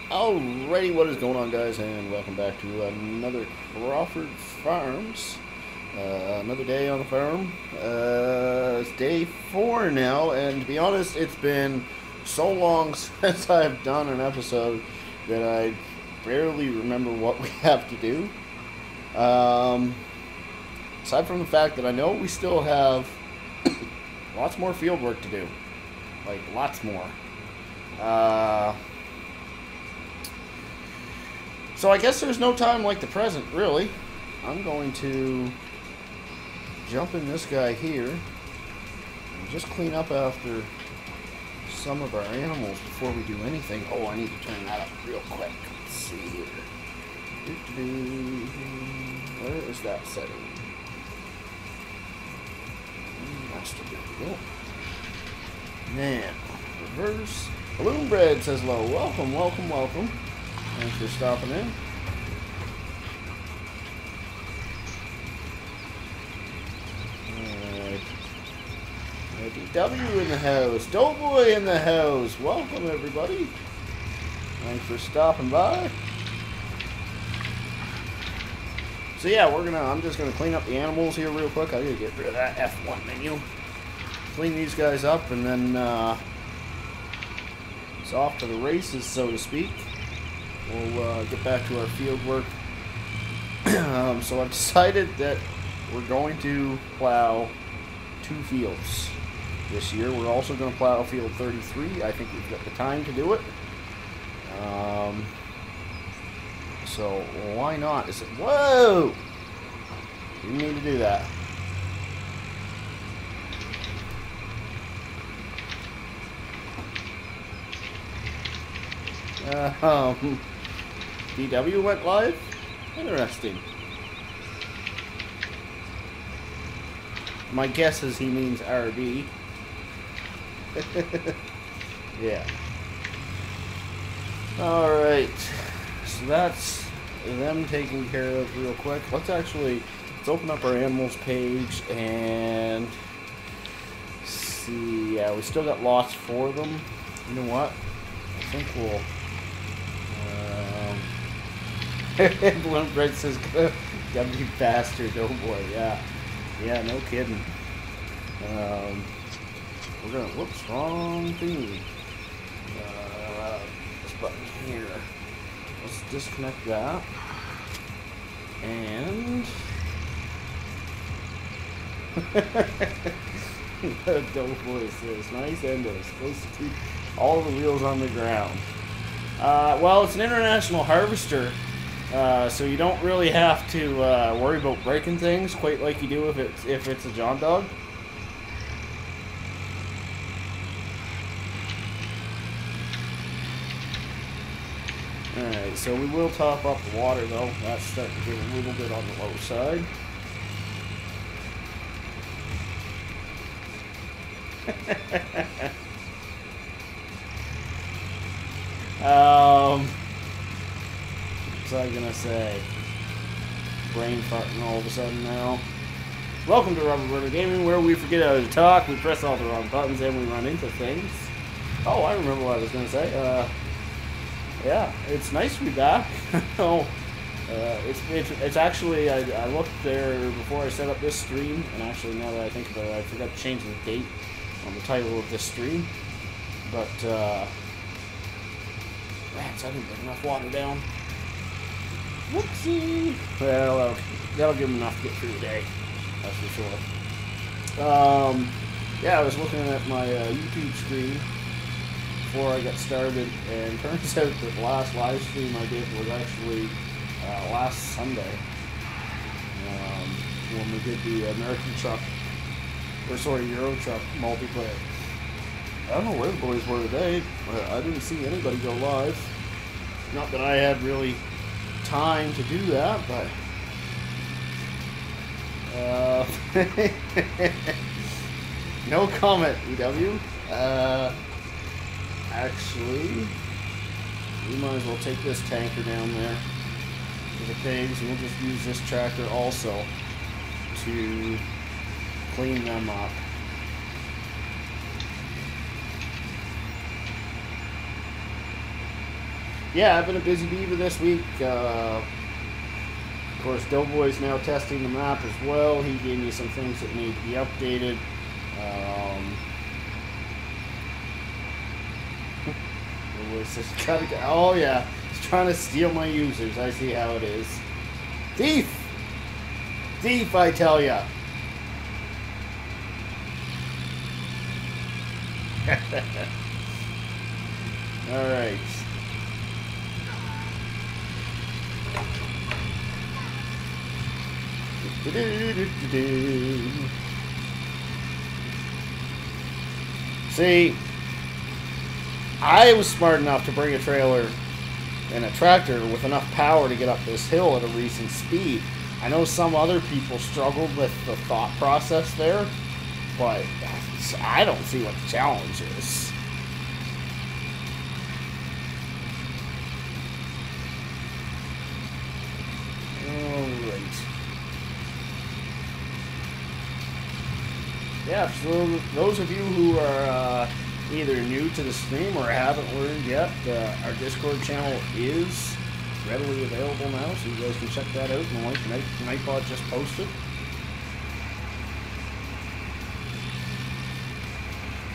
Alrighty, what is going on, guys, and welcome back to another Crawford Farms. Another day on the farm. It's day 4 now, and to be honest, it's been so long since I've done an episode that I barely remember what we have to do. Aside from the fact that I know we still have lots more field work to do. Like, lots more. So I guess there's no time like the present, really. I'm going to jump in this guy here and just clean up after some of our animals before we do anything. Oh, I need to turn that up real quick. Let's see here. Where is that setting? Master, there we go. Now, reverse. Balloon Bread says hello. Welcome, welcome, welcome. Thanks for stopping in. Alright. DW in the house. Doughboy in the house. Welcome, everybody. Thanks for stopping by. So yeah, I'm just gonna clean up the animals here real quick. I gotta get rid of that F1 menu. Clean these guys up, and then it's off to the races, so to speak. We'll get back to our field work. So I've decided that we're going to plow 2 fields this year. We're also going to plow field 33. I think we've got the time to do it. So why not? Whoa! Didn't mean to do that. DW went live? Interesting. My guess is he means RB. Yeah. Alright. So that's them taken care of real quick. Let's open up our animals page and see. Yeah, we still got lots for them. You know what? I think we'll... Bloom Bread says, gotta be faster, Doughboy. Yeah, no kidding. We're gonna, whoops, wrong thing. This button here. Let's disconnect that. And... Doughboy says, nice endos. Supposed to keep all the wheels on the ground. Well, it's an international harvester. So you don't really have to worry about breaking things quite like you do if it's a John Dog. Alright, so we will top up the water though. That's starting to get a little bit on the low side. What's I gonna say? Brain farting all of a sudden now. Welcome to Rubber Burner Gaming, where we forget how to talk, we press all the wrong buttons, and we run into things. Oh, I remember what I was gonna say. Yeah, it's nice to be back. It's actually, I looked there before I set up this stream, and actually now that I think about it, I forgot to change the date on the title of this stream. But, rats, I didn't put enough water down. Whoopsie! Well, that'll give them enough to get through the day. That's for sure. Yeah, I was looking at my YouTube screen before I got started, and turns out that the last live stream I did was actually last Sunday. When we did the American Truck, Euro Truck multiplayer. I don't know where the boys were today, but I didn't see anybody go live. Not that I had really time to do that, but no comment, EW. Actually, we might as well take this tanker down there for the pigs, and we'll just use this tractor also to clean them up. Yeah, I've been a busy beaver this week. Of course, Doughboy's now testing the map as well. He gave me some things that need to be updated. Doughboy's just gotta go. Oh yeah, he's trying to steal my users. I see how it is. Thief! Thief, I tell ya! Alright. See, I was smart enough to bring a trailer and a tractor with enough power to get up this hill at a recent speed. I know some other people struggled with the thought process there, but I don't see what the challenge is. Alright. Yeah, so those of you who are either new to the stream or haven't learned yet, our Discord channel is readily available now, so you guys can check that out in the link Nightbot just posted.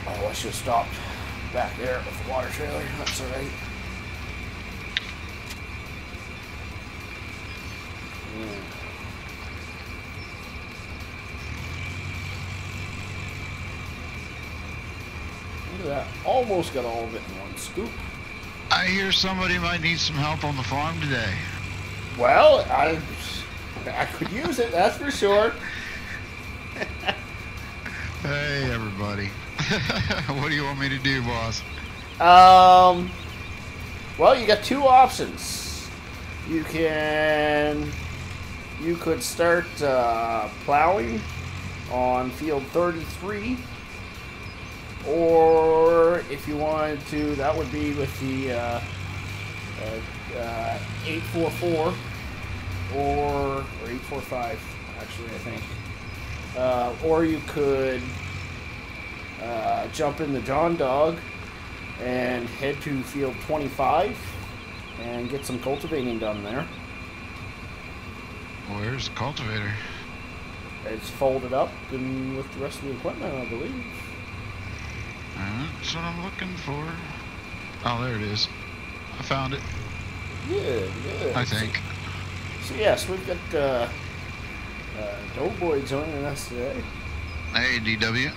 Oh, I should have stopped back there with the water trailer. That's alright. Look at that. Almost got all of it in one scoop. I hear somebody might need some help on the farm today. Well, I could use it, that's for sure. Hey, everybody. What do you want me to do, boss? Well, you got two options. You could start plowing on field 33, or if you wanted to, that would be with the 844 or 845, actually, I think. Or you could jump in the John Dog and head to field 25 and get some cultivating done there. Where's the cultivator? It's folded up and with the rest of the equipment, I believe. That's what I'm looking for. Oh, there it is. I found it. Good, good. I think. So yes, we've got Doughboy joining us today. Hey, DW.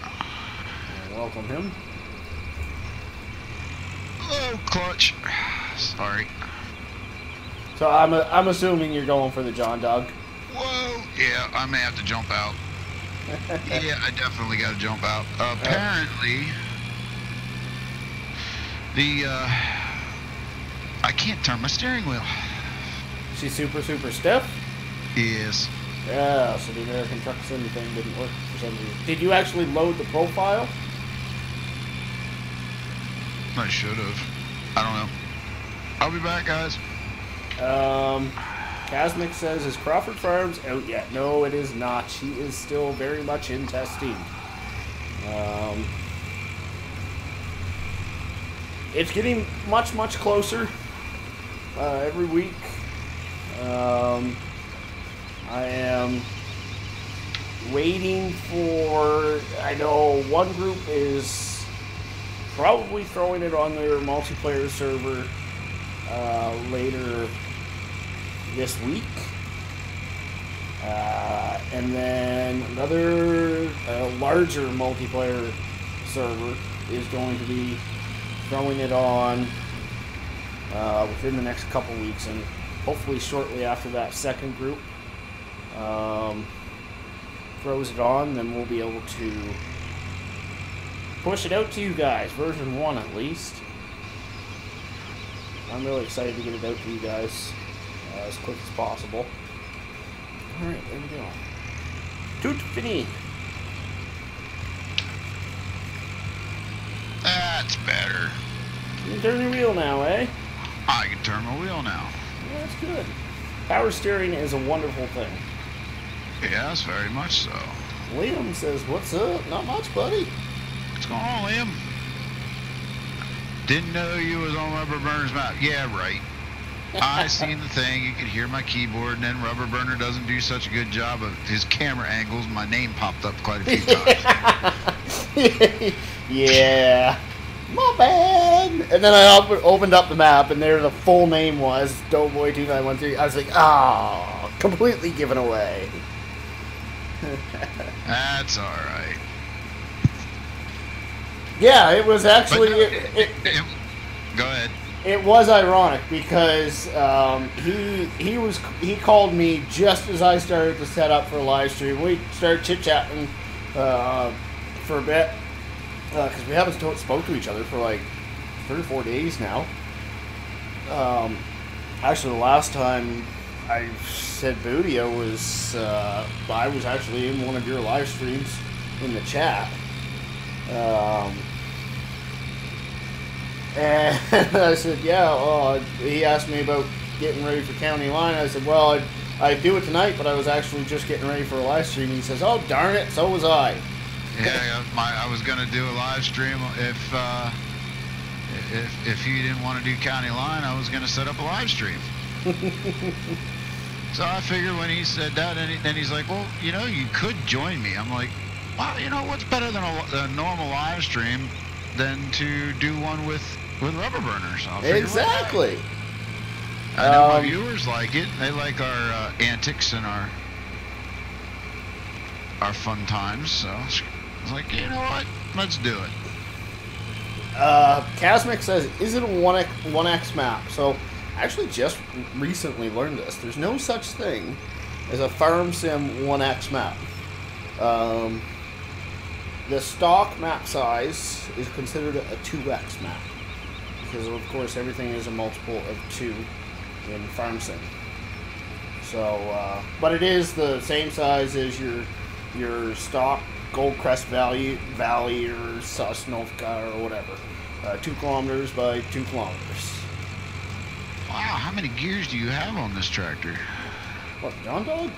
Welcome him. Hello, Clutch. Sorry. So I'm assuming you're going for the John Dog. Whoa. Yeah, I may have to jump out. Yeah, I definitely got to jump out. Apparently, I can't turn my steering wheel. She's super stiff? Yes. Yeah, so the American Truck Sim thing didn't work for some reason. Did you actually load the profile? I should have. I don't know. I'll be back, guys. Casmic says, is Crawford Farms out yet? No, it is not. She is still very much in testing. It's getting much closer every week. I am waiting for, I know one group is probably throwing it on their multiplayer server later this week. And then another larger multiplayer server is going to be throwing it on within the next couple weeks, and hopefully shortly after that second group throws it on, then we'll be able to push it out to you guys, version 1 at least. I'm really excited to get it out to you guys as quick as possible. Alright, there we go. Tout fini. That's better. You can turn your wheel now, eh? I can turn my wheel now. Yeah, that's good. Power steering is a wonderful thing. Yes, very much so. Liam says, what's up? Not much, buddy. What's going on, Liam? Didn't know you was on Rubber Burns map. Yeah, right. I seen the thing. You could hear my keyboard, and then Rubber Burner doesn't do such a good job of his camera angles. My name popped up quite a few times. Yeah. My bad. And then I opened up the map, and there the full name was Doughboy 2913. I was like, oh, completely given away. That's all right. Yeah, it was actually. Go ahead. It was ironic because he called me just as I started to set up for a live stream. We started chit chatting for a bit because we haven't spoke to each other for like 3 or 4 days now. Actually, the last time I said booty, I was actually in one of your live streams in the chat. And I said, yeah, he asked me about getting ready for County Line. I said, well, I'd do it tonight, but I was actually just getting ready for a live stream. He says, oh, darn it, so was I. Yeah, I was going to do a live stream. If you didn't want to do County Line, I was going to set up a live stream. So I figured when he said that, and he's like, well, you know, you could join me. I'm like, well, you know, what's better than a normal live stream than to do one with Rubber Burners? Exactly. I know my viewers like it. They like our antics and our fun times. So I was like, you know what? Let's do it. Casmic says, is it a 1x map? So I actually just recently learned this. There's no such thing as a Farm Sim 1x map. The stock map size is considered a 2x map because, of course, everything is a multiple of 2 in Farm Sim. So, but it is the same size as your stock Goldcrest Valley or Sosnovka or whatever. 2 kilometers by 2 kilometers. Wow, how many gears do you have on this tractor? What, John Dog?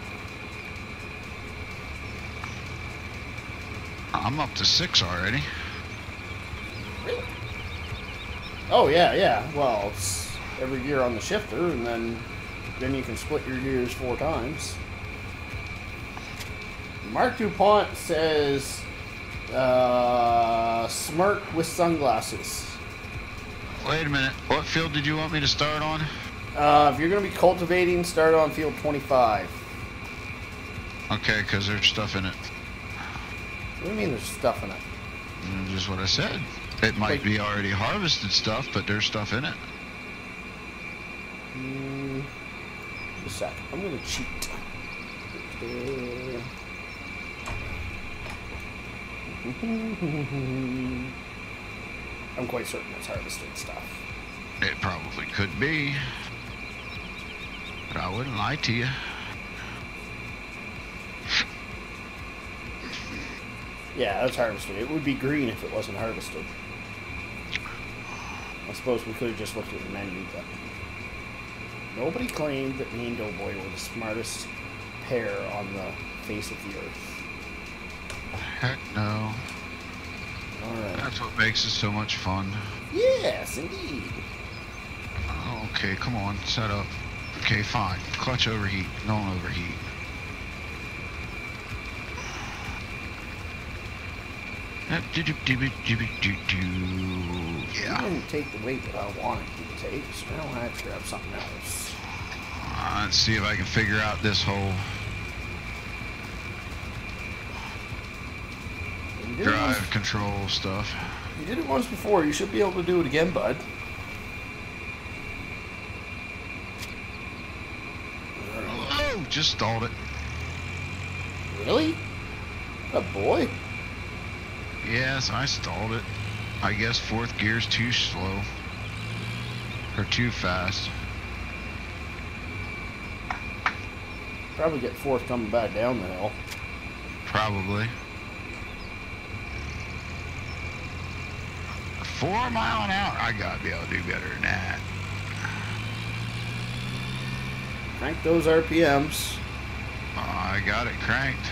I'm up to 6 already. Really? Oh, yeah. Well, it's every gear on the shifter, and then you can split your gears 4 times. Mark DuPont says, smirk with sunglasses. Wait a minute. What field did you want me to start on? If you're going to be cultivating, start on field 25. Okay, because there's stuff in it. What do you mean there's stuff in it? Just what I said. It might be already harvested stuff, but there's stuff in it. A sec. I'm going to cheat. I'm quite certain it's harvested stuff. It probably could be. But I wouldn't lie to you. Yeah, that's harvested. It would be green if it wasn't harvested. I suppose we could have just looked at the menu, but nobody claimed that me and Doughboy were the smartest pair on the face of the earth. Heck no. Alright. That's what makes it so much fun. Yes, indeed. Okay, come on, set up. Okay, fine. Clutch overheat. Don't overheat. Yeah. Yeah. It didn't take the weight that I wanted it to take, so now I have to grab something else. Let's see if I can figure out this whole drive control stuff. You did it once before. You should be able to do it again, bud. Oh, just stalled it. Really? A boy? Yes, I stalled it. I guess 4th gear's too slow. Or too fast. Probably get 4th coming back down the hill. Probably. 4 mile an hour? I gotta be able to do better than that. Crank those RPMs. I got it cranked.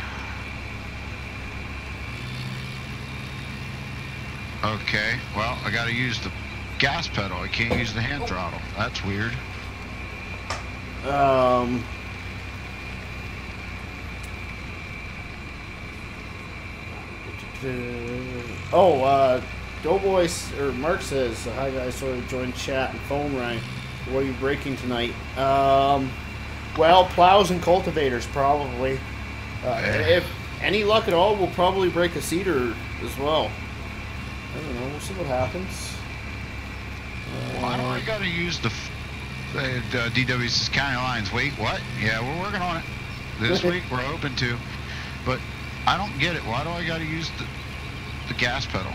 Okay, well, I gotta use the gas pedal. I can't use the hand throttle. That's weird. Doughboy or Mark says, "Hi guys, sorry to join chat and phone rang. What are you breaking tonight?" Well, plows and cultivators probably. If any luck at all, we'll probably break a cedar as well. I don't know. We'll see what happens. Why do I gotta use the DW says county lines? Wait, what? Yeah, we're working on it. This week we're hoping to, but I don't get it. Why do I gotta use the gas pedal?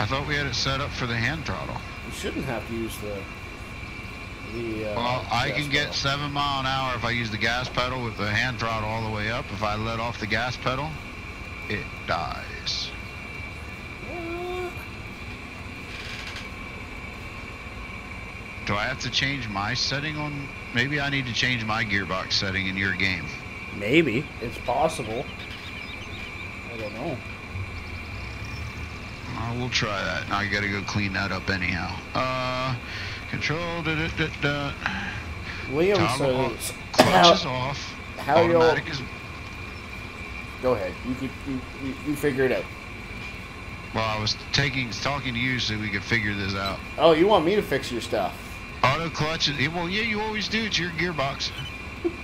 I thought we had it set up for the hand throttle. You shouldn't have to use the well, I can get pedal. 7 mile an hour if I use the gas pedal with the hand throttle all the way up. If I let off the gas pedal, it dies. Do I have to change my setting on? Maybe I need to change my gearbox setting in your game. Maybe. It's possible. I don't know. We'll try that. Now I gotta go clean that up anyhow. Control. Liam says, clutch is off. How you? Automatic is. Go ahead. You figure it out. Well, I was talking to you so we could figure this out. Oh, you want me to fix your stuff? Auto clutch is. Well, yeah, you always do. It's your gearbox.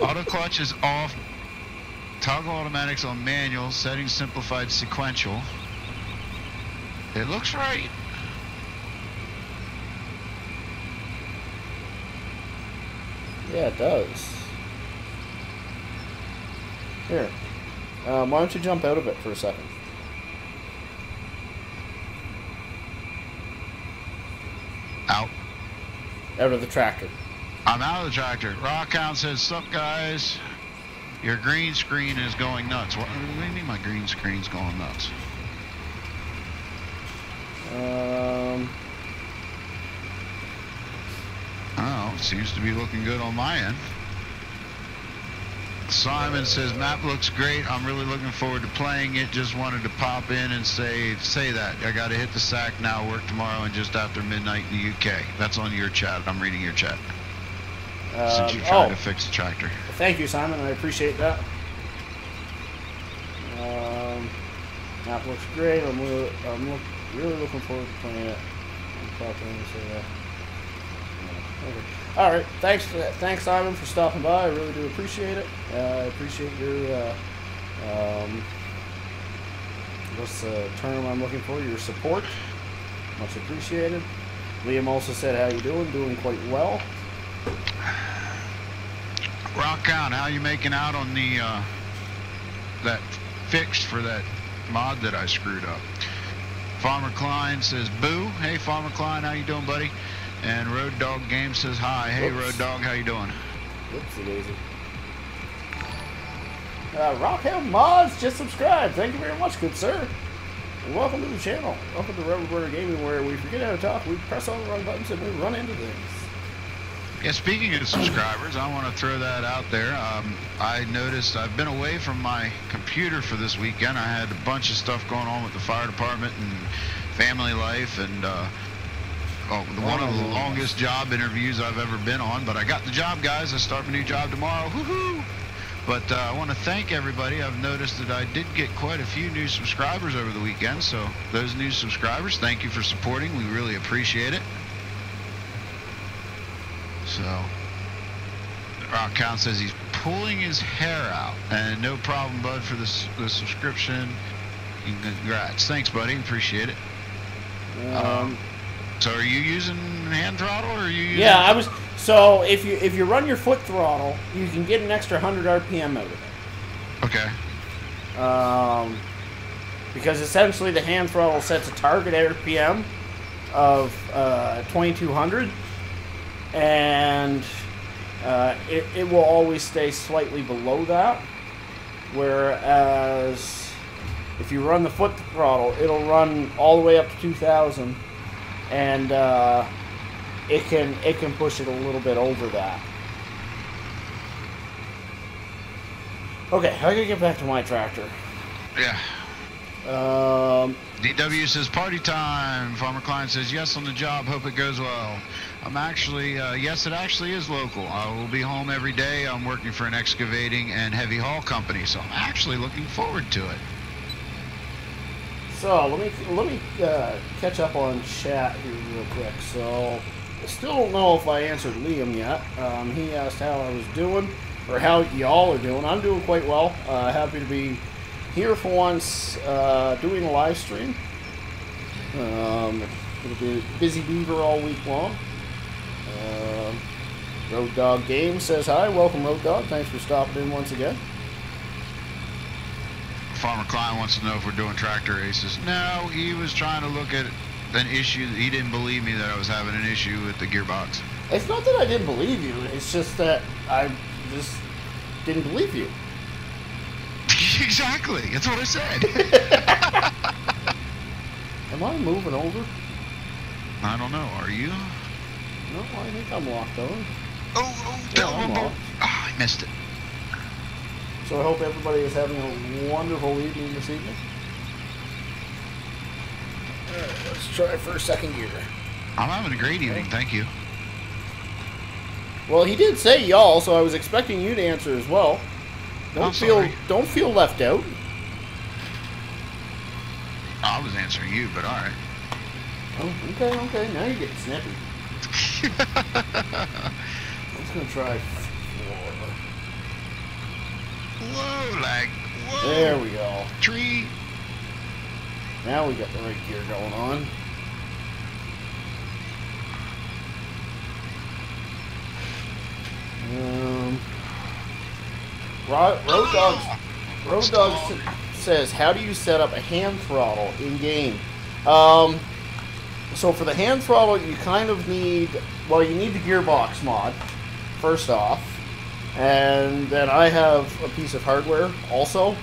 Auto clutch is off. Toggle automatics on manual. Settings simplified sequential. It looks right. Yeah, it does. Here. Why don't you jump out of it for a second? Out. Out of the tractor. I'm out of the tractor. Rockhound says, "Sup, guys? Your green screen is going nuts." What do you mean my green screen's going nuts? Oh, it seems to be looking good on my end. Simon says, "Map looks great. I'm really looking forward to playing it. Just wanted to pop in and say that. I got to hit the sack now, work tomorrow, and just after midnight in the UK." That's on your chat. I'm reading your chat. Since you tried to fix the tractor. Thank you, Simon. I appreciate that. Map looks great. I'm really looking forward to playing it. I'm probably say that. Okay. All right. Thanks, Simon, for stopping by. I really do appreciate it. I appreciate your what's the term I'm looking for? Your support. Much appreciated. Liam also said, "How you doing?" Doing quite well. Rockhound, how you making out on the that fix for that mod that I screwed up? Farmer Klein says, "Boo." Hey, Farmer Klein, how you doing, buddy? And Road Dog Game says, "Hi." Hey, Road Dog, how you doing? Whoopsie daisy. Rockhound Mods just subscribed. Thank you very much, good sir. And welcome to the channel. Welcome to Rubber Burner Gaming, where we forget how to talk, we press all the wrong buttons, and we run into things. Yeah, speaking of subscribers, I want to throw that out there. I noticed I've been away from my computer for this weekend. I had a bunch of stuff going on with the fire department and family life, and one of the longest job interviews I've ever been on. But I got the job, guys. I start my new job tomorrow. Woohoo! But I want to thank everybody. I've noticed that I did get quite a few new subscribers over the weekend. So those new subscribers, thank you for supporting. We really appreciate it. So, Rockhound says he's pulling his hair out, and no problem, bud, for the subscription. Congrats. Thanks, buddy. Appreciate it. So are you using hand throttle, or are you using... Yeah, I was... So, if you run your foot throttle, you can get an extra 100 RPM out of it. Okay. Because essentially the hand throttle sets a target RPM of 2200, and it will always stay slightly below that, whereas if you run the foot throttle, it'll run all the way up to 2000, and it can push it a little bit over that. Okay, I gotta get back to my tractor. Yeah. DW says party time. Farmer Klein says yes on the job. Hope it goes well. I'm actually, yes, it actually is local. I will be home every day. I'm working for an excavating and heavy haul company, so I'm actually looking forward to it. So let me catch up on chat here real quick. So I still don't know if I answered Liam yet. He asked how I was doing, or how y'all are doing. I'm doing quite well. Happy to be here for once, doing a live stream. It'll be busy beaver all week long. Road Dog Game says hi. Welcome, Road Dog. Thanks for stopping in once again. Farmer Klein wants to know if we're doing tractor races. No, he was trying to look at an issue. He didn't believe me that I was having an issue with the gearbox. It's not that I didn't believe you. It's just that I just didn't believe you. Exactly. That's what I said. Am I moving over? I don't know. Are you? No, I think I'm locked on. I'm locked. I missed it. So I hope everybody is having a wonderful evening this evening. Alright, let's try for second gear. I'm having a great evening, thank you. Well, he did say y'all, so I was expecting you to answer as well. Don't feel left out. I was answering you, but alright. Oh, okay. Now you're getting snippy. I'm just gonna try 4. Whoa, lag. Whoa. There we go. Tree. Now we got the right gear going on. Road Dog says, how do you set up a hand throttle in game? So for the hand throttle, you kind of need, well, you need the gearbox mod, first off. And then I have a piece of hardware also.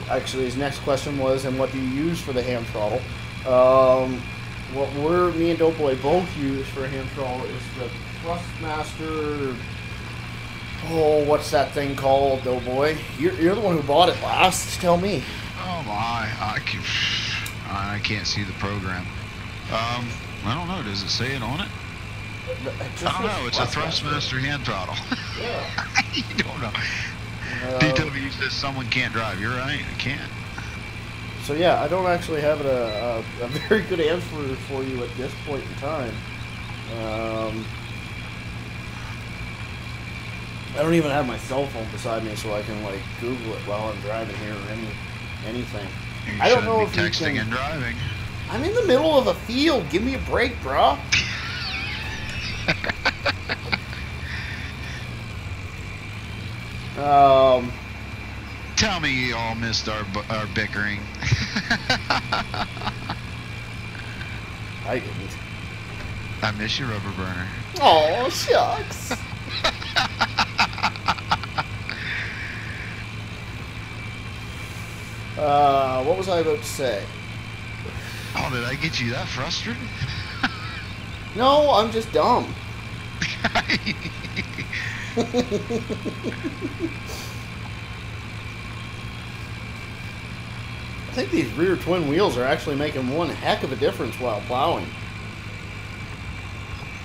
Actually, his next question was, and what do you use for the hand throttle? What me and Doughboy both use for a hand throttle is the Thrustmaster. Oh, what's that thing called, Doughboy? You're the one who bought it last. Tell me. Oh my, I can't see the program. I don't know. Does it say it on it? I don't know. It's a Thrustmaster hand throttle. Yeah. You don't know. DW says someone can't drive. You're right. I can't. So yeah, I don't actually have a very good answer for you at this point in time. I don't even have my cell phone beside me, so I can like Google it while I'm driving here or anything. I don't know if you texting and driving. I'm in the middle of a field. Give me a break, bro. Tell me you all missed our bickering. I didn't. I miss your rubber burner. Oh, shucks. What was I about to say? Oh, did I get you that frustrated? No, I'm just dumb. I think these rear twin wheels are actually making one heck of a difference while plowing.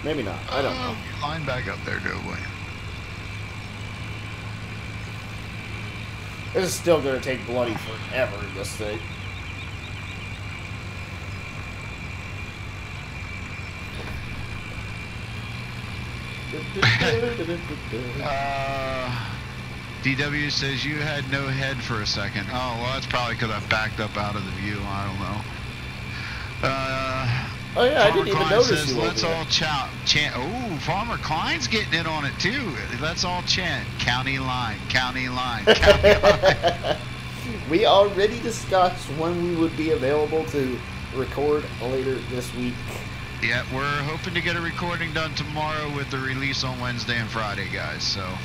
Maybe not. I don't know. Line back up there, Doughboy. This is still going to take bloody forever, this thing. DW says you had no head for a second. Oh, well, that's probably because I backed up out of the view. I don't know. Oh yeah, I didn't even notice says, you. Let's all chant. Oh, Farmer Klein's getting in on it too. Let's all chant. County line, county line, county line. We already discussed when we would be available to record later this week. Yeah, we're hoping to get a recording done tomorrow with the release on Wednesday and Friday, guys. So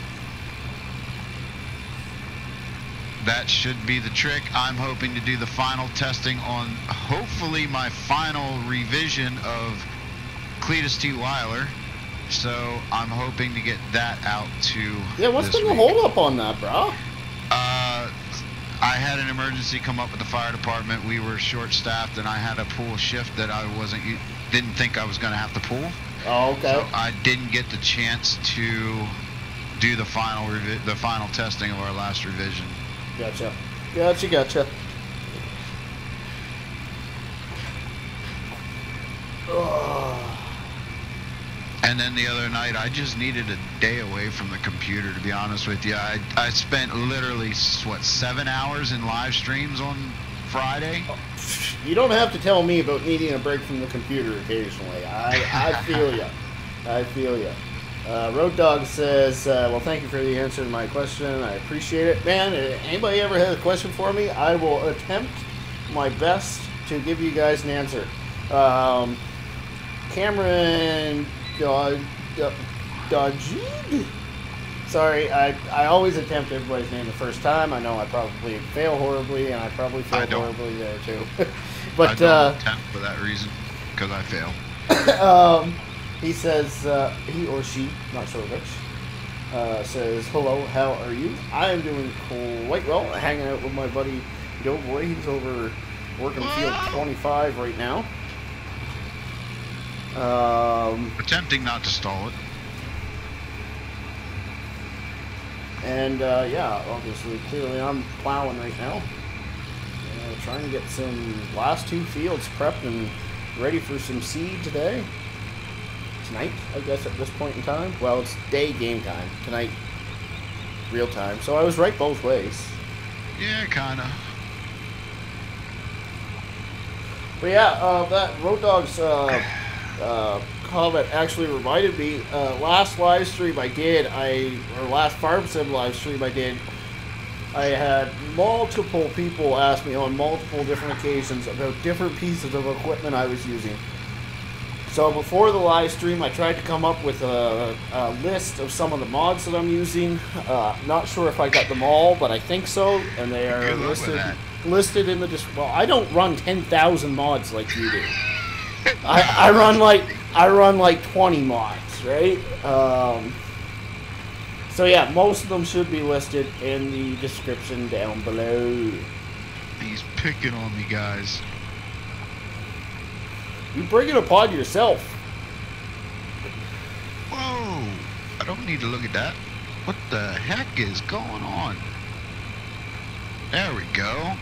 that should be the trick. I'm hoping to do the final testing on hopefully my final revision of Cletus T. Weiler. So I'm hoping to get that out to Yeah, what's been the hold up on that, bro? I had an emergency come up with the fire department. We were short-staffed, and I had a pull shift that I didn't think I was going to have to pull. Oh, okay. So I didn't get the chance to do the final testing of our last revision. Gotcha. Gotcha. And then the other night, I just needed a day away from the computer, to be honest with you. I spent literally, 7 hours in live streams on Friday? You don't have to tell me about needing a break from the computer occasionally. I feel you. I feel you. Road Dog says, well, thank you for the answer to my question. I appreciate it. Man, anybody ever has a question for me, I will attempt my best to give you guys an answer. Cameron Dodgid? Sorry, I always attempt everybody's name the first time. I know I probably fail horribly, and I probably fail horribly there too. But I don't attempt for that reason, because I fail. He says, he or she, not sure which, says, hello, how are you? I am doing quite well, hanging out with my buddy Doughboy. He's over working field 25 right now. Attempting not to stall it. And yeah, obviously, clearly I'm plowing right now. Trying to get some last 2 fields prepped and ready for some seed today. Tonight, I guess, at this point in time. Well, it's day game time. Tonight, real time. So I was right both ways. Yeah, kind of. But yeah, that Road Dog's comment actually reminded me, last live stream I did, or last Farm Sim live stream I did, I had multiple people ask me on multiple different occasions about different pieces of equipment I was using. So before the live stream, I tried to come up with a list of some of the mods that I'm using. Not sure if I got them all, but I think so, and they are listed in the well, I don't run 10,000 mods like you do. I run like 20 mods, right? So yeah, most of them should be listed in the description down below. He's picking on me, guys. You bring it upon yourself. Whoa! I don't need to look at that. What the heck is going on? There we go.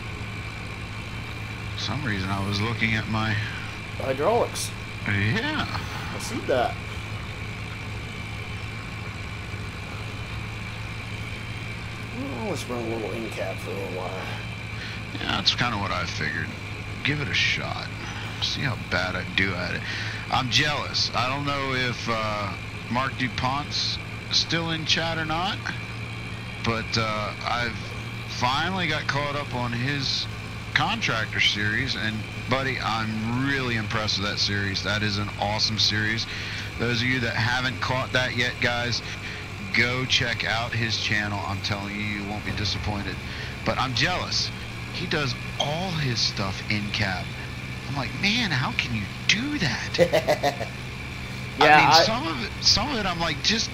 For some reason I was looking at my hydraulics. Yeah. I see that. Well, let's run a little in cab for a little while. Yeah, that's kind of what I figured. Give it a shot. See how bad I do at it. I'm jealous. I don't know if Mark DuPont's still in chat or not, but I've finally got caught up on his contractor series, and buddy, I'm really impressed with that series. That is an awesome series. Those of you that haven't caught that yet, guys, go check out his channel. I'm telling you, you won't be disappointed. But I'm jealous. He does all his stuff in cab. I'm like, man, how can you do that? Yeah, I mean, some of it, I'm like, just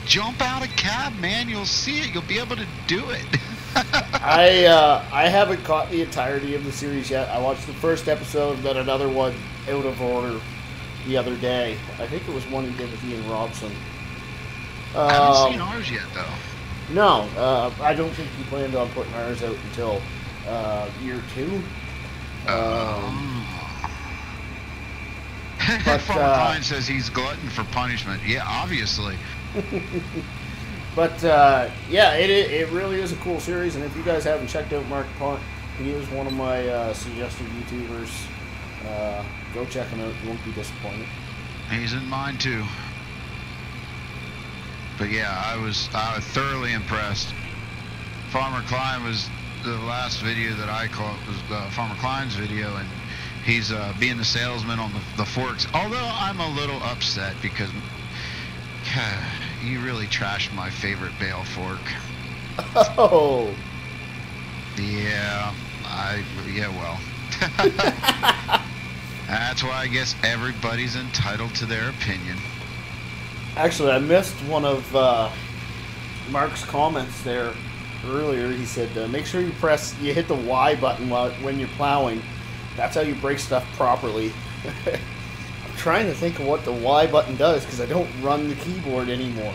jump out of cab, man. You'll see it. You'll be able to do it. I haven't caught the entirety of the series yet. I watched the first episode, then another one out of order the other day. I think it was one he did with Ian Robson. I haven't seen ours yet, though. No, I don't think he planned on putting ours out until year 2. Farmer Klein says he's glutton for punishment. Yeah, obviously. But yeah, it really is a cool series, and if you guys haven't checked out Mark Pont, he is one of my suggested YouTubers. Go check him out; you won't be disappointed. He's in mine too. But yeah, I was thoroughly impressed. Farmer Klein was the last video that I caught was Farmer Klein's video, and he's being the salesman on the forks. Although I'm a little upset because you really trashed my favorite bale fork. Oh. Yeah, well. That's why I guess everybody's entitled to their opinion. Actually, I missed one of Mark's comments there. earlier. He said, make sure you hit the Y button when you're plowing. That's how you break stuff properly. I'm trying to think of what the Y button does because I don't run the keyboard anymore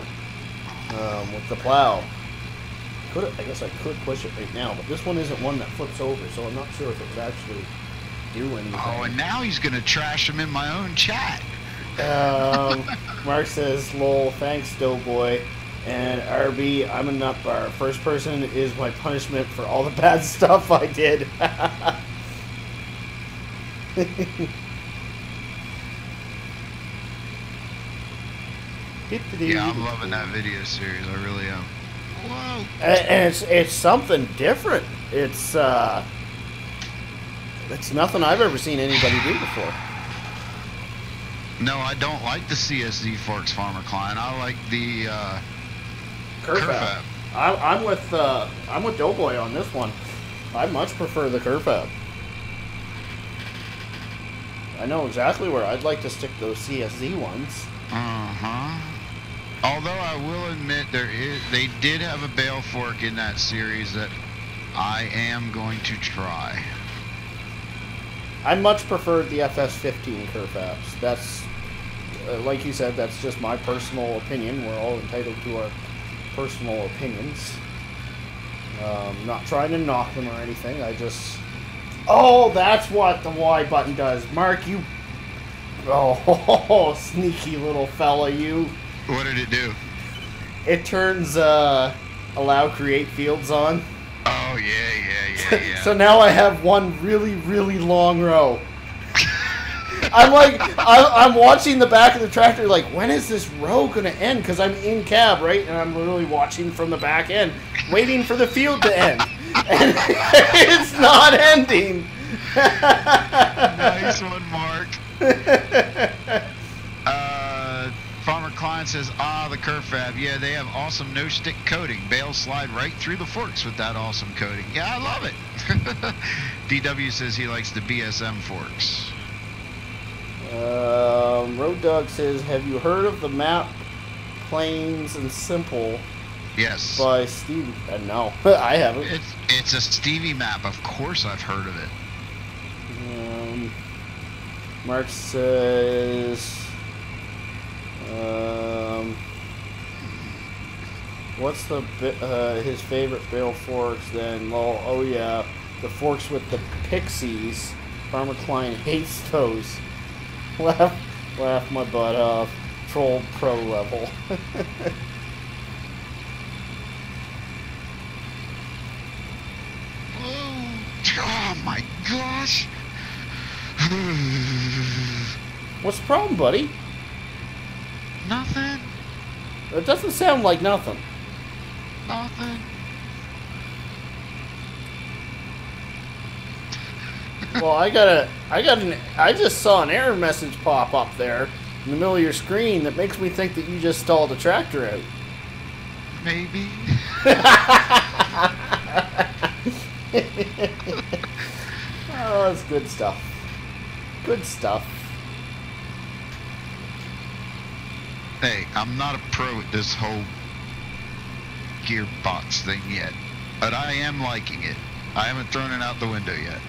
with the plow. I guess I could push it right now, but this one isn't one that flips over, so I'm not sure if it would actually do anything. Oh, and now he's going to trash him in my own chat. Mark says, lol, thanks, Doughboy. And RB, I'm a nut bar. First person is my punishment for all the bad stuff I did. Yeah, I'm loving that video series. I really am. Whoa. And it's something different. It's nothing I've ever seen anybody do before. No, I don't like the CSZ Forks Farmer Klein. I like the Curfab. I'm with Doughboy on this one. I much prefer the Curfab. I know exactly where I'd like to stick those CSZ ones. Although I will admit they did have a bale fork in that series that I am going to try. I much preferred the FS15 Curfabs. That's, like you said, that's just my personal opinion. We're all entitled to our personal opinions. Not trying to knock them or anything. I just... Oh, that's what the Y button does. Mark, you... Oh, sneaky little fella, you. What did it do? It turns allow create fields on. Oh, yeah. So now I have one really, really long row. I'm watching the back of the tractor like, when is this row going to end? Because I'm in cab, right? And I'm literally watching from the back end, waiting for the field to end. And it's not ending. Nice one, Mark. Farmer Klein says, the Curfab. Yeah, they have awesome no-stick coating. Bales slide right through the forks with that awesome coating. Yeah, I love it. DW says he likes the BSM forks. Road Dog says, have you heard of the map Plains and Simple? Yes. By Steve. No, I haven't. It's a Stevie map. Of course I've heard of it. Mark says... what's his favorite bale forks then? Well, oh yeah, the forks with the pixies. Farmer Klein hates those. Laugh my butt off. Troll pro level. Oh my gosh. What's the problem, buddy? Nothing. It doesn't sound like nothing. Nothing. Well, I just saw an error message pop up there in the middle of your screen that makes me think that you just stalled the tractor out. Maybe. Oh, that's good stuff. Good stuff. Hey, I'm not a pro at this whole gearbox thing yet, but I am liking it. I haven't thrown it out the window yet.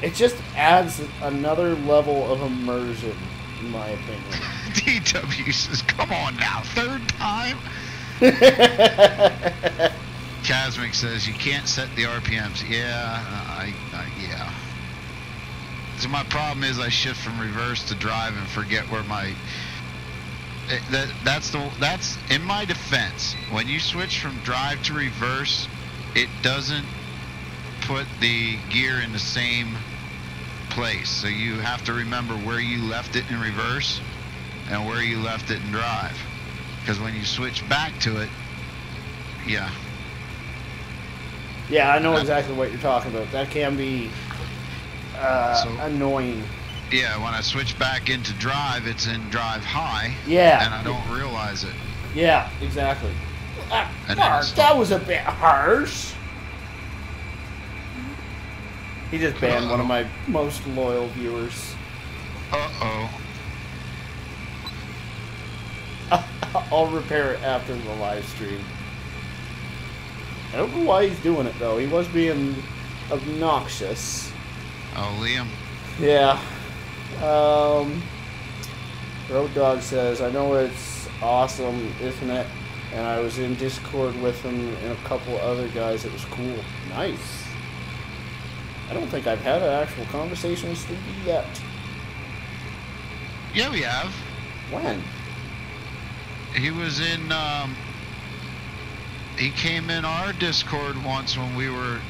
It just adds another level of immersion, in my opinion. DW says, come on now, third time? Casmic says, you can't set the RPMs. Yeah, yeah. So my problem is I shift from reverse to drive and forget where my... That's in my defense. When you switch from drive to reverse, it doesn't put the gear in the same place. So you have to remember where you left it in reverse and where you left it in drive. Because when you switch back to it, yeah. Yeah, I know exactly what you're talking about. That can be annoying. Yeah, when I switch back into drive, it's in drive high. Yeah. And I don't realize it. Yeah, exactly. Mark, that was a bit harsh. He just banned one of my most loyal viewers. Uh-oh. I'll repair it after the live stream. I don't know why he's doing it, though. He was being obnoxious. Oh, Liam. Yeah. Road Dog says, I know it's awesome, isn't it? And I was in Discord with him and a couple other guys. It was cool. Nice. I don't think I've had an actual conversation with Stevie yet. Yeah, we have. When? He was in, he came in our Discord once when we were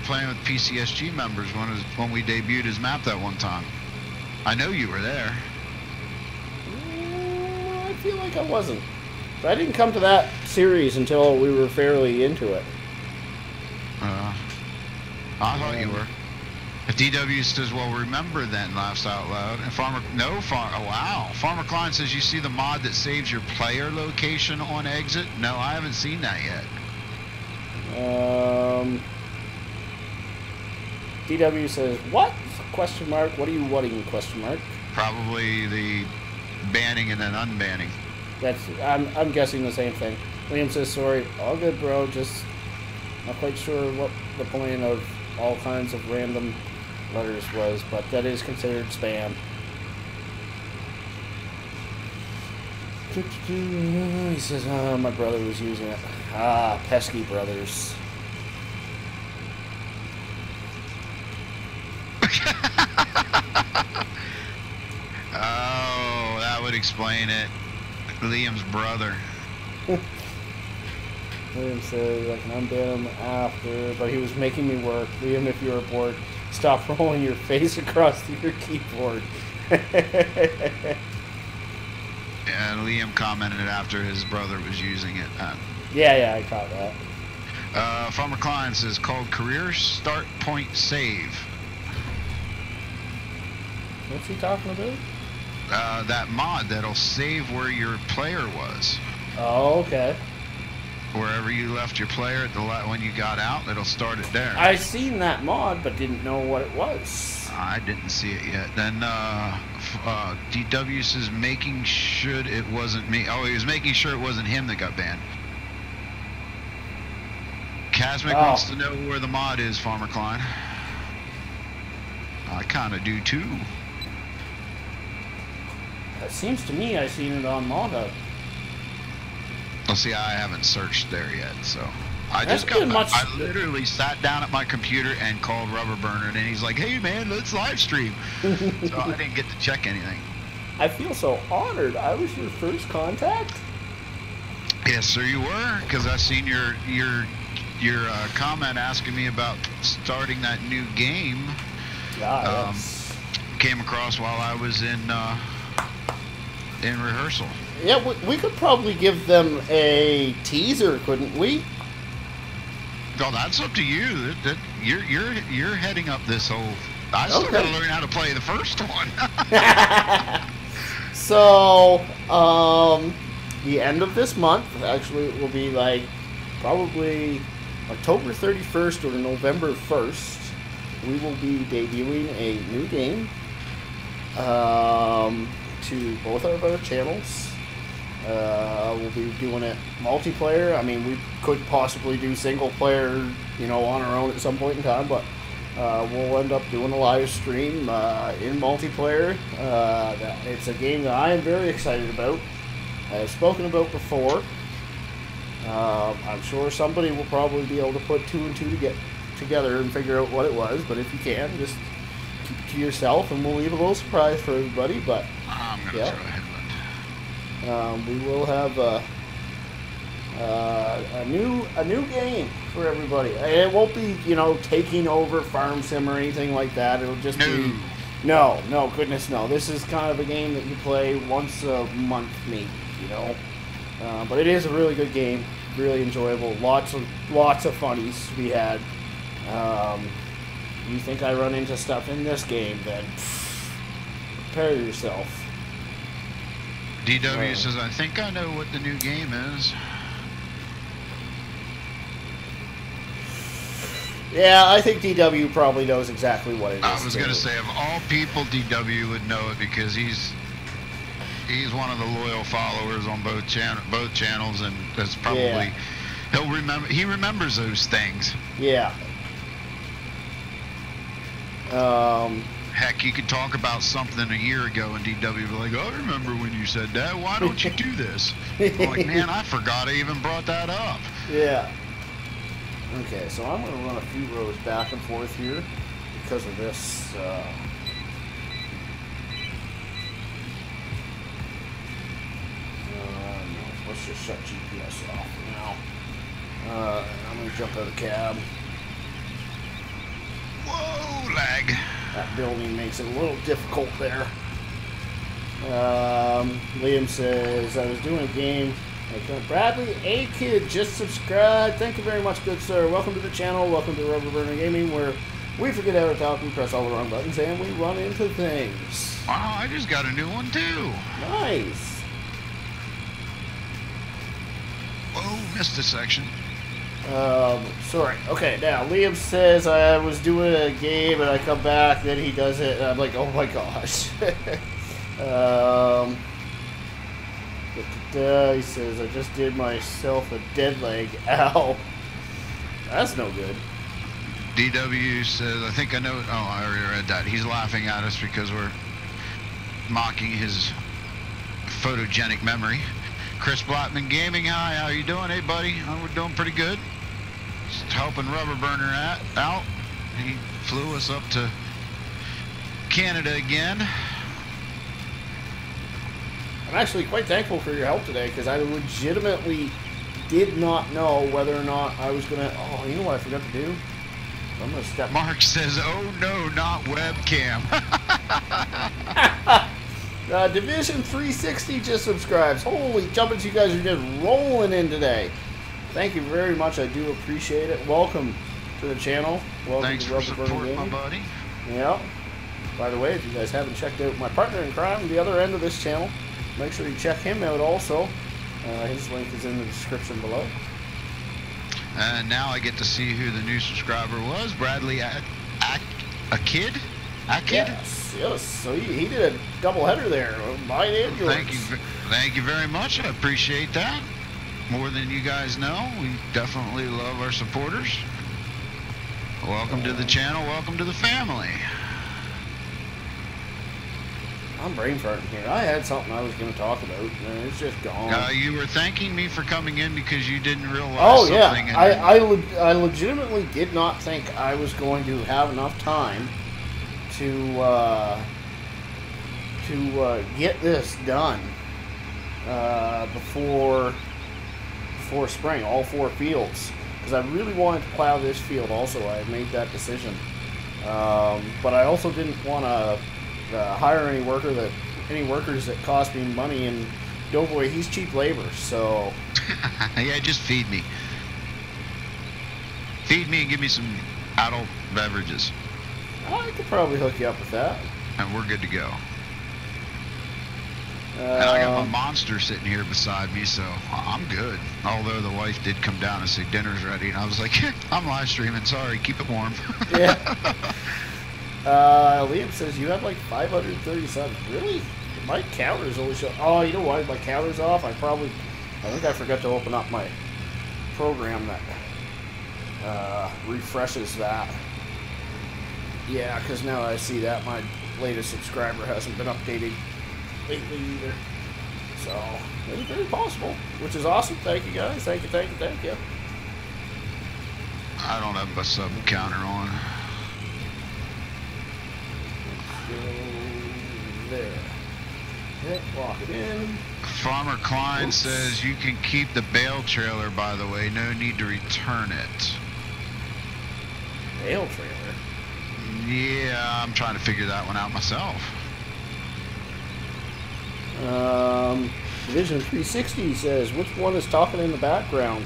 playing with PCSG members when we debuted his map that one time. I know you were there. I feel like I wasn't. But I didn't come to that series until we were fairly into it. I thought you were. If DW says, well, remember then, laughs out loud. And oh wow. Farmer Klein says, you see the mod that saves your player location on exit? No, I haven't seen that yet. DW says, what? Question mark. What are you whatting? Question mark. Probably the banning and then unbanning. I'm guessing the same thing. Liam says, sorry. All good, bro. Just not quite sure what the point of all kinds of random letters was, but that is considered spam. He says, my brother was using it. Pesky brothers. Oh, that would explain it. Liam's brother. Liam says, I can unban him after, but he was making me work. Liam, if you're bored, stop rolling your face across your keyboard. And Liam commented after his brother was using it. Yeah, I caught that. Farmer Klein says, called Career Start Point Save. What's he talking about? That mod that'll save where your player was. Oh, okay. Wherever you left your player when you got out, it'll start it there. I seen that mod, but didn't know what it was. I didn't see it yet. Then DW says making sure it wasn't me. Oh, he was making sure it wasn't him that got banned. Kazmic wants to know where the mod is, Farmer Klein. I kind of do too. It seems to me I seen it on Mod Hub. Well, see, I haven't searched there yet, so I literally sat down at my computer and called Rubber Burner, and he's like, "Hey, man, let's live stream." So I didn't get to check anything. I feel so honored. I was your first contact. Yes, sir, you were, because I seen your comment asking me about starting that new game. Yes. Came across while I was in rehearsal. Yeah, we could probably give them a teaser, couldn't we? Oh, that's up to you. You're heading up this whole. I still got to learn how to play the first one. So, the end of this month, actually, it will be like probably October 31st or November 1st. We will be debuting a new game to both of our channels. We'll be doing it multiplayer. I mean, we could possibly do single player, on our own at some point in time, but we'll end up doing a live stream in multiplayer. It's a game that I am very excited about. I've spoken about before. I'm sure somebody will probably be able to put two and two together and figure out what it was, but if you can, just keep it to yourself, and we'll leave a little surprise for everybody. But I'm gonna throw a headland. We will have a new game for everybody. It won't be taking over Farm Sim or anything like that. It'll just be no, goodness no. This is kind of a game that you play once a month, maybe. But it is a really good game, really enjoyable. Lots of funnies to be had. You think I run into stuff in this game, then prepare yourself. DW says, I think I know what the new game is. Yeah, I think DW probably knows exactly what it is. I was going to say, of all people, DW would know it because he's one of the loyal followers on both channels, and that's probably He'll remember. He remembers those things. Yeah. Heck, you could talk about something a year ago and DW be like, "I remember when you said that. Why don't you do this?" I'm like, man, I forgot I even brought that up. Yeah. Okay, so I'm going to run a few rows back and forth here because of this. No, let's just shut GPS off now. I'm going to jump out of the cab. Whoa, lag. That building makes it a little difficult there. Liam says, I was doing a game. Bradley, a kid, just subscribed. Thank you very much, good sir. Welcome to the channel. Welcome to Rubber Burner Gaming, where we forget how to talk, we press all the wrong buttons, and we run into things. Wow, I just got a new one, too. Nice. Whoa, missed a section. Sorry. Okay, now, Liam says I was doing a game, and I come back, then he does it, and I'm like, oh my gosh. He says, I just did myself a dead leg. Ow. That's no good. DW says, I think I know. Oh, I already read that. He's laughing at us because we're mocking his photogenic memory. Chris Blattman Gaming, hi, how you doing? Hey, buddy. We're doing pretty good. Just helping Rubber Burner out. He flew us up to Canada again. I'm actually quite thankful for your help today because I legitimately did not know whether or not I was going to... Oh, you know what I forgot to do? I'm going to step... Mark says, oh no, not webcam. Division 360 just subscribes. Holy jumpins, you guys are just rolling in today. Thank you very much. I do appreciate it. Welcome to the channel. Welcome Thanks to for Rubber Burner supporting Gaming. my buddy. Yeah. By the way, if you guys haven't checked out my partner in crime, the other end of this channel, make sure you check him out also. His link is in the description below. And now I get to see who the new subscriber was. Bradley a kid? A kid? Yes. So he did a double header there. Mine and yours. Thank you very much. I appreciate that. More than you guys know. We definitely love our supporters. Welcome to the channel. Welcome to the family. I'm brain farting here. I had something I was going to talk about, and it's just gone. You were thanking me for coming in because you didn't realize something. Oh, yeah. I legitimately did not think I was going to have enough time to get this done before spring, all 4 fields. Because I really wanted to plow this field also. I had made that decision. But I also didn't want to hire any workers that cost me money, and Doughboy, he's cheap labor, so yeah, just feed me and give me some adult beverages. I could probably hook you up with that, and we're good to go. And I got my monster sitting here beside me, so I'm good. Although the wife did come down and say dinner's ready, and I was like, I'm live streaming, sorry, keep it warm. Yeah. Liam says you have like 537. Really? My counter's only show. Oh, you know why my counter's off? I think I forgot to open up my program that refreshes that. Yeah, because now I see that my latest subscriber hasn't been updated lately either. So it's very possible, which is awesome. Thank you guys. Thank you. I don't have a sub counter on. There. Okay, lock it in. Farmer Klein says you can keep the bale trailer, by the way. No need to return it. Bale trailer? Yeah, I'm trying to figure that one out myself. Division 360 says, which one is talking in the background?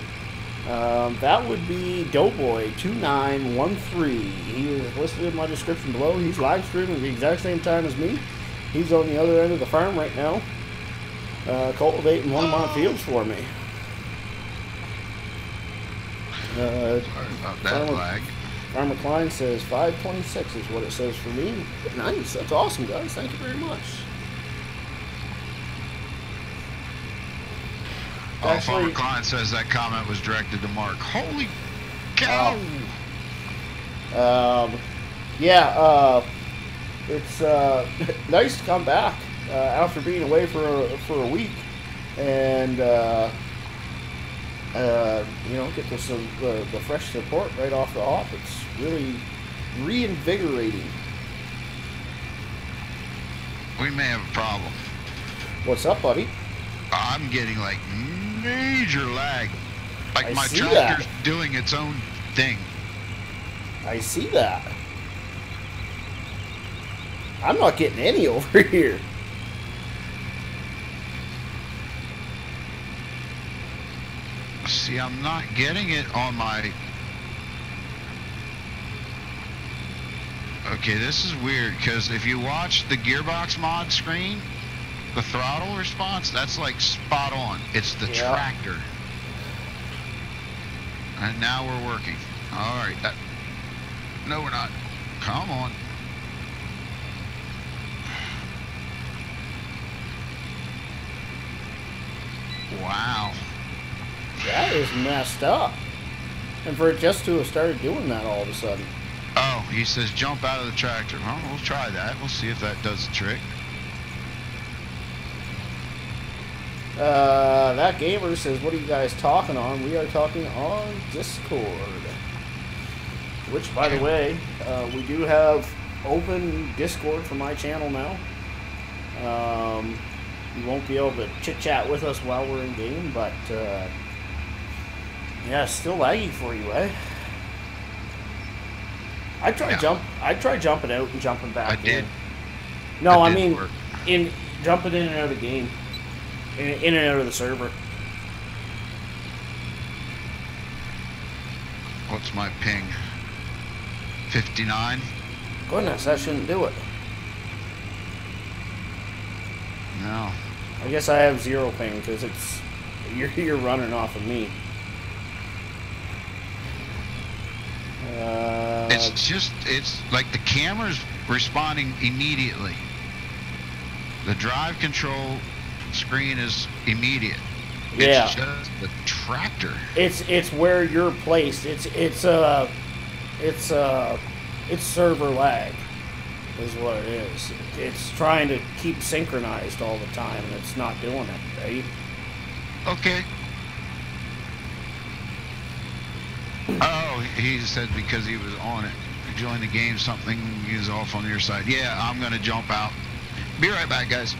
That would be Doughboy 2913. He is listed in my description below. He's live streaming at the exact same time as me. He's on the other end of the farm right now, cultivating one of my fields for me. Sorry about that lag. Farmer Klein says 526 is what it says for me. Nice. That's awesome, guys. Thank you very much. Oh, Farmer actually, Client says that comment was directed to Mark. Holy cow! Yeah, it's nice to come back after being away for a week, and you know, get this the fresh support right off the hop. It's really reinvigorating. We may have a problem. What's up, buddy? I'm getting like major lag. Like I my see tractor's that. doing its own thing. I see that. I'm not getting any over here. See, I'm not getting it on my... Okay, this is weird, because if you watch the gearbox mod screen, the throttle response, that's like spot on. It's the tractor. And now we're working. All right. No, we're not. Come on. Wow. That is messed up. And for it just to have started doing that all of a sudden. Oh, he says jump out of the tractor. Well, we'll try that. We'll see if that does the trick. That gamer says, what are you guys talking on? We are talking on Discord. Which, by the way, we do have open Discord for my channel now. You won't be able to chit-chat with us while we're in game, but yeah, still laggy for you, eh? I tried jumping out and jumping back in. No, I mean in jumping in and out of the game. In and out of the server. What's my ping? 59? Goodness, that shouldn't do it. No. I guess I have 0 ping because it's you're running off of me. It's like the camera's responding immediately. The drive control screen is immediate. Yeah. It's just the tractor. It's where you're placed. It's server lag is what it is. It's trying to keep synchronized all the time and it's not doing it, right? Okay. Oh, he said because he was on it. He joined the game, something is off on your side. Yeah, I'm gonna jump out. Be right back, guys.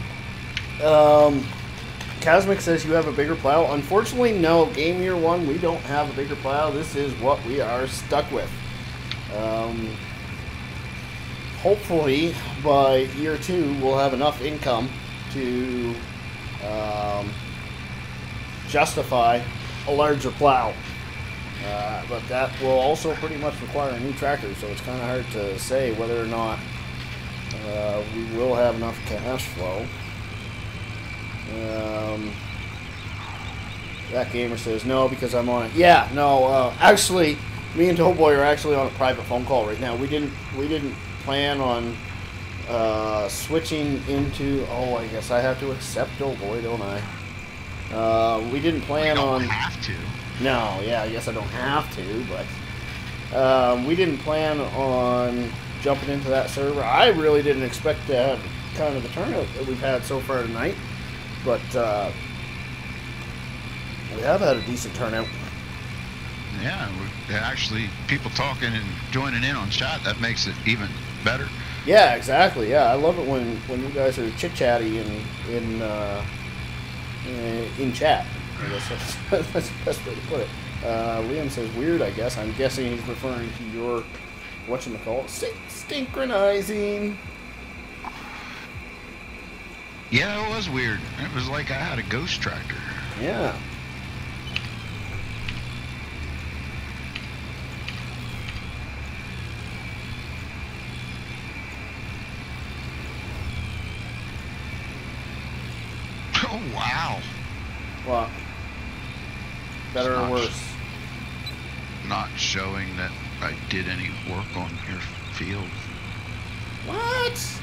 Cosmic says you have a bigger plow. Unfortunately, no. Game year 1, we don't have a bigger plow. This is what we are stuck with. Hopefully, by year 2, we'll have enough income to justify a larger plow. But that will also pretty much require a new tractor, so it's kind of hard to say whether or not we will have enough cash flow. That gamer says no because I'm on it. Yeah, no. Actually, me and Doughboy are actually on a private phone call right now. We didn't plan on switching into. Oh, I guess I have to accept Doughboy, don't I? We didn't plan on. You don't have to. No, yeah, I guess I don't have to, but we didn't plan on jumping into that server. I really didn't expect to have kind of the turnout that we've had so far tonight, but we have had a decent turnout. Yeah, actually, people talking and joining in on chat, that makes it even better. Yeah, exactly. Yeah, I love it when you guys are chit-chatty in chat. I guess that's the best way to put it. Liam says weird, I guess. I'm guessing he's referring to your, whatchamacallit, synchronizing. Yeah, it was weird. It was like I had a ghost tractor. Yeah. Oh, wow. What? Better or worse? Not showing that I did any work on your field. What?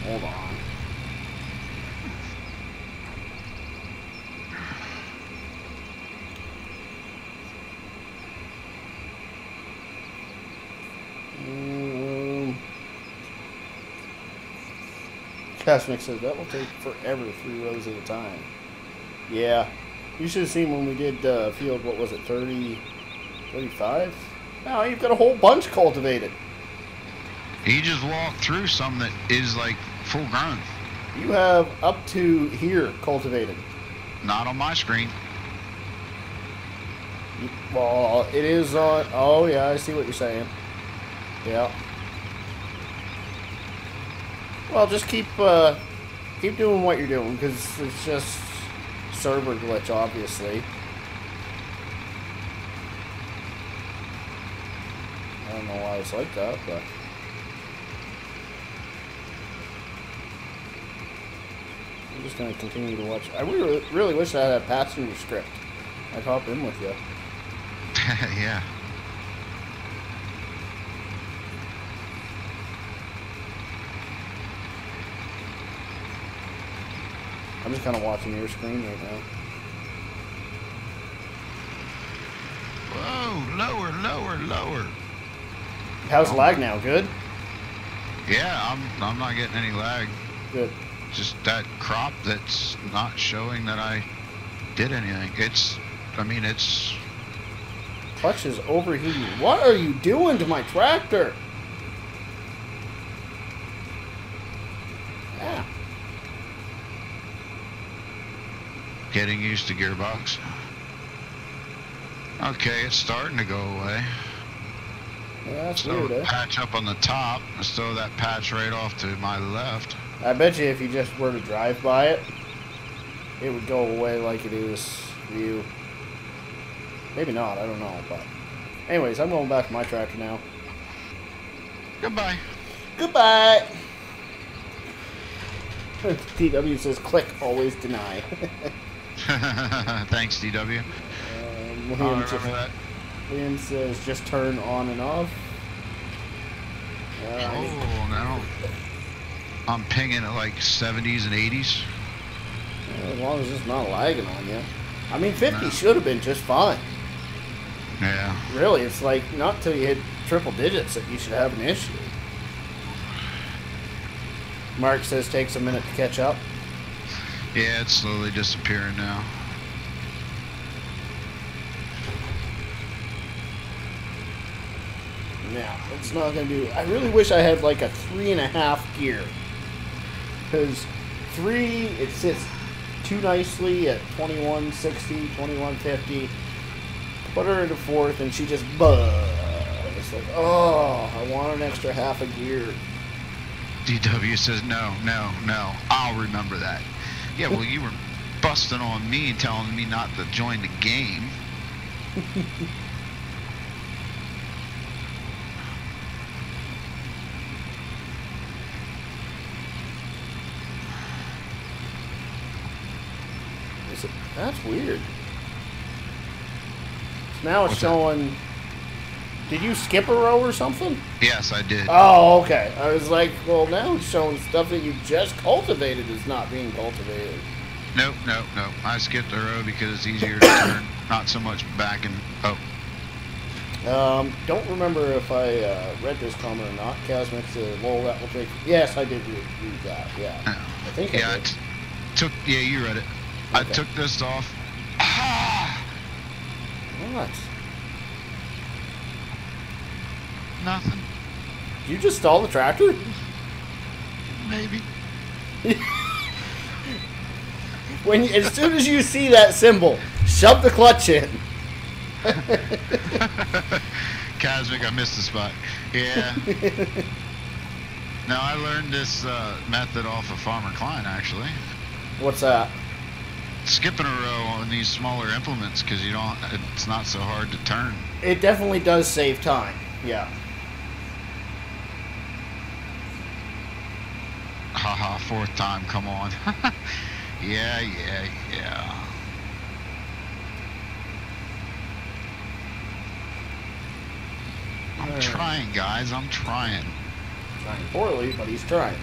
Hold on. Cosmic says that will take forever, 3 rows at a time. Yeah. You should have seen when we did field, what was it, 30, 35? Now you've got a whole bunch cultivated. He just walked through some that is like full grown. You have up to here cultivated. Not on my screen. Well, it is on. Oh yeah, I see what you're saying. Yeah. Well, just keep doing what you're doing, because it's just server glitch, obviously. I don't know why it's like that, but I'm just gonna continue to watch. I really wish I had a passenger script. I'd hop in with you. Yeah. I'm just kind of watching your screen right now. Whoa, lower, lower, lower. How's the lag now? Good? Yeah, I'm not getting any lag. Good. Just that crop that's not showing that I did anything. It's Clutch is overheating. What are you doing to my tractor? Yeah. getting used to gearbox. Okay, it's starting to go away. Yeah, that's Still weird, eh? patch up on the top. Still that patch right off to my left. I bet you if you just were to drive by it, it would go away like it is for you. Maybe not, I don't know, but... Anyways, I'm going back to my tractor now. Goodbye. Goodbye! DW says, click, always deny. Thanks, DW. William says, just turn on and off. Oh, no. I'm pinging at like 70s and 80s. As long as it's not lagging on you. I mean, 50 should have been just fine. Yeah. Really, it's like, not till you hit triple digits that you should have an issue. Mark says takes a minute to catch up. Yeah, it's slowly disappearing now. Now, it's not going to do... I really wish I had like a 3.5 gear. Because 3, it sits too nicely at 2160, 2150. Put her into 4th and she just buzz. It's like, oh, I want an extra half a gear. DW says, no, I'll remember that. Yeah, well, you were busting on me and telling me not to join the game. That's weird. So now it's showing... Did you skip a row or something? Yes, I did. Oh, okay. I was like, well, now it's showing stuff that you just cultivated is not being cultivated. Nope. I skipped a row because it's easier to turn, not so much back and... Oh. Don't remember if I read this comment or not. Casmic said, well, that will take... Yes, I did read that, yeah. I think I did. Yeah, you read it. Okay. I took this off. Ah! What? Nothing. Did you just stall the tractor? Maybe. As soon as you see that symbol, shove the clutch in. Cosmic, I missed the spot. Yeah. Now, I learned this method off of Farmer Klein, actually. What's that? Skipping a row on these smaller implements because it's not so hard to turn. It definitely does save time. Yeah. Haha, 4th time, come on. Yeah. I'm trying, guys, I'm trying. Trying poorly, but he's trying.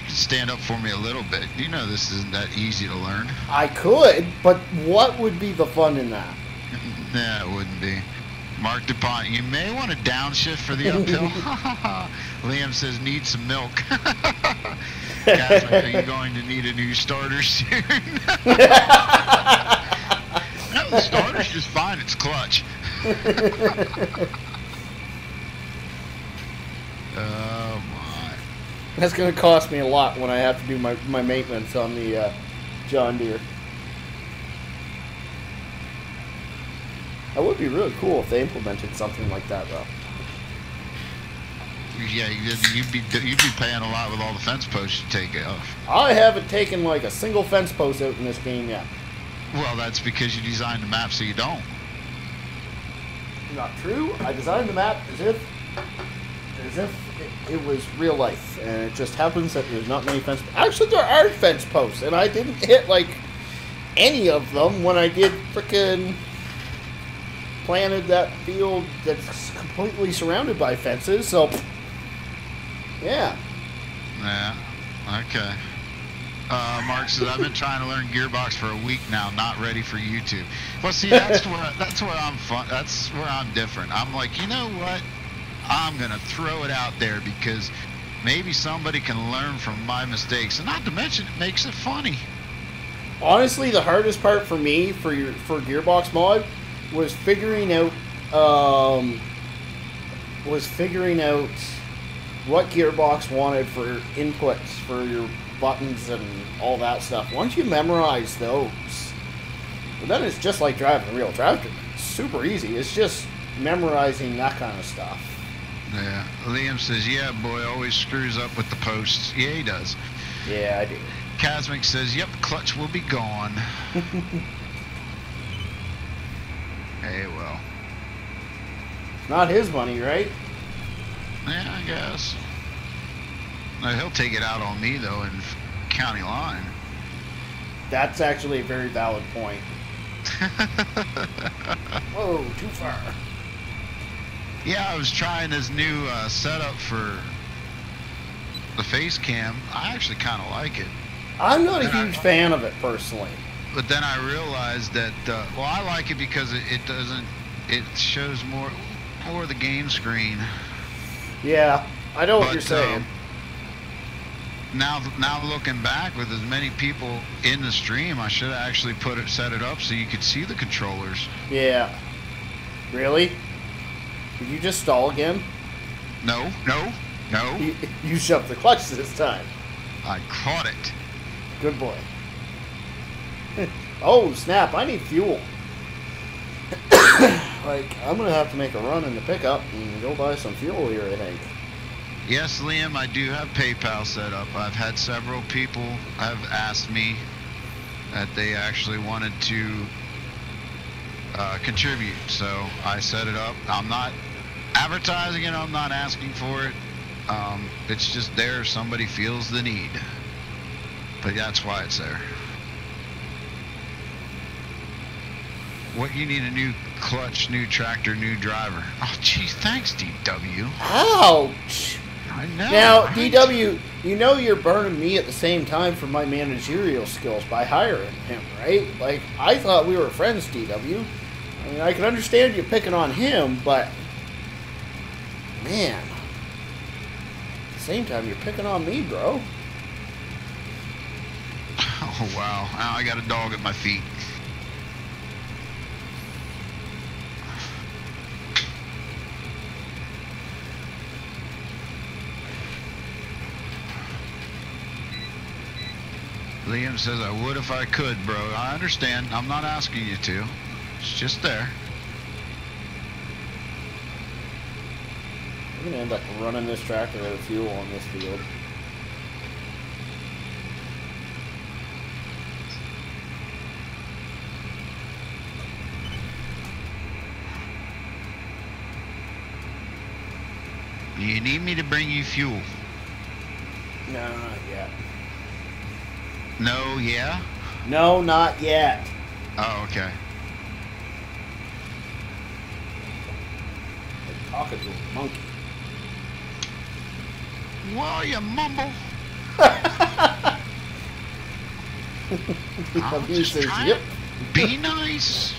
can stand up for me a little bit. You know this isn't that easy to learn. I could, but what would be the fun in that? Nah, it wouldn't be. Mark DuPont, you may want to downshift for the uphill. Liam says, need some milk. Catherine, are you going to need a new starter soon? No, the starter's just fine. It's clutch. Oh, my. That's going to cost me a lot when I have to do my maintenance on the John Deere. That would be really cool if they implemented something like that, though. Yeah, you'd be paying a lot with all the fence posts you take off. I haven't taken like a single fence post out in this game yet. Well, that's because you designed the map so you don't. Not true. I designed the map as if it was real life, and it just happens that there's not many fence. Actually, there are fence posts, and I didn't hit like any of them when I did frickin' planted that field that's completely surrounded by fences. So, yeah. Yeah. Okay. Mark says, I've been trying to learn gearbox for a week now, not ready for YouTube. Well, see, that's where I'm fun. That's where I'm different. I'm like, you know what? I'm gonna throw it out there because maybe somebody can learn from my mistakes, and not to mention it makes it funny. Honestly, the hardest part for me for gearbox mod was figuring out what gearbox wanted for inputs for your buttons and all that stuff. Once you memorize those, well, then it's just like driving a real tractor. It's super easy. It's just memorizing that kind of stuff. Yeah. Liam says, yeah, boy, always screws up with the posts. Yeah, he does. Yeah, I do. Casmic says, yep, clutch will be gone. Hey, well. Not his money, right? Yeah, I guess. Now, he'll take it out on me, though, in county line. That's actually a very valid point. Whoa, too far. Yeah, I was trying this new setup for the face cam. I actually kind of like it. I'm not a huge fan of it, personally. But then I realized that, well, I like it because it shows more of the game screen. Yeah, I know what you're saying. Now looking back with as many people in the stream, I should have actually set it up so you could see the controllers. Yeah. Really? Did you just stall again? No. You shoved the clutch this time. I caught it. Good boy. Oh, snap. I need fuel. Like, I'm going to have to make a run in the pickup and go buy some fuel here, I think. Yes, Liam, I do have PayPal set up. I've had several people have asked me that they actually wanted to contribute. So I set it up. I'm not advertising it. I'm not asking for it. It's just there if somebody feels the need. But that's why it's there. What, you need a new clutch, new tractor, new driver. Oh, geez, thanks, DW. Ouch! I know. Now, right? DW, you know you're burning me at the same time for my managerial skills by hiring him, right? Like, I thought we were friends, DW. I mean, I can understand you picking on him, but... Man. At the same time, you're picking on me, bro. Oh, wow. Now I got a dog at my feet. Liam says, I would if I could, bro. I understand. I'm not asking you to. It's just there. I'm going to end up running this tractor out of fuel on this field. You need me to bring you fuel? No, not yet. No, yeah? No, not yet. Oh, okay. Like talking to a monkey. Well, you mumble. I'm He just says, trying yep. to be nice.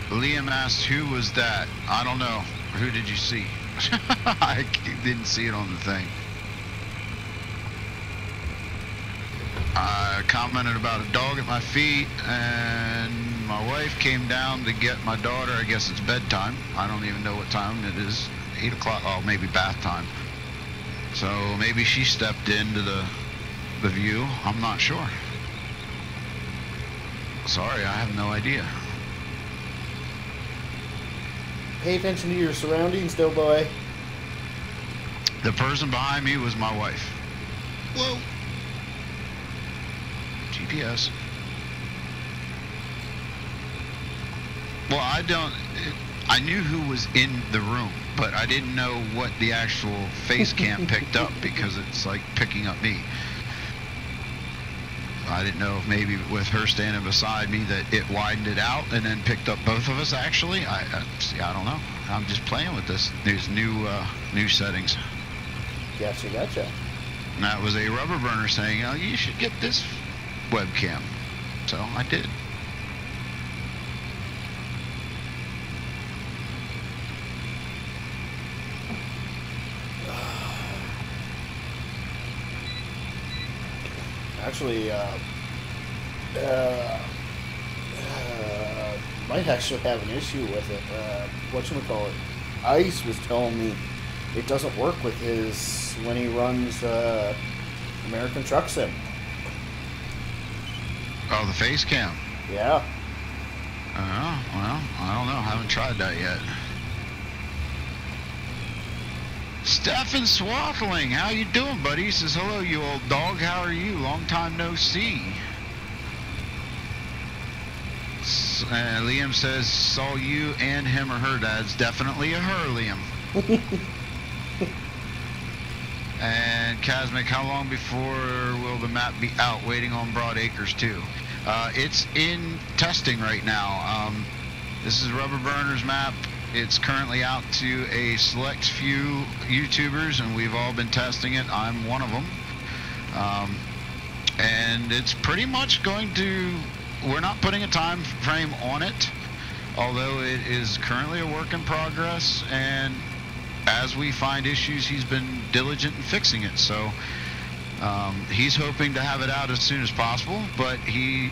Liam asked, who was that? I don't know. Who did you see? I didn't see it on the thing. I commented about a dog at my feet, and my wife came down to get my daughter. I guess it's bedtime. I don't even know what time it is. 8 o'clock. Oh, maybe bath time. So maybe she stepped into the view. I'm not sure. Sorry, I have no idea. Pay attention to your surroundings, doughboy. The person behind me was my wife. Whoa. GPS. Well, I knew who was in the room, but I didn't know what the actual face cam picked up because it's like picking up me. I didn't know if maybe with her standing beside me that it widened it out and then picked up both of us. Actually, I don't know. I'm just playing with this. There's new settings. Gotcha. And that was a rubber burner saying, "Oh, you should get this webcam." So I did. Actually, might actually have an issue with it. Whatchamacallit? Ice was telling me it doesn't work with his when he runs American Truck Sim. Oh, the face cam. Yeah. Oh, well, I don't know. I haven't tried that yet. Stephen Swathling, how you doing, buddy? He says, hello, you old dog. How are you? Long time no see. Liam says, saw you and him or her. That's definitely a her, Liam. And Casmic, how long before will the map be out? Waiting on Broad Acres too. It's in testing right now. This is Rubber Burner's map. It's currently out to a select few YouTubers, and we've all been testing it. I'm one of them. And it's pretty much going to, we're not putting a time frame on it, although it is currently a work in progress, and as we find issues, he's been diligent in fixing it. So he's hoping to have it out as soon as possible, but he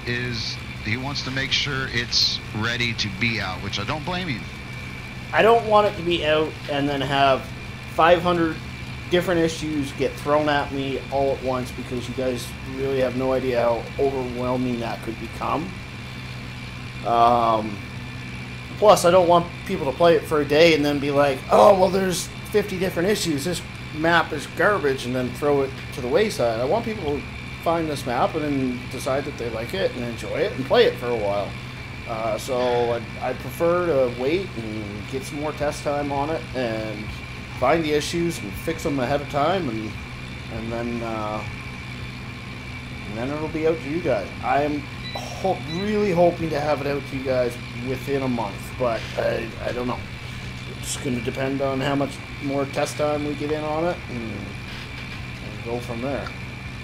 wants to make sure it's ready to be out, which I don't blame him. I don't want it to be out and then have 500 different issues get thrown at me all at once, because you guys really have no idea how overwhelming that could become. Plus, I don't want people to play it for a day and then be like, oh, well, there's 50 different issues. This map is garbage, and then throw it to the wayside. I want people to find this map and then decide that they like it and enjoy it and play it for a while. So I'd prefer to wait and get some more test time on it and find the issues and fix them ahead of time, and then it'll be out to you guys. I'm really hoping to have it out to you guys within a month, but I don't know. It's going to depend on how much more test time we get in on it, and go from there.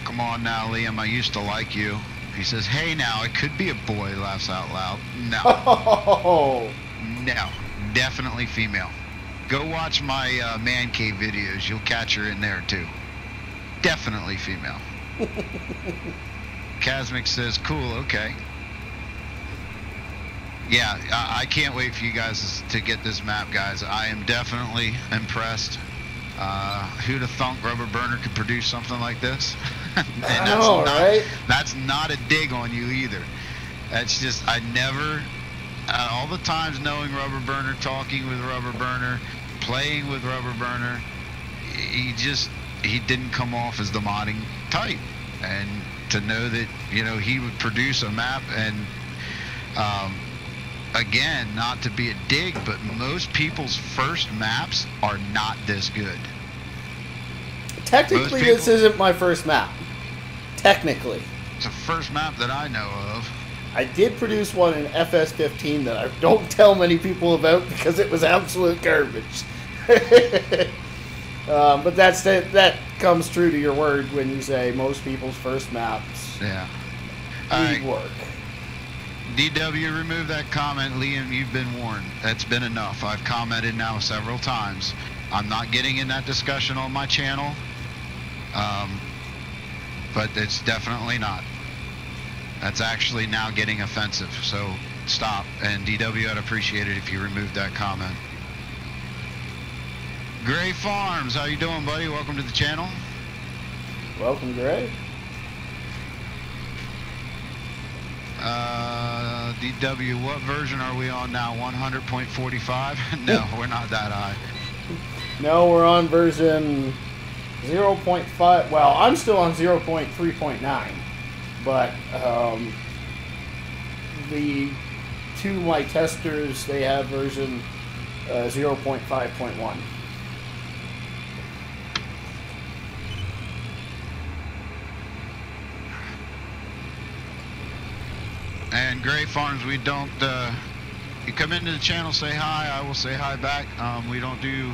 Come on now, Liam. I used to like you. He says, hey now, it could be a boy, laughs out loud. No. Oh. No. Definitely female. Go watch my man cave videos. You'll catch her in there too. Definitely female. Casmic says, cool, okay. Yeah, I can't wait for you guys to get this map, guys. I am definitely impressed. Who'd have thunk Rubber Burner could produce something like this? And I know, right? That's not a dig on you either. That's just, I never, all the times knowing Rubber Burner, talking with Rubber Burner, playing with Rubber Burner, he didn't come off as the modding type. And to know that, you know, he would produce a map, and again, not to be a dig, but most people's first maps are not this good. Technically, this isn't my first map. Technically. It's the first map that I know of. I did produce one in FS15 that I don't tell many people about because it was absolute garbage. But that comes true to your word when you say most people's first maps Yeah. need work. DW, remove that comment. Liam, you've been warned. That's been enough. I've commented now several times. I'm not getting in that discussion on my channel. But it's definitely not. That's actually now getting offensive. So stop. And DW, I'd appreciate it if you removed that comment. Gray Farms, how you doing, buddy? Welcome to the channel. Welcome, Gray. DW, what version are we on now? 100.45? No, we're not that high. No, we're on version 0.5. Well, I'm still on 0.3.9, but the two of my testers, they have version 0.5.1. And Gray Farms, we don't, you come into the channel, say hi, I will say hi back. We don't do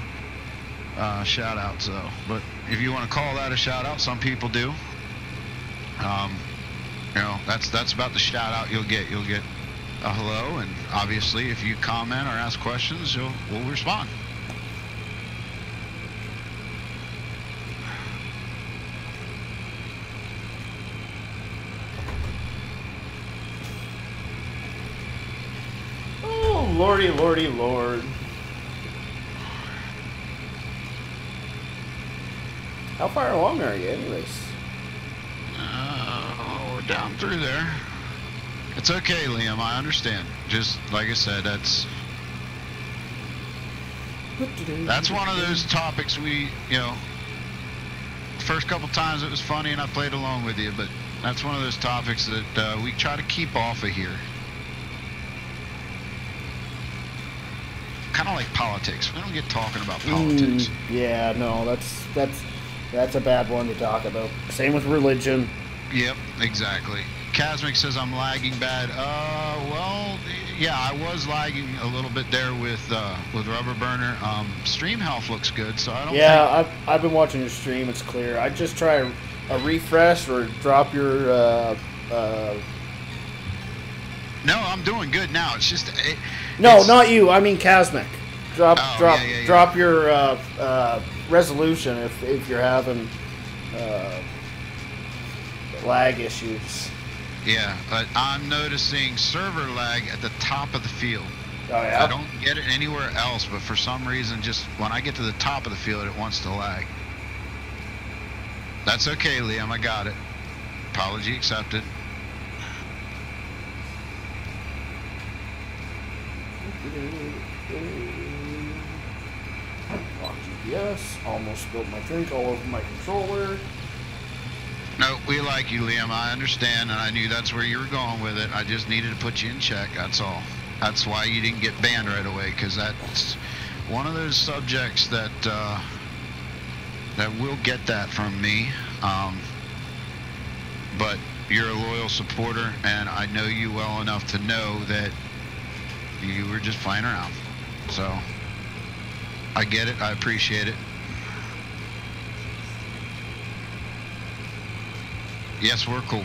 shout outs though, but if you want to call that a shout out, some people do. You know, that's about the shout out you'll get a hello, and obviously if you comment or ask questions, we'll respond. Lordy, lordy, lord. How far along are you, anyways? We're down through there. It's okay, Liam, I understand. Just like I said, that's one of those topics we, you know, first couple times it was funny and I played along with you, but that's one of those topics that we try to keep off of here. Kind of like politics. We don't get talking about politics. Yeah, no, that's a bad one to talk about. Same with religion. Yep, exactly. Casmic says I'm lagging bad. Well, yeah, I was lagging a little bit there with Rubber Burner. Stream health looks good, so I don't. Yeah, think... I've been watching your stream. It's clear. I'd just try a refresh or drop your. No, I'm doing good now. It's just. Not you. I mean Casmic. Drop your resolution if you're having lag issues. Yeah, but I'm noticing server lag at the top of the field. Oh yeah. I don't get it anywhere else, but for some reason, just when I get to the top of the field, it wants to lag. That's okay, Liam. I got it. Apology accepted. Yes, almost spilled my drink all over my controller. No, we like you, Liam. I understand, and I knew that's where you were going with it. I just needed to put you in check, that's all. That's why you didn't get banned right away, because that's one of those subjects that that will get that from me. But you're a loyal supporter, and I know you well enough to know that you were just playing around. So I get it. I appreciate it. Yes, we're cool.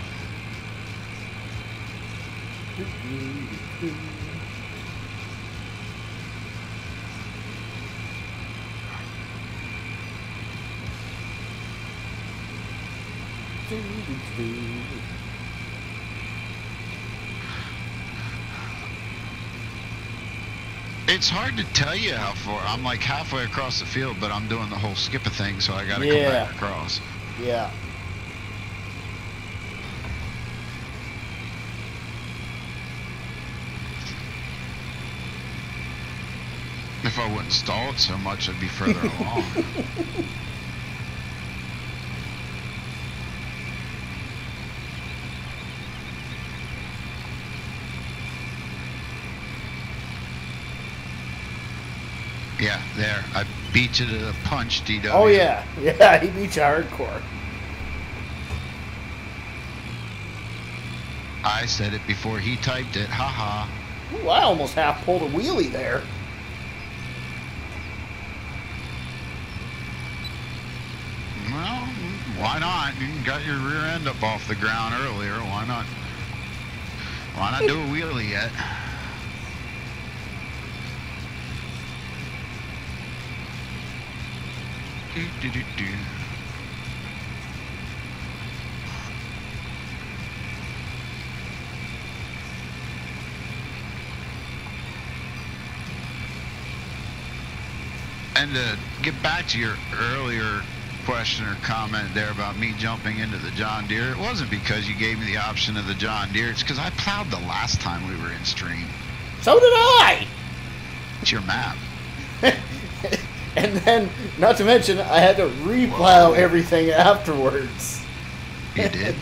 It's hard to tell you how far. I'm like halfway across the field, but I'm doing the whole skip a thing, so I gotta come back across. Yeah. If I wouldn't stall it so much, I'd be further along. Yeah, there. I beat you to the punch, DW. Oh, yeah. Yeah, he beat you hardcore. I said it before he typed it. Haha. Ooh, I almost half pulled a wheelie there. Why not? You got your rear end up off the ground earlier. Why not? Why not do a wheelie yet? Do. And to get back to your earlier question or comment there about me jumping into the John Deere, it wasn't because you gave me the option of the John Deere. It's because I plowed the last time we were in stream. So did I! It's your map. And then, not to mention, I had to replow everything afterwards. You did?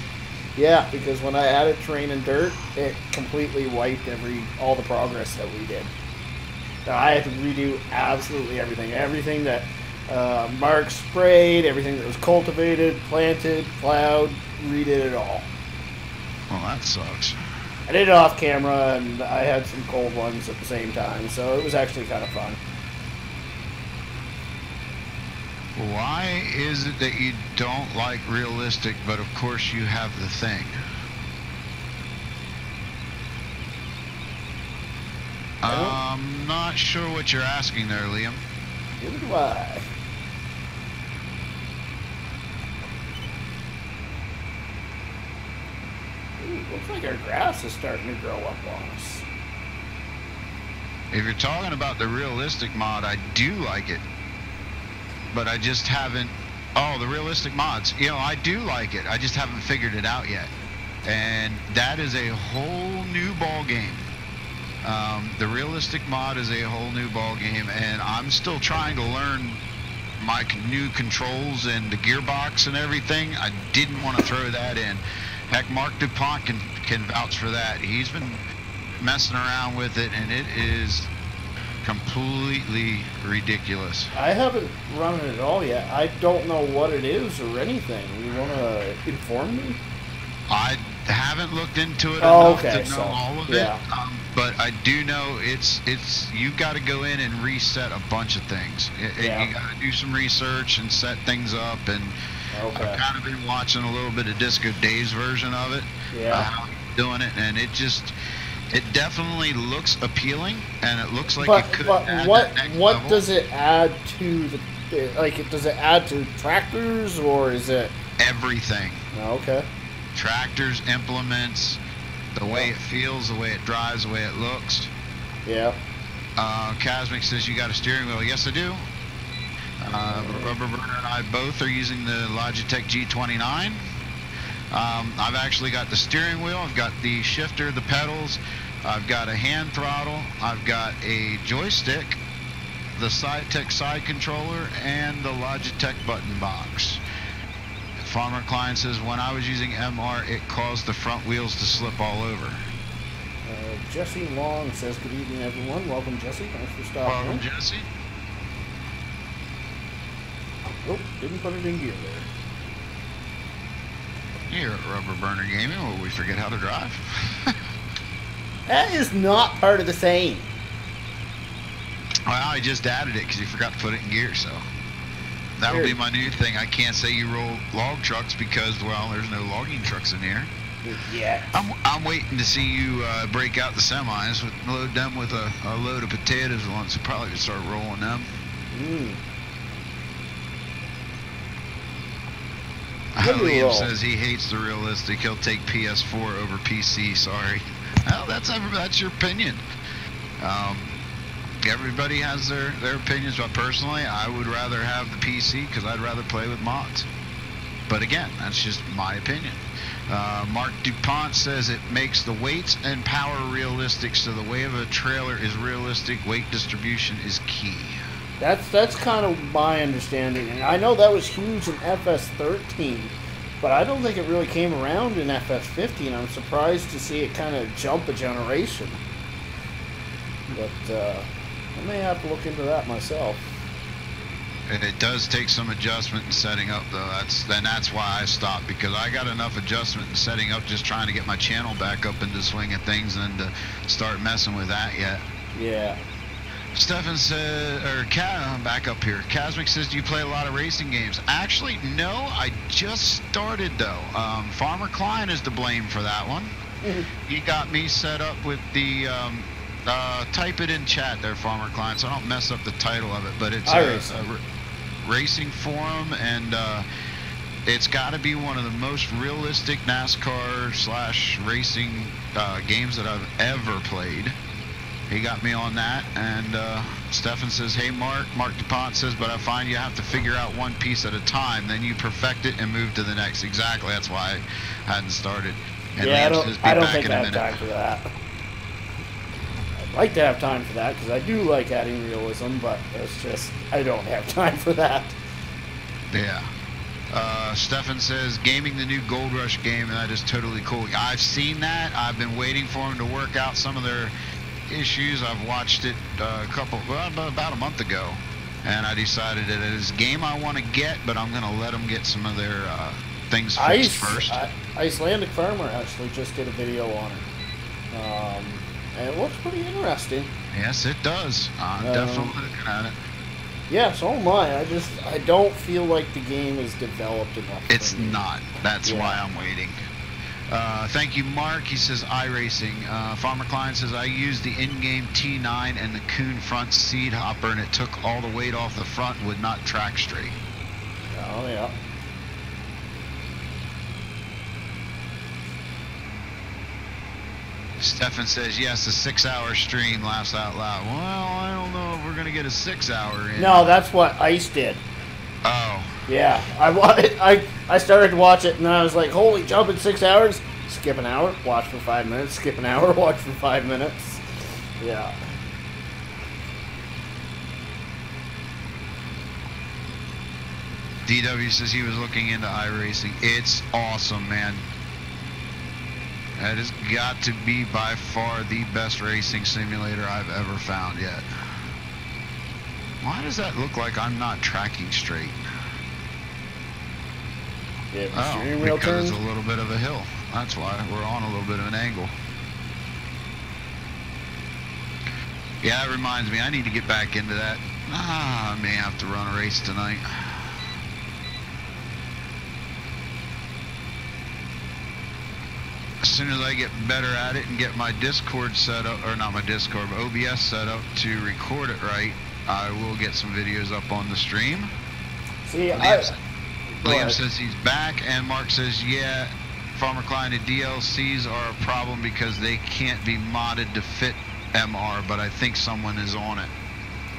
Yeah, because when I added terrain and dirt, it completely wiped all the progress that we did. So I had to redo absolutely everything. Everything that Mark sprayed, everything that was cultivated, planted, plowed, redid it all. Well, that sucks. I did it off camera, and I had some cold ones at the same time, so it was actually kind of fun. Why is it that you don't like realistic, but of course you have the thing? I'm not sure what you're asking there, Liam. Neither do I. Ooh, looks like our grass is starting to grow up on us. If you're talking about the realistic mod, I do like it. But I just haven't... Oh, the realistic mods. You know, I do like it. I just haven't figured it out yet. And that is a whole new ball game. The realistic mod is a whole new ball game, and I'm still trying to learn my new controls and the gearbox and everything. I didn't want to throw that in. Heck, Mark DuPont can vouch for that. He's been messing around with it, and it is completely ridiculous. I haven't run it at all yet. I don't know what it is or anything. You want to inform me? I haven't looked into it enough to know all of it, but I do know it's you've got to go in and reset a bunch of things. You got to do some research and set things up, and I've kind of been watching a little bit of Disco Dave's version of it, how he's doing it, and it definitely looks appealing, and it looks like it could add that next what level. Does it add to the, does it add to tractors, or is it everything? Okay. Tractors, implements, the way it feels, the way it drives, the way it looks. Yeah. Casmic says you got a steering wheel. Yes, I do. Rubber Burner and I both are using the Logitech G29. I've actually got the steering wheel, I've got the shifter, the pedals, I've got a hand throttle, I've got a joystick, the SideTech side controller, and the Logitech button box. Farmer Klein says, when I was using MR, it caused the front wheels to slip all over. Jesse Long says, good evening, everyone. Welcome, Jesse. Thanks for stopping. Welcome, Jesse. Oh, didn't put it in gear there. Here at Rubber Burner Gaming, will we forget how to drive? That is not part of the same. Well, I just added it because you forgot to put it in gear, so that'll be my new thing. I can't say you roll log trucks because, well, there's no logging trucks in here. Yeah. I'm waiting to see you break out the semis, load them with a load of potatoes once. So probably start rolling them. Liam says he hates the realistic. He'll take PS4 over PC. Sorry. Well, that's your opinion. Everybody has their opinions, but personally, I would rather have the PC because I'd rather play with mods. But again, that's just my opinion. Mark DuPont says it makes the weights and power realistic, so the weight of a trailer is realistic. Weight distribution is key. That's kind of my understanding. And I know that was huge in FS13, but I don't think it really came around in FS15. I'm surprised to see it kind of jump a generation. But I may have to look into that myself. It does take some adjustment and setting up, though. That's why I stopped, because I got enough adjustment and setting up just trying to get my channel back up into the swing of things, and to start messing with that yet. Yeah. Stefan says, I'm back up here. Casmic says, do you play a lot of racing games? Actually, no. I just started, though. Farmer Klein is to blame for that one. He got me set up with the, type it in chat there, Farmer Klein, so I don't mess up the title of it. But it's a racing forum, and it's got to be one of the most realistic NASCAR/racing games that I've ever played. He got me on that, and Stefan says, hey, Mark DuPont says, but I find you have to figure out one piece at a time, then you perfect it and move to the next. Exactly, that's why I hadn't started. And yeah, I don't think I have time for that. I'd like to have time for that, because I do like adding realism, but it's just, I don't have time for that. Yeah. Stefan says, gaming the new Gold Rush game, and that is totally cool. I've seen that. I've been waiting for them to work out some of their issues. I've watched it about a month ago, and I decided that it is a game I want to get, but I'm going to let them get some of their things fixed first. Icelandic Farmer actually just did a video on it, and it looks pretty interesting. Yes, it does. I'm definitely looking at it. Yeah, so am I. I don't feel like the game is developed enough. It's not. That's why I'm waiting. Thank you, Mark. He says iRacing. Farmer Klein says, I used the in-game T9 and the Kuhn front seed hopper, and it took all the weight off the front, would not track straight. Oh, yeah. Stefan says, yes, a 6-hour stream, laughs out loud. Well, I don't know if we're going to get a 6-hour in. No, that's what Ice did. Oh. Yeah, I started to watch it, and then I was like, holy, jump in 6 hours? Skip an hour, watch for 5 minutes, skip an hour, watch for 5 minutes. Yeah. DW says he was looking into iRacing. It's awesome, man. That has got to be by far the best racing simulator I've ever found yet. Why does that look like I'm not tracking straight? Yeah, because it's a little bit of a hill. That's why we're on a little bit of an angle. Yeah, that reminds me, I need to get back into that. I may have to run a race tonight. As soon as I get better at it and get my Discord set up, or not my Discord, but OBS set up to record it right, I will get some videos up on the stream. See, Liam says he's back, and Mark says, yeah, Farmer Klein, the DLCs are a problem because they can't be modded to fit MR, but I think someone is on it.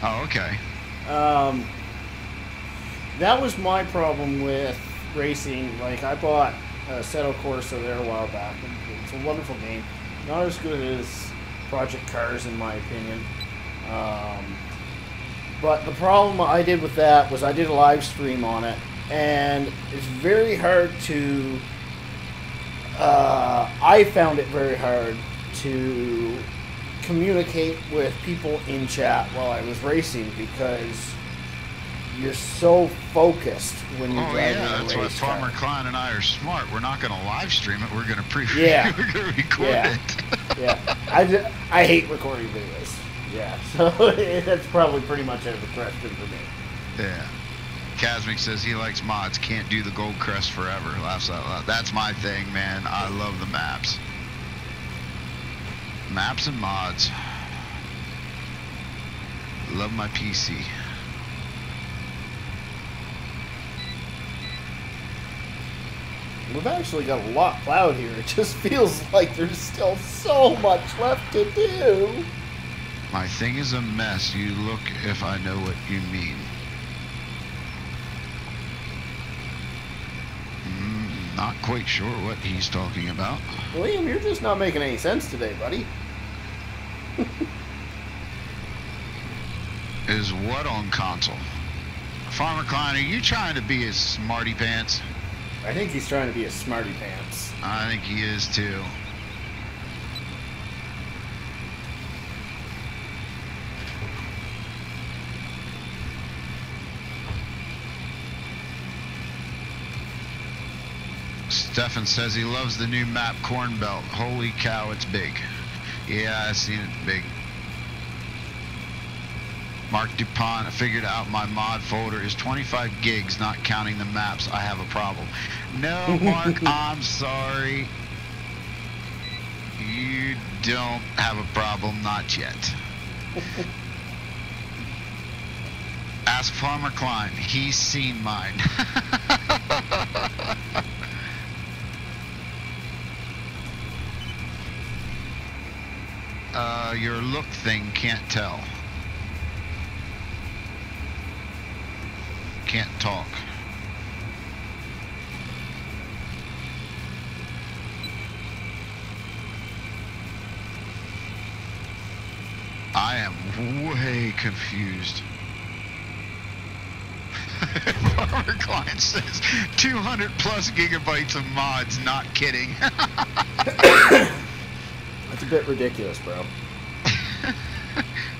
Oh, okay. That was my problem with racing. Like, I bought Assetto Corsa there a while back. It's a wonderful game. Not as good as Project Cars, in my opinion. But the problem I did with that was I did a live stream on it, and it's very hard to... I found it very hard to communicate with people in chat while I was racing, because you're so focused when you're driving a that's race why Farmer Klein and I are smart. We're not going to live stream it. We're going to we're going to record it. Yeah. I hate recording videos. Yeah, so that's probably pretty much out of the question for me. Yeah. Casmic says he likes mods. Can't do the Gold Crest forever. Laughs out loud. That's my thing, man. I love the maps. Maps and mods. Love my PC. We've actually got a lot plowed here. It just feels like there's still so much left to do. My thing is a mess. You look if I know what you mean. Not quite sure what he's talking about. William, you're just not making any sense today, buddy. Is what on console? Farmer Klein, are you trying to be a smarty pants? I think he's trying to be a smarty pants. I think he is too. Stefan says he loves the new map Corn Belt. Holy cow, it's big. Yeah, I've seen it big. Mark DuPont, I figured out my mod folder is 25 gigs, not counting the maps. I have a problem. No, Mark, I'm sorry. You don't have a problem, not yet. Ask Farmer Klein. He's seen mine. Your look thing can't tell. Can't talk. I am way confused. Farmer Client says 200 plus gigabytes of mods, not kidding. That's a bit ridiculous, bro.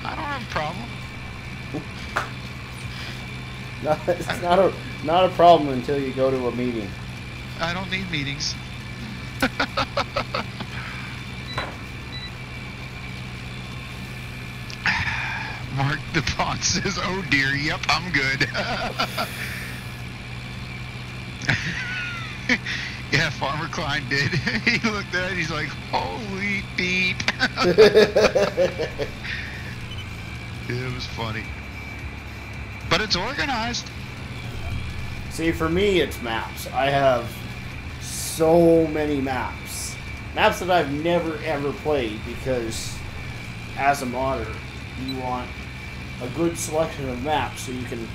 I don't have a problem. No, it's not a problem until you go to a meeting. I don't need meetings. Mark DuPont says, oh dear, yep, I'm good. Yeah, Farmer Klein did. He looked at it, he's like, holy beep. It was funny. But it's organized. See, for me, it's maps. I have so many maps. Maps that I've never, ever played because as a modder, you want a good selection of maps so you can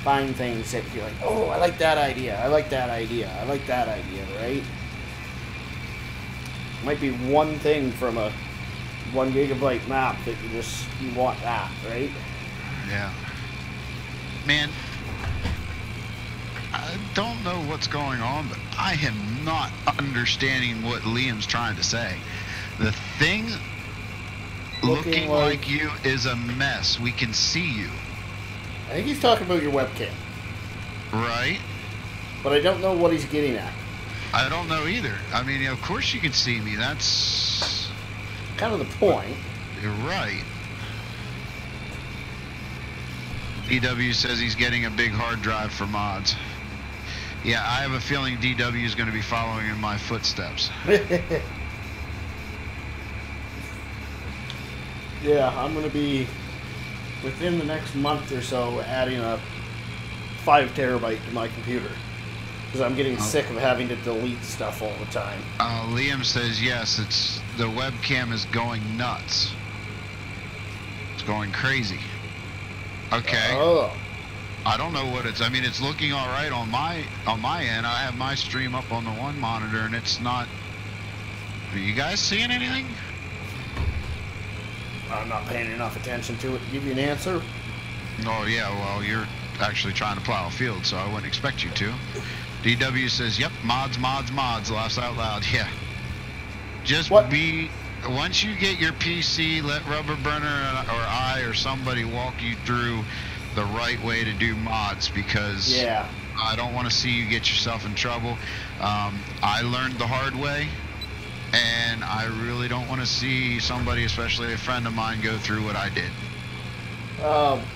find things that you're like, oh, I like that idea, I like that idea, I like that idea, right? Might be one thing from a 1 gigabyte map that you want that, right? Yeah. Man, I don't know what's going on, but I am not understanding what Liam's trying to say. The thing looking like you is a mess. We can see you. I think he's talking about your webcam. Right? But I don't know what he's getting at. I don't know either. I mean, of course you can see me. That's kind of the point. You're right. DW says he's getting a big hard drive for mods. Yeah, I have a feeling DW is going to be following in my footsteps. Yeah, I'm going to be, within the next month or so, adding a 5 terabyte to my computer. Because I'm getting sick of having to delete stuff all the time. Liam says, yes, the webcam is going nuts. It's going crazy. Okay. Oh. I don't know what I mean, it's looking all right on my end. I have my stream up on the one monitor, and it's not. Are you guys seeing anything? I'm not paying enough attention to it to give you an answer. Oh yeah, well, you're actually trying to plow a field, so I wouldn't expect you to. DW says, yep, mods, laughs out loud. Yeah. Just once you get your PC, let Rubber Burner or I or somebody walk you through the right way to do mods, because I don't want to see you get yourself in trouble. I learned the hard way, and I really don't want to see somebody, especially a friend of mine, go through what I did.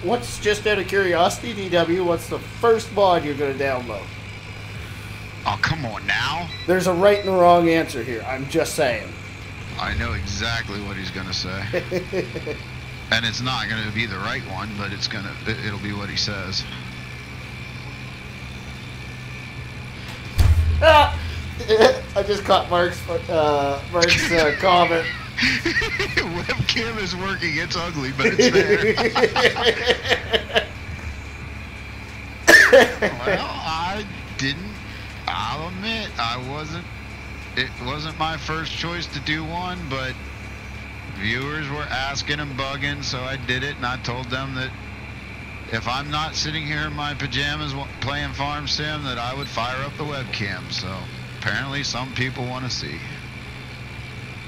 What's, just out of curiosity, DW, what's the first mod you're going to download? Oh, come on now. There's a right and a wrong answer here. I'm just saying. I know exactly what he's going to say. And it's not going to be the right one, but it'll be what he says. I just caught Mark's comment. Webcam is working. It's ugly, but it's there. Well, I'll admit, it wasn't my first choice to do one, but viewers were asking and bugging, so I did it, and I told them that if I'm not sitting here in my pajamas playing Farm Sim, that I would fire up the webcam. So apparently some people want to see.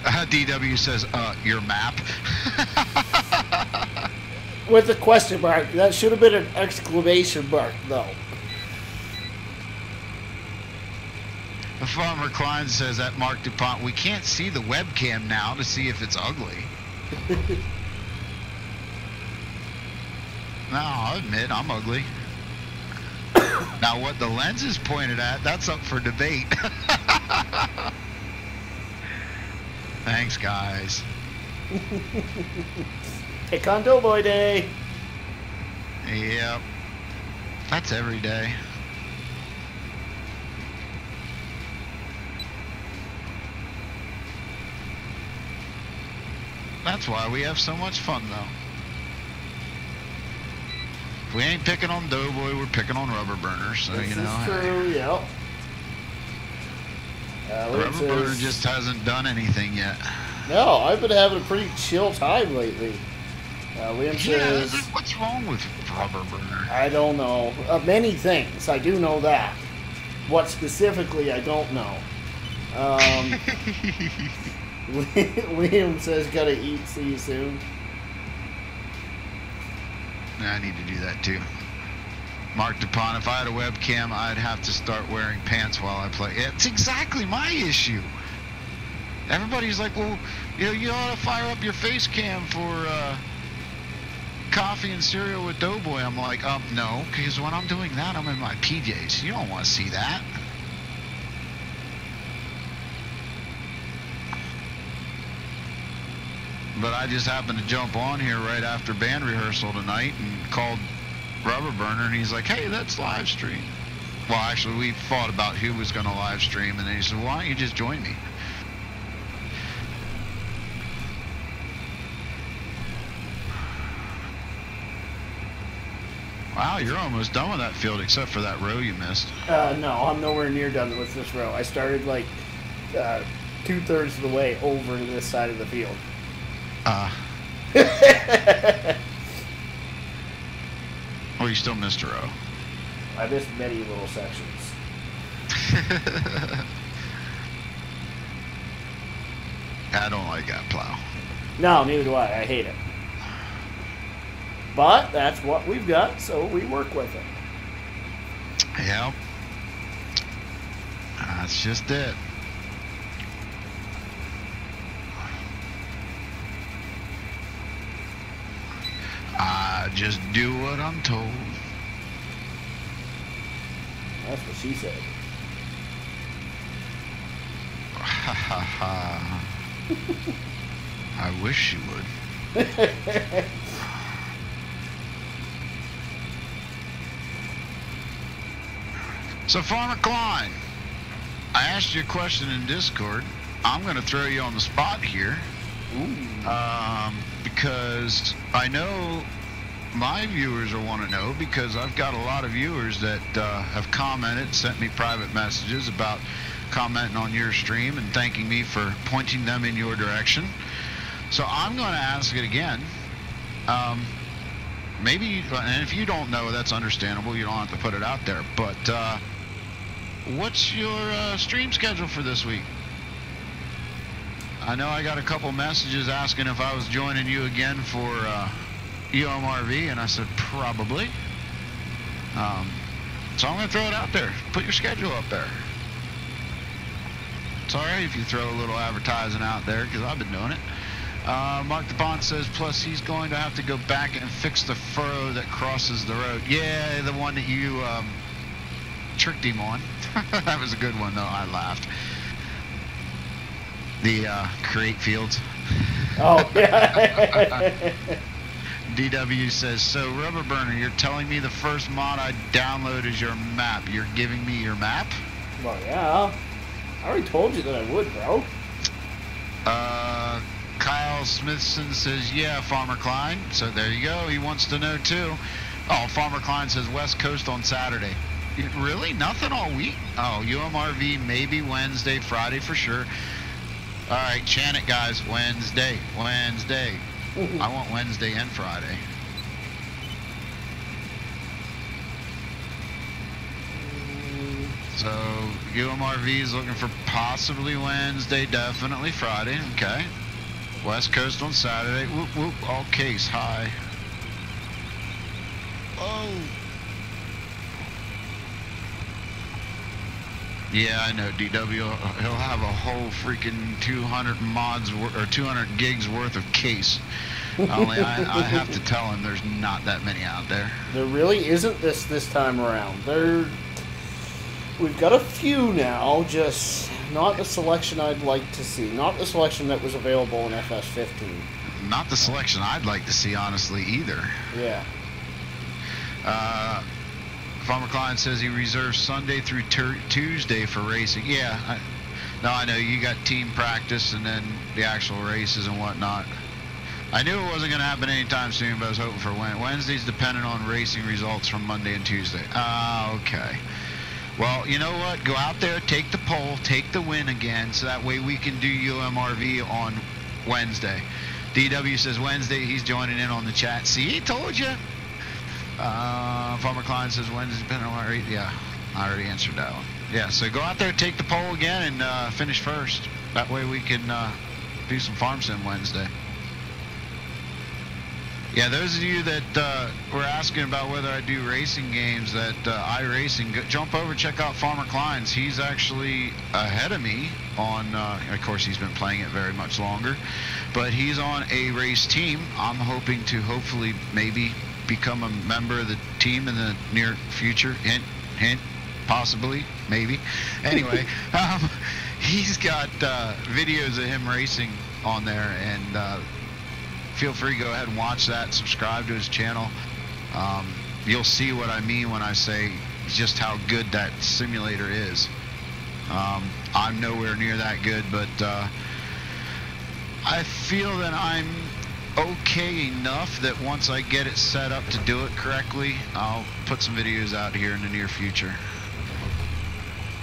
DW says, your map? With a question mark. That should have been an exclamation mark, though. Farmer Klein says at Mark DuPont, we can't see the webcam now to see if it's ugly. No, I'll admit I'm ugly. Now, what the lens is pointed at, that's up for debate. Thanks, guys. Pick on Doughboy Day. Yep. That's every day. That's why we have so much fun, though. If we ain't picking on Doughboy, we're picking on Rubber Burner, so This you know. is true, yep. Rubber Burner just hasn't done anything yet. No, I've been having a pretty chill time lately. Liam says... What's wrong with Rubber Burner? I don't know. Many things. I do know that. What specifically, I don't know. Liam says, gotta eat, see you soon. I need to do that too. Mark DuPont, if I had a webcam, I'd have to start wearing pants while I play. It's exactly my issue. Everybody's like, well, you ought to fire up your face cam for coffee and cereal with Doughboy. I'm like, no, because when I'm doing that, I'm in my PJs. You don't want to see that. But I just happened to jump on here right after band rehearsal tonight and called Rubber Burner, and he's like, hey, that's live stream. Well, actually, we thought about who was going to live stream, and then he said, why don't you just join me? Wow, you're almost done with that field, except for that row you missed. No, I'm nowhere near done with this row. I started like 2/3 of the way over to this side of the field. Oh, you still missed a row. I missed many little sections. I don't like that plow. No, neither do I. I hate it. But that's what we've got, so we work with it. Yep. That's just it. I just do what I'm told. That's what she said. Ha ha ha. I wish she would. So, Farmer Klein, I asked you a question in Discord. I'm going to throw you on the spot here. Because I know my viewers will want to know, because I've got a lot of viewers that have commented, sent me private messages about commenting on your stream and thanking me for pointing them in your direction. So I'm going to ask it again. Maybe, and if you don't know, that's understandable. You don't have to put it out there. But what's your stream schedule for this week? I know I got a couple messages asking if I was joining you again for UMRV, and I said probably. So I'm going to throw it out there. Put your schedule up there. It's all right if you throw a little advertising out there, because I've been doing it. Mark DuPont says, plus he's going to have to go back and fix the furrow that crosses the road. Yeah, the one that you tricked him on. That was a good one, though. I laughed. The create fields. Oh, yeah. DW says, so Rubber Burner, you're telling me the first mod I download is your map. You're giving me your map? Well, yeah. I already told you that I would, bro. Kyle Smithson says, yeah, Farmer Klein. So there you go. He wants to know, too. Oh, Farmer Klein says West Coast on Saturday. Really? Nothing all week? Oh, UMRV maybe Wednesday, Friday for sure. All right, chant it, guys. Wednesday. Wednesday. I want Wednesday and Friday. So UMRV is looking for possibly Wednesday, definitely Friday. Okay. West Coast on Saturday. Whoop, whoop. All case high. Oh. Yeah, I know, DW. He'll have a whole freaking 200 mods or 200 gigs worth of case. Only I have to tell him there's not that many out there. There really isn't this time around. We've got a few now, just not the selection I'd like to see. Not the selection that was available in FS15. Not the selection I'd like to see, honestly, either. Yeah. Farmer Klein says he reserves Sunday through Tuesday for racing. Yeah, I know you got team practice and then the actual races and whatnot. I knew it wasn't going to happen anytime soon, but I was hoping for Wednesday's dependent on racing results from Monday and Tuesday. Okay. Well, you know what? Go out there, take the pole, take the win again, so that way we can do UMRV on Wednesday. DW says Wednesday, he's joining in on the chat. See, he told you. Farmer Klein says Wednesday's dependent on rate. Yeah, I already answered that one. Yeah, so go out there, take the pole again, and finish first. That way we can do some farm sim Wednesday. Yeah, those of you that were asking about whether I do racing games that iRacing, jump over, check out Farmer Klein's. He's actually ahead of me on, of course he's been playing it very much longer, but he's on a race team. I'm hoping to hopefully maybe become a member of the team in the near future. Hint, hint, possibly, maybe. Anyway, he's got videos of him racing on there, and feel free to go ahead and watch that. Subscribe to his channel. You'll see what I mean when I say just how good that simulator is. I'm nowhere near that good, but I feel that I'm okay enough that once I get it set up to do it correctly, I'll put some videos out here in the near future.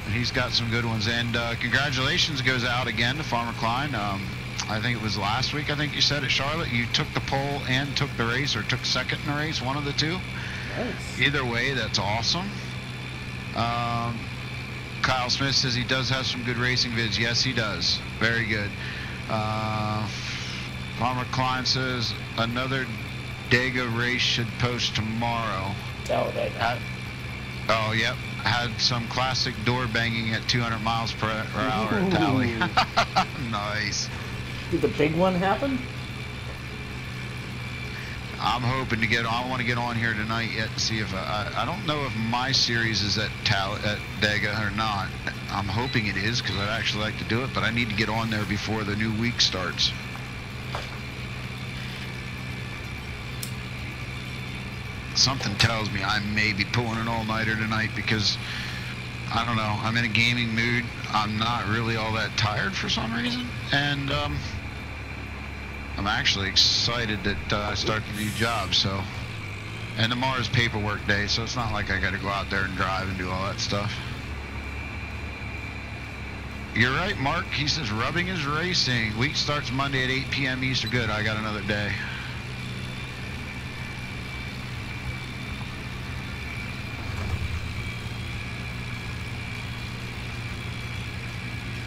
And he's got some good ones. And congratulations goes out again to Farmer Klein. I think it was last week, I think you said it, Charlotte. You took the pole and took the race, or took second in the race, one of the two. Nice. Either way, that's awesome. Kyle Smith says he does have some good racing vids. Yes, he does. Very good. Farmer Klein says another Dega race should post tomorrow. Talladega. Oh, yep. Had some classic door banging at 200 miles per hour at Tally. Nice. Did the big one happen? I'm hoping to get on. I want to get on here tonight yet to see if I don't know if my series is at Dega or not. I'm hoping it is, because I'd actually like to do it, but I need to get on there before the new week starts. Something tells me I may be pulling an all-nighter tonight, because I don't know, I'm in a gaming mood. I'm not really all that tired for some reason, and I'm actually excited that I start the new job. So, and tomorrow's paperwork day, so it's not like I got to go out there and drive and do all that stuff. You're right, Mark. He says rubbing is racing. Week starts Monday at 8 p.m. Eastern. Good, I got another day.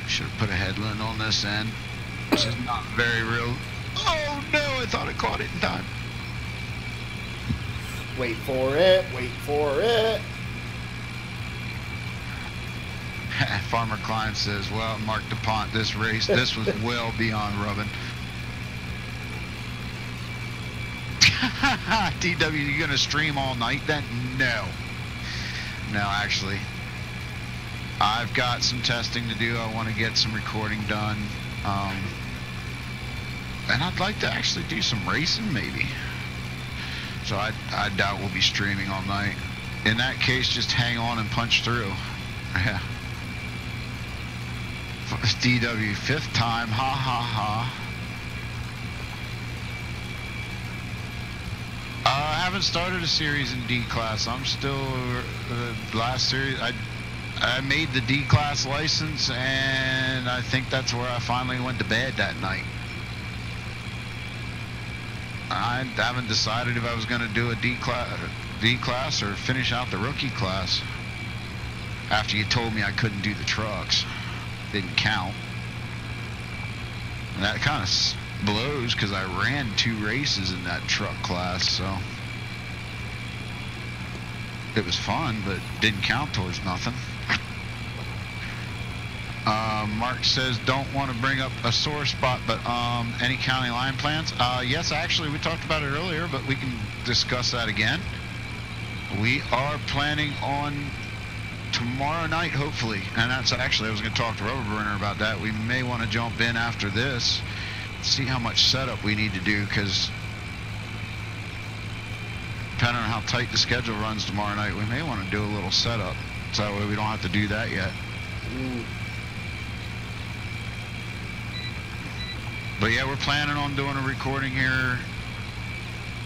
Should have put a headland on this end, which is not very real. Oh no, I thought I caught it in time. Wait for it, wait for it. Farmer Klein says, well, Mark DuPont, this was well beyond rubbing. DW, you gonna stream all night then? No. No, actually. I've got some testing to do. I want to get some recording done. And I'd like to actually do some racing maybe. So I doubt we'll be streaming all night. In that case, just hang on and punch through. Yeah. DW, 5th time, ha ha ha. I haven't started a series in D class. I'm still the last series. I made the D class license, and I think that's where I finally went to bed that night. I haven't decided if I was going to do a D class or finish out the rookie class. After you told me I couldn't do the trucks, didn't count. And that kind of blows, because I ran 2 races in that truck class, so it was fun, but didn't count towards nothing. Mark says, don't want to bring up a sore spot, but any county line plans? Yes, actually, we talked about it earlier, but we can discuss that again. We are planning on tomorrow night, hopefully, and that's actually, I was going to talk to Rubber Burner about that. We may want to jump in after this, see how much setup we need to do, because depending on how tight the schedule runs tomorrow night, we may want to do a little setup, so that way we don't have to do that yet. But yeah, we're planning on doing a recording here,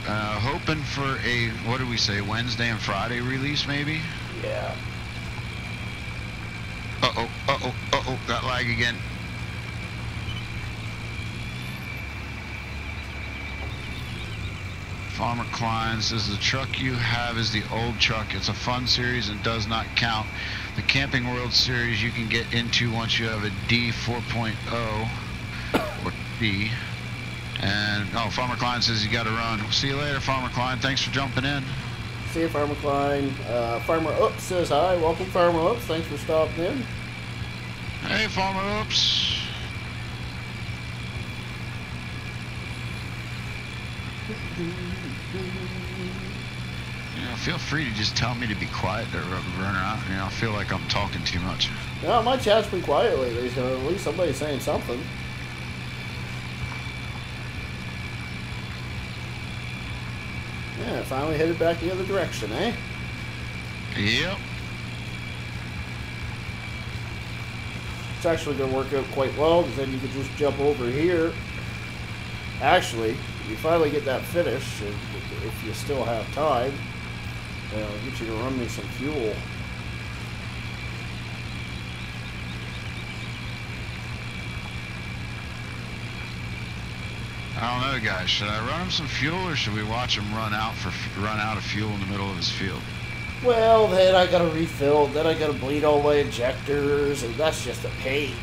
hoping for a, what did we say, Wednesday and Friday release maybe? Yeah. Uh-oh, got lag again. Farmer Klein says, the truck you have is the old truck. It's a fun series and does not count. The Camping World Series you can get into once you have a D 4.0 or D. And, oh, Farmer Klein says you got to run. See you later, Farmer Klein. Thanks for jumping in. See you, Farmer Klein. Farmer Oops says hi. Welcome, Farmer Oops. Thanks for stopping in. Hey, Farmer Oops. Feel free to just tell me to be quiet there, Rubber Burner. I feel like I'm talking too much. No, my chat's been quiet lately, so at least somebody's saying something. Yeah, finally headed back the other direction, eh? Yep. It's actually going to work out quite well, because then you could just jump over here. Actually, you finally get that finish, if you still have time. I'll get you to run me some fuel. I don't know, guys. Should I run him some fuel, or should we watch him run out of fuel in the middle of his field? Well, then I gotta refill. Then I gotta bleed all my injectors, and that's just a pain.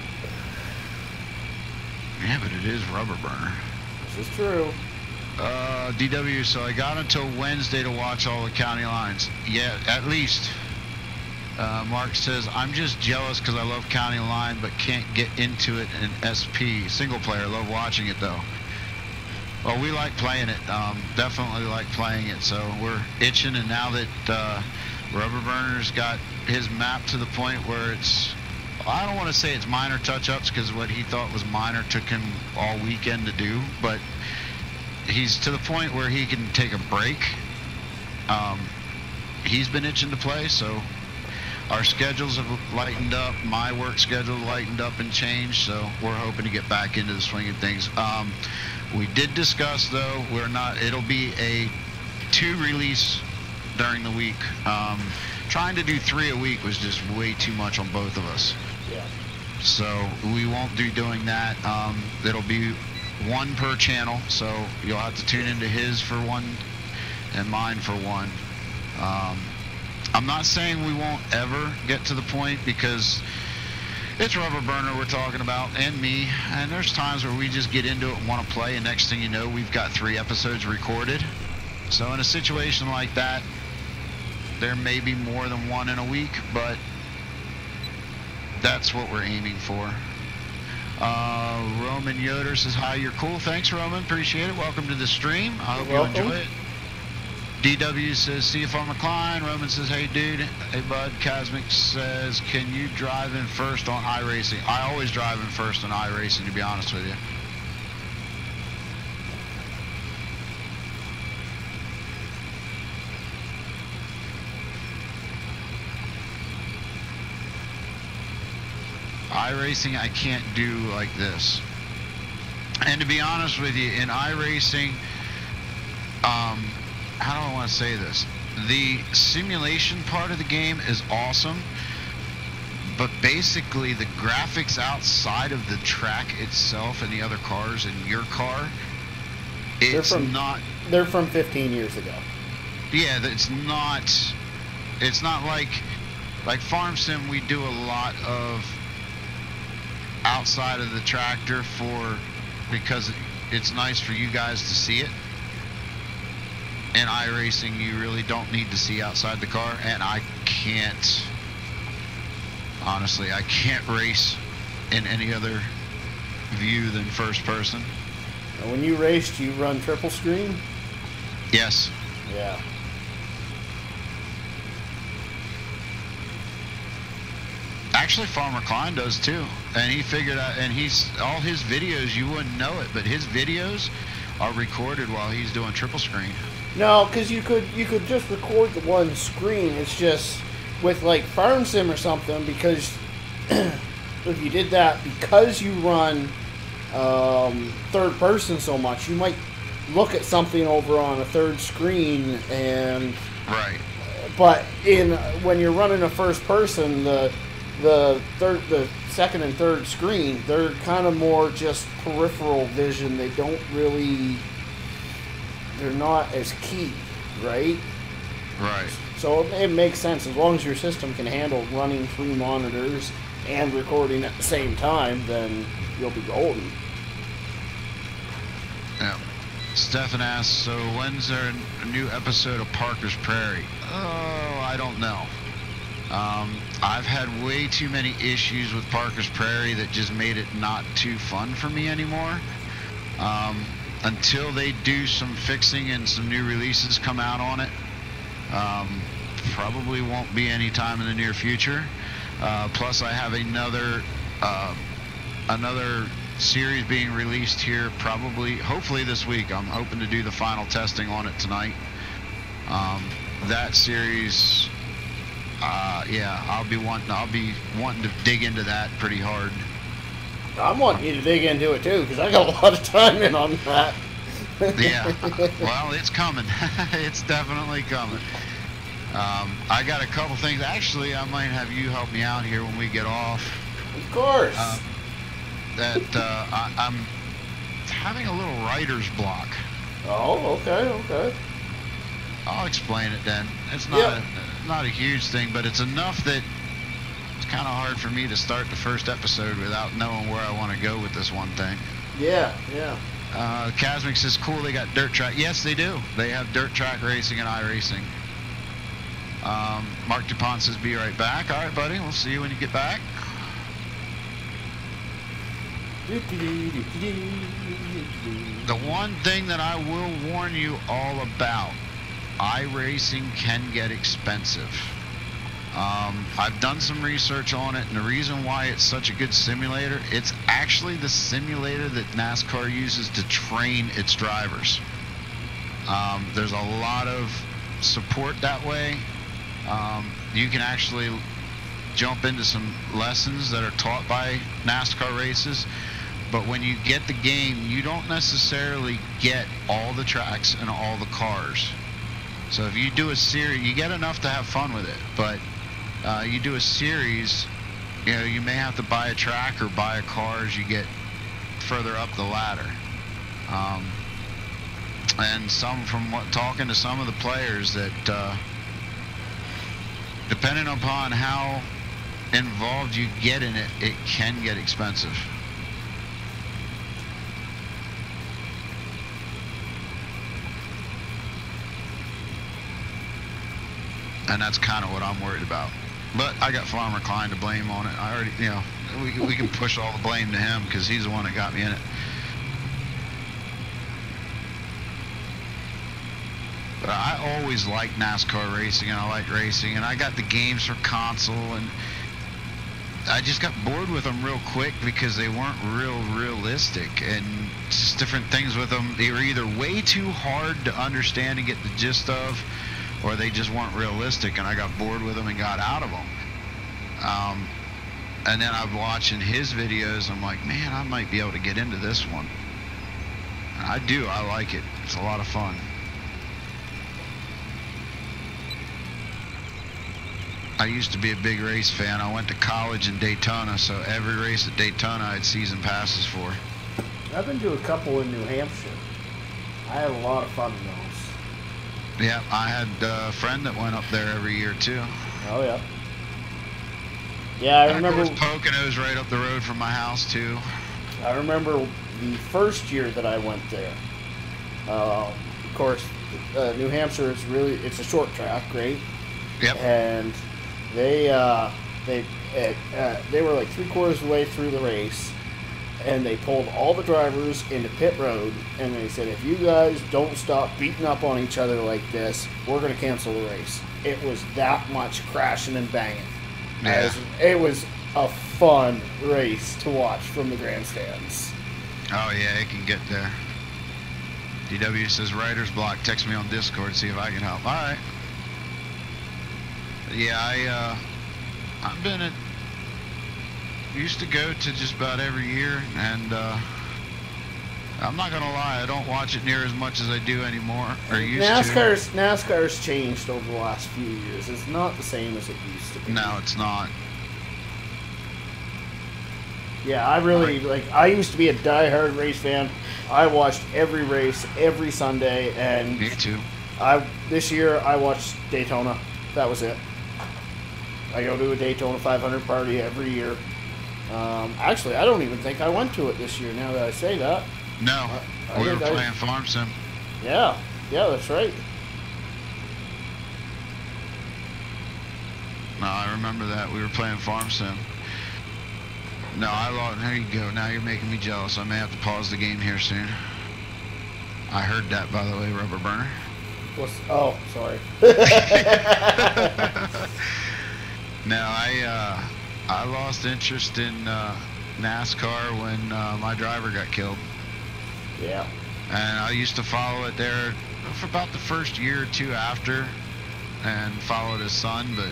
Yeah, but it is Rubber Burner. This is true. DW, so I got until Wednesday to watch all the county lines. Yeah, at least. Mark says, I'm just jealous because I love county line, but can't get into it in SP. Single player, love watching it though. Well, we like playing it. Definitely like playing it. So we're itching, and now that Rubber Burner's got his map to the point where it's, I don't want to say it's minor touch-ups, because what he thought was minor took him all weekend to do, but he's to the point where he can take a break. He's been itching to play, so our schedules have lightened up. My work schedule lightened up and changed, so we're hoping to get back into the swing of things. We did discuss, though, it'll be a 2 release during the week. Trying to do 3 a week was just way too much on both of us. Yeah. So we won't be doing that. It'll be 1 per channel, so you'll have to tune into his for 1 and mine for 1. I'm not saying we won't ever get to the point, because it's Rubber Burner we're talking about, and me, and there's times where we just get into it and want to play, and next thing you know, we've got 3 episodes recorded. So in a situation like that, there may be more than 1 in a week, but that's what we're aiming for. Roman Yoder says, hi, you're cool. Thanks, Roman. Appreciate it. Welcome to the stream. I hope you enjoy it. DW says, see you, Farmer Klein. Roman says, hey, dude. Hey, bud. Cosmic says, can you drive in first on iRacing? I always drive in first on iRacing, to be honest with you. iRacing I can't do like this. And to be honest with you, in iRacing, how do I want to say this? The simulation part of the game is awesome, but basically the graphics outside of the track itself and the other cars and your car, it's not... They're from 15 years ago. Yeah, it's not like Farm Sim. We do a lot of outside of the tractor because it's nice for you guys to see it. In iRacing, you really don't need to see outside the car, and I can't, honestly, I can't race in any other view than first person. And when you race, do you run triple screen? Yes. Yeah. Actually, Farmer Klein does too, and he figured out, and all his videos, you wouldn't know it, but his videos are recorded while he's doing triple screen. No, because you could just record the one screen. It's just with like Farm Sim or something, because if you did that, because you run third person so much, you might look at something over on a third screen, and right. But when you're running a first person, the second and third screen, they're kind of more just peripheral vision. They're not as key, right? Right. So it makes sense. As long as your system can handle running 3 monitors and recording at the same time, then you'll be golden. Yeah. Stefan asks, so when's there a new episode of Parker's Prairie? Oh, I don't know. I've had way too many issues with Parker's Prairie that just made it not too fun for me anymore. Until they do some fixing and some new releases come out on it, probably won't be any time in the near future. Plus, I have another series being released here, hopefully this week. I'm hoping to do the final testing on it tonight. That series, I'll be wanting to dig into that pretty hard. I'm wanting you to dig into it too, because I got a lot of time in on that. Yeah, well, it's coming. It's definitely coming. I got a couple things. Actually, I might have you help me out here when we get off. Of course. I'm having a little writer's block. Oh, okay. I'll explain it then. It's not not a huge thing, but it's enough that it's kind of hard for me to start the first episode without knowing where I want to go with this one thing. Yeah. Kazmic says, cool, they got dirt track. Yes, they do. They have dirt track racing and iRacing. Mark DuPont says, be right back. All right, buddy. We'll see you when you get back. The one thing that I will warn you all about, iRacing can get expensive. I've done some research on it, and the reason why it's such a good simulator, it's actually the simulator that NASCAR uses to train its drivers. There's a lot of support that way. You can actually jump into some lessons that are taught by NASCAR races, but when you get the game, you don't necessarily get all the tracks and all the cars. So if you do a series, you get enough to have fun with it, but you do a series, you may have to buy a track or buy a car as you get further up the ladder. And talking to some of the players, that depending upon how involved you get in it, it can get expensive. And that's kind of what I'm worried about. But I got Farmer Klein to blame on it. I already, we can push all the blame to him because he's the one that got me in it. But I always liked NASCAR racing, and I like racing, and I got the games for console, and I just got bored with them real quick because they weren't realistic, and just different things with them. They were either way too hard to understand and get the gist of, or they just weren't realistic, and I got bored with them and got out of them. And then I'm watching his videos. I'm like, man, I might be able to get into this one. And I do. I like it. It's a lot of fun. I used to be a big race fan. I went to college in Daytona, so every race at Daytona I had season passes for. I've been to a couple in New Hampshire. I had a lot of fun in those. Yeah, I had a friend that went up there every year too. Oh yeah. Yeah, I remember. Of course, Pocono's right up the road from my house too. I remember the first year that I went there. Of course, New Hampshire is it's a short track, right? Yep. And they They were like 3/4 of the way through the race, and they pulled all the drivers into pit road, and they said, if you guys don't stop beating up on each other like this, we're going to cancel the race. It was that much crashing and banging. Yeah. It was a fun race to watch from the grandstands. Oh, yeah, it can get there. DW says, writer's block. Text me on Discord, see if I can help. All right. Yeah, I've been at... Used to go to just about every year, and I'm not gonna lie, I don't watch it near as much as I do anymore, or used NASCAR's changed over the last few years. It's not the same as it used to be. No, it's not. Yeah, I really I used to be a diehard race fan. I watched every race every Sunday, and Me too. This year I watched Daytona. That was it. I go to a Daytona 500 party every year. Actually, I don't even think I went to it this year. Now that I say that. No, we were playing Farm Sim. Yeah, that's right. No, I remember that. We were playing Farm Sim. No, I lost. There you go. Now you're making me jealous. I may have to pause the game here soon. I heard that, by the way, Rubber Burner. Oh, sorry. No, I lost interest in NASCAR when my driver got killed. Yeah. And I used to follow it there for about the first year or two after, and followed his son, but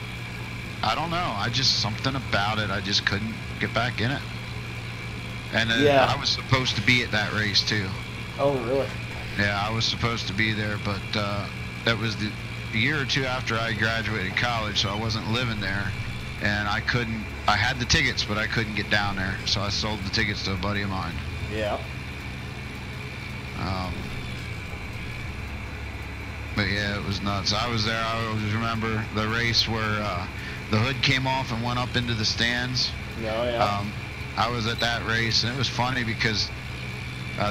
I don't know. Something about it, I just couldn't get back in it. And I was supposed to be at that race too. Oh, really? Yeah, I was supposed to be there, but that was the year or two after I graduated college, so I wasn't living there, and I had the tickets, but I couldn't get down there, so I sold the tickets to a buddy of mine. Yeah. But yeah, it was nuts. I was there. I always remember the race where the hood came off and went up into the stands. Oh, yeah. I was at that race, and it was funny because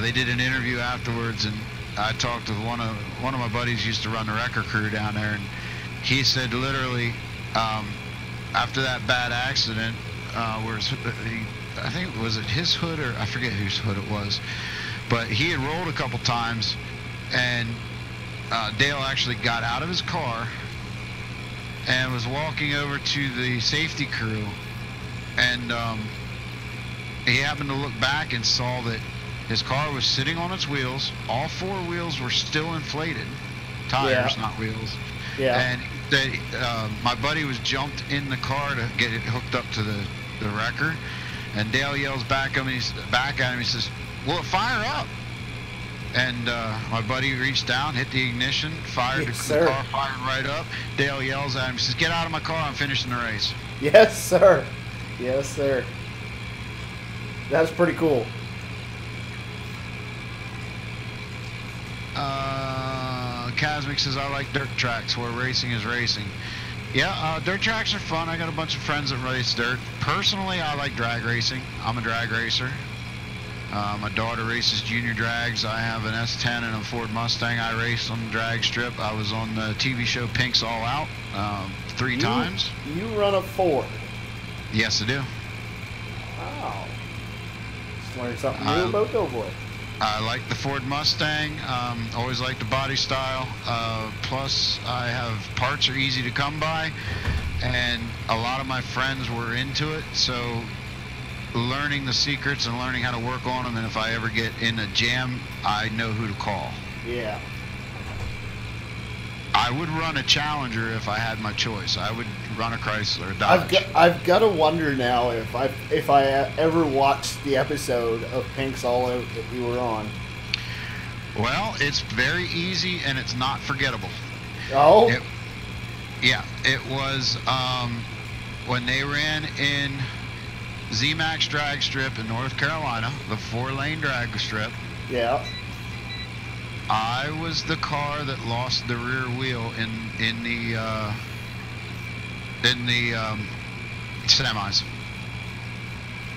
they did an interview afterwards, and I talked with one of my buddies used to run the wrecker crew down there, and he said literally after that bad accident, I think was it his hood, or I forget whose hood it was, but he had rolled a couple times, and Dale actually got out of his car and was walking over to the safety crew, and he happened to look back and saw that his car was sitting on its wheels. All four wheels were still inflated. Tires, not wheels. Yeah. And my buddy was jumped in the car to get it hooked up to the wrecker, and Dale yells back at him. He says, "Will it fire up?" And my buddy reached down, hit the ignition, fired the car, fired right up. Dale yells at him, he says, "Get out of my car, I'm finishing the race." Yes, sir. Yes, sir. That's pretty cool. Kazmik says, "I like dirt tracks where racing is racing." Yeah, dirt tracks are fun. I got a bunch of friends that race dirt. Personally, I like drag racing. I'm a drag racer. My daughter races junior drags. I have an S10 and a Ford Mustang. I race on the drag strip. I was on the TV show Pink's All Out 3 times. You run a Ford? Yes, I do. Wow. Just learned something new about Doughboy. I like the Ford Mustang. Always liked the body style. Plus, I have parts are easy to come by, and a lot of my friends were into it. So, learning the secrets and learning how to work on them, and if I ever get in a jam, I know who to call. Yeah. I would run a Challenger if I had my choice. I would run a Chrysler, Dodge. I've got to wonder now if I ever watched the episode of Pink's All Out that you were on. Well, it's very easy and it's not forgettable. Oh? It was when they ran in Z-Max drag strip in North Carolina, the 4-lane drag strip. Yeah. I was the car that lost the rear wheel in the semis.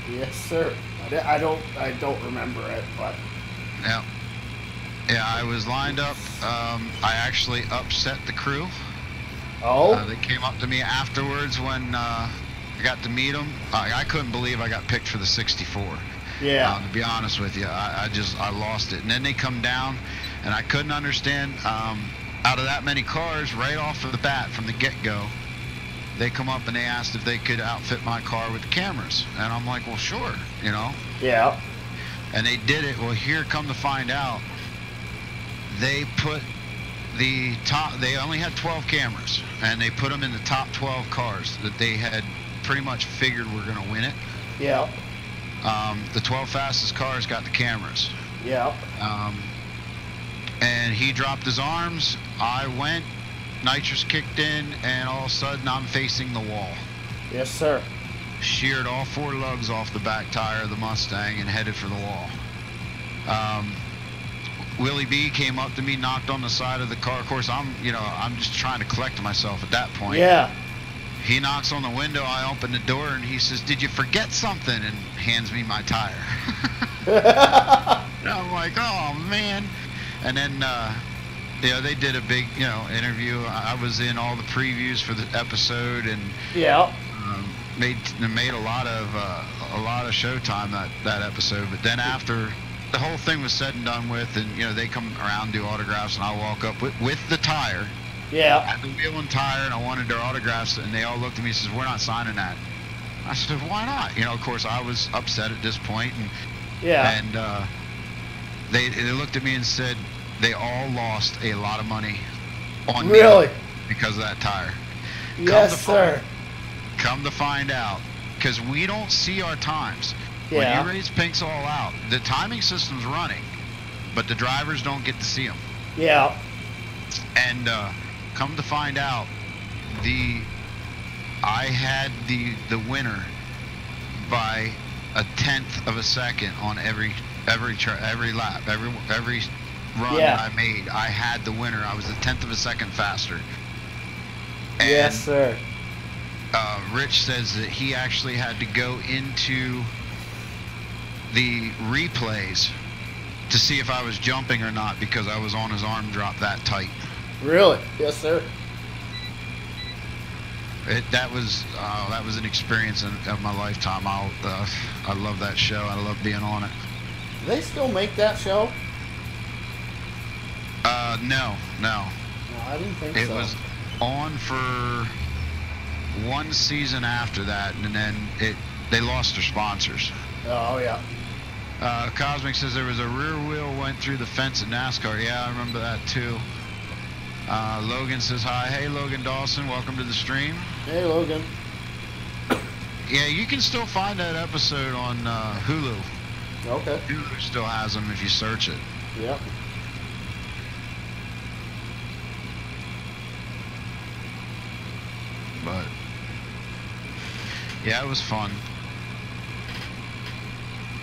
Yes, sir. I don't remember it, but yeah, I was lined up. I actually upset the crew. Oh. They came up to me afterwards when I got to meet him. I couldn't believe I got picked for the 64. Yeah. To be honest with you, I lost it. And then they come down, and I couldn't understand. Out of that many cars, right off of the bat, from the get-go, they come up and they asked if they could outfit my car with the cameras. And I'm like, well, sure, you know. Yeah. And they did it. Well, here, come to find out, they put the top, they only had 12 cameras, and they put them in the top 12 cars that they had pretty much figured were going to win it. Yeah. The 12 fastest cars got the cameras. Yeah. And he dropped his arms. I went, nitrous kicked in, and all of a sudden I'm facing the wall. Yes, sir. Sheared all 4 lugs off the back tire of the Mustang and headed for the wall. Willie B came up to me, knocked on the side of the car. Of course, I'm just trying to collect myself at that point. Yeah. He knocks on the window. I open the door, and he says, "Did you forget something?" and hands me my tire. And I'm like, oh man. And then they did a big interview. I was in all the previews for the episode, and yeah, made a lot of showtime that episode. But then after the whole thing was said and done with, and they come around, do autographs, and I walk up with the tire. Yeah. I had the wheel and tire, and I wanted their autographs, and they all looked at me and says, "We're not signing that." I said, "Why not?" Of course, I was upset at this point, and yeah, and they looked at me and said they all lost a lot of money on really me because of that tire. Yes, sir. Come to find out, because we don't see our times. Yeah. When you race Pinks All Out, the timing system's running, but the drivers don't get to see them. Yeah. And come to find out, I had the winner by 1/10 of a second on every lap, every run that I made. I had the winner. I was 1/10 of a second faster. And, yes, sir. Rich says that he actually had to go into the replays to see if I was jumping or not, because I was on his arm drop that tight. Really? Yes, sir. That was an experience of my lifetime. I love that show. I love being on it. Do they still make that show? No. No, I didn't think so. It was on for one season after that, and then they lost their sponsors. Oh yeah. Cosmic says there was a rear wheel went through the fence at NASCAR. Yeah, I remember that too. Logan says hi. Hey, Logan Dawson, welcome to the stream. Hey, Logan. Yeah, you can still find that episode on Hulu. Okay. Hulu still has them if you search it. Yep. But yeah, it was fun.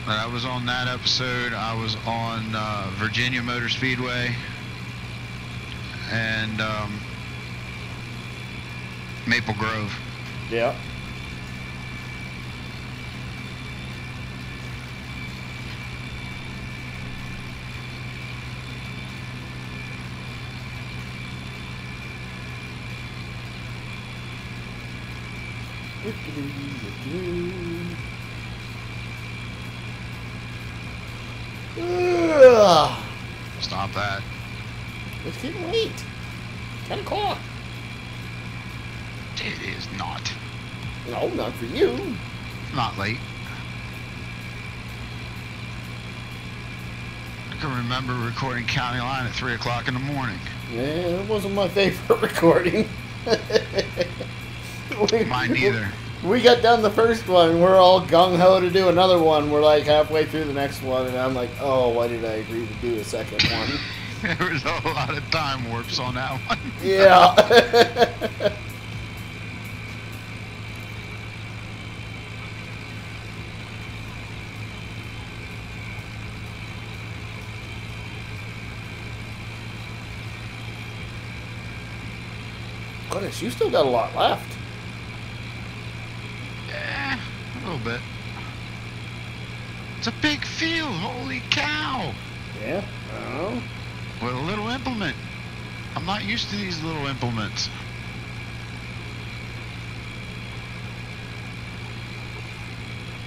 But I was on that episode. I was on Virginia Motor Speedway and Maple Grove. Yeah. Stop that. It's getting late. 10 o'clock. It is not. No, not for you. Not late. I can remember recording County Line at 3 o'clock in the morning. Yeah, it wasn't my favorite recording. Mine neither. We got done the first one. We're all gung-ho to do another one. We're like halfway through the next one, and I'm like, oh, why did I agree to do a second one? There was a lot of time warps on that one. Yeah. Goodness, you still got a lot left. Yeah, a little bit. It's a big field, holy cow. Yeah, oh. With a little implement. I'm not used to these little implements.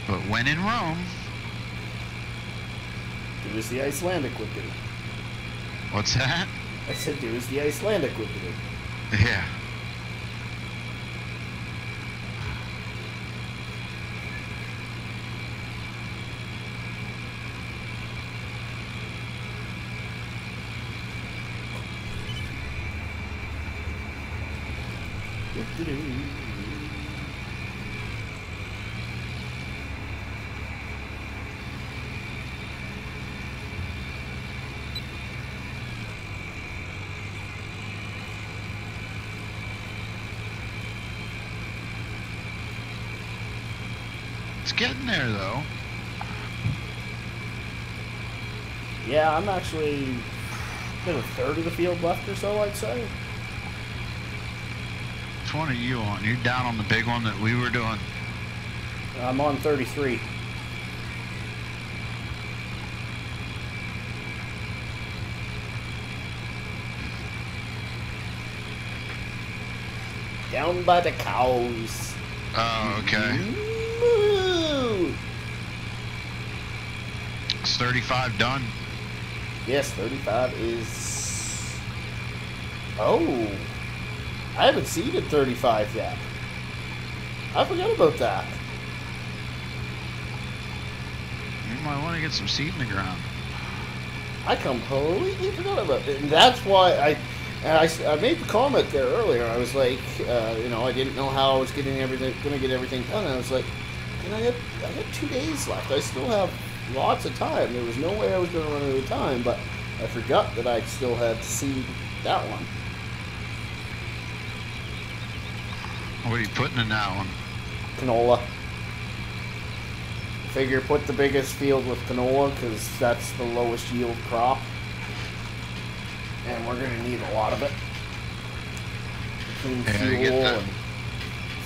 But when in Rome... Do as the Icelandic would do. What's that? I said do as the Icelandic would do. Yeah. It's getting there, though. Yeah, I'm actually got a third of the field left or so, I'd say. Which one are you on? You're down on the big one that we were doing. I'm on 33. Down by the cows. Oh, okay. Moo! It's 35 done. Yes, 35 is... Oh! I haven't seeded 35 yet. I forgot about that. You might want to get some seed in the ground. I completely forgot about it. And that's why I made the comment there earlier. I was like, you know, I didn't know how I was going to get everything done. And I was like, and I got 2 days left. I still have lots of time. There was no way I was going to run out of time, but I forgot that I still had to seed that one. What are you putting in that one? Canola. Figure put the biggest field with canola because that's the lowest yield crop. And we're going to need a lot of it. Between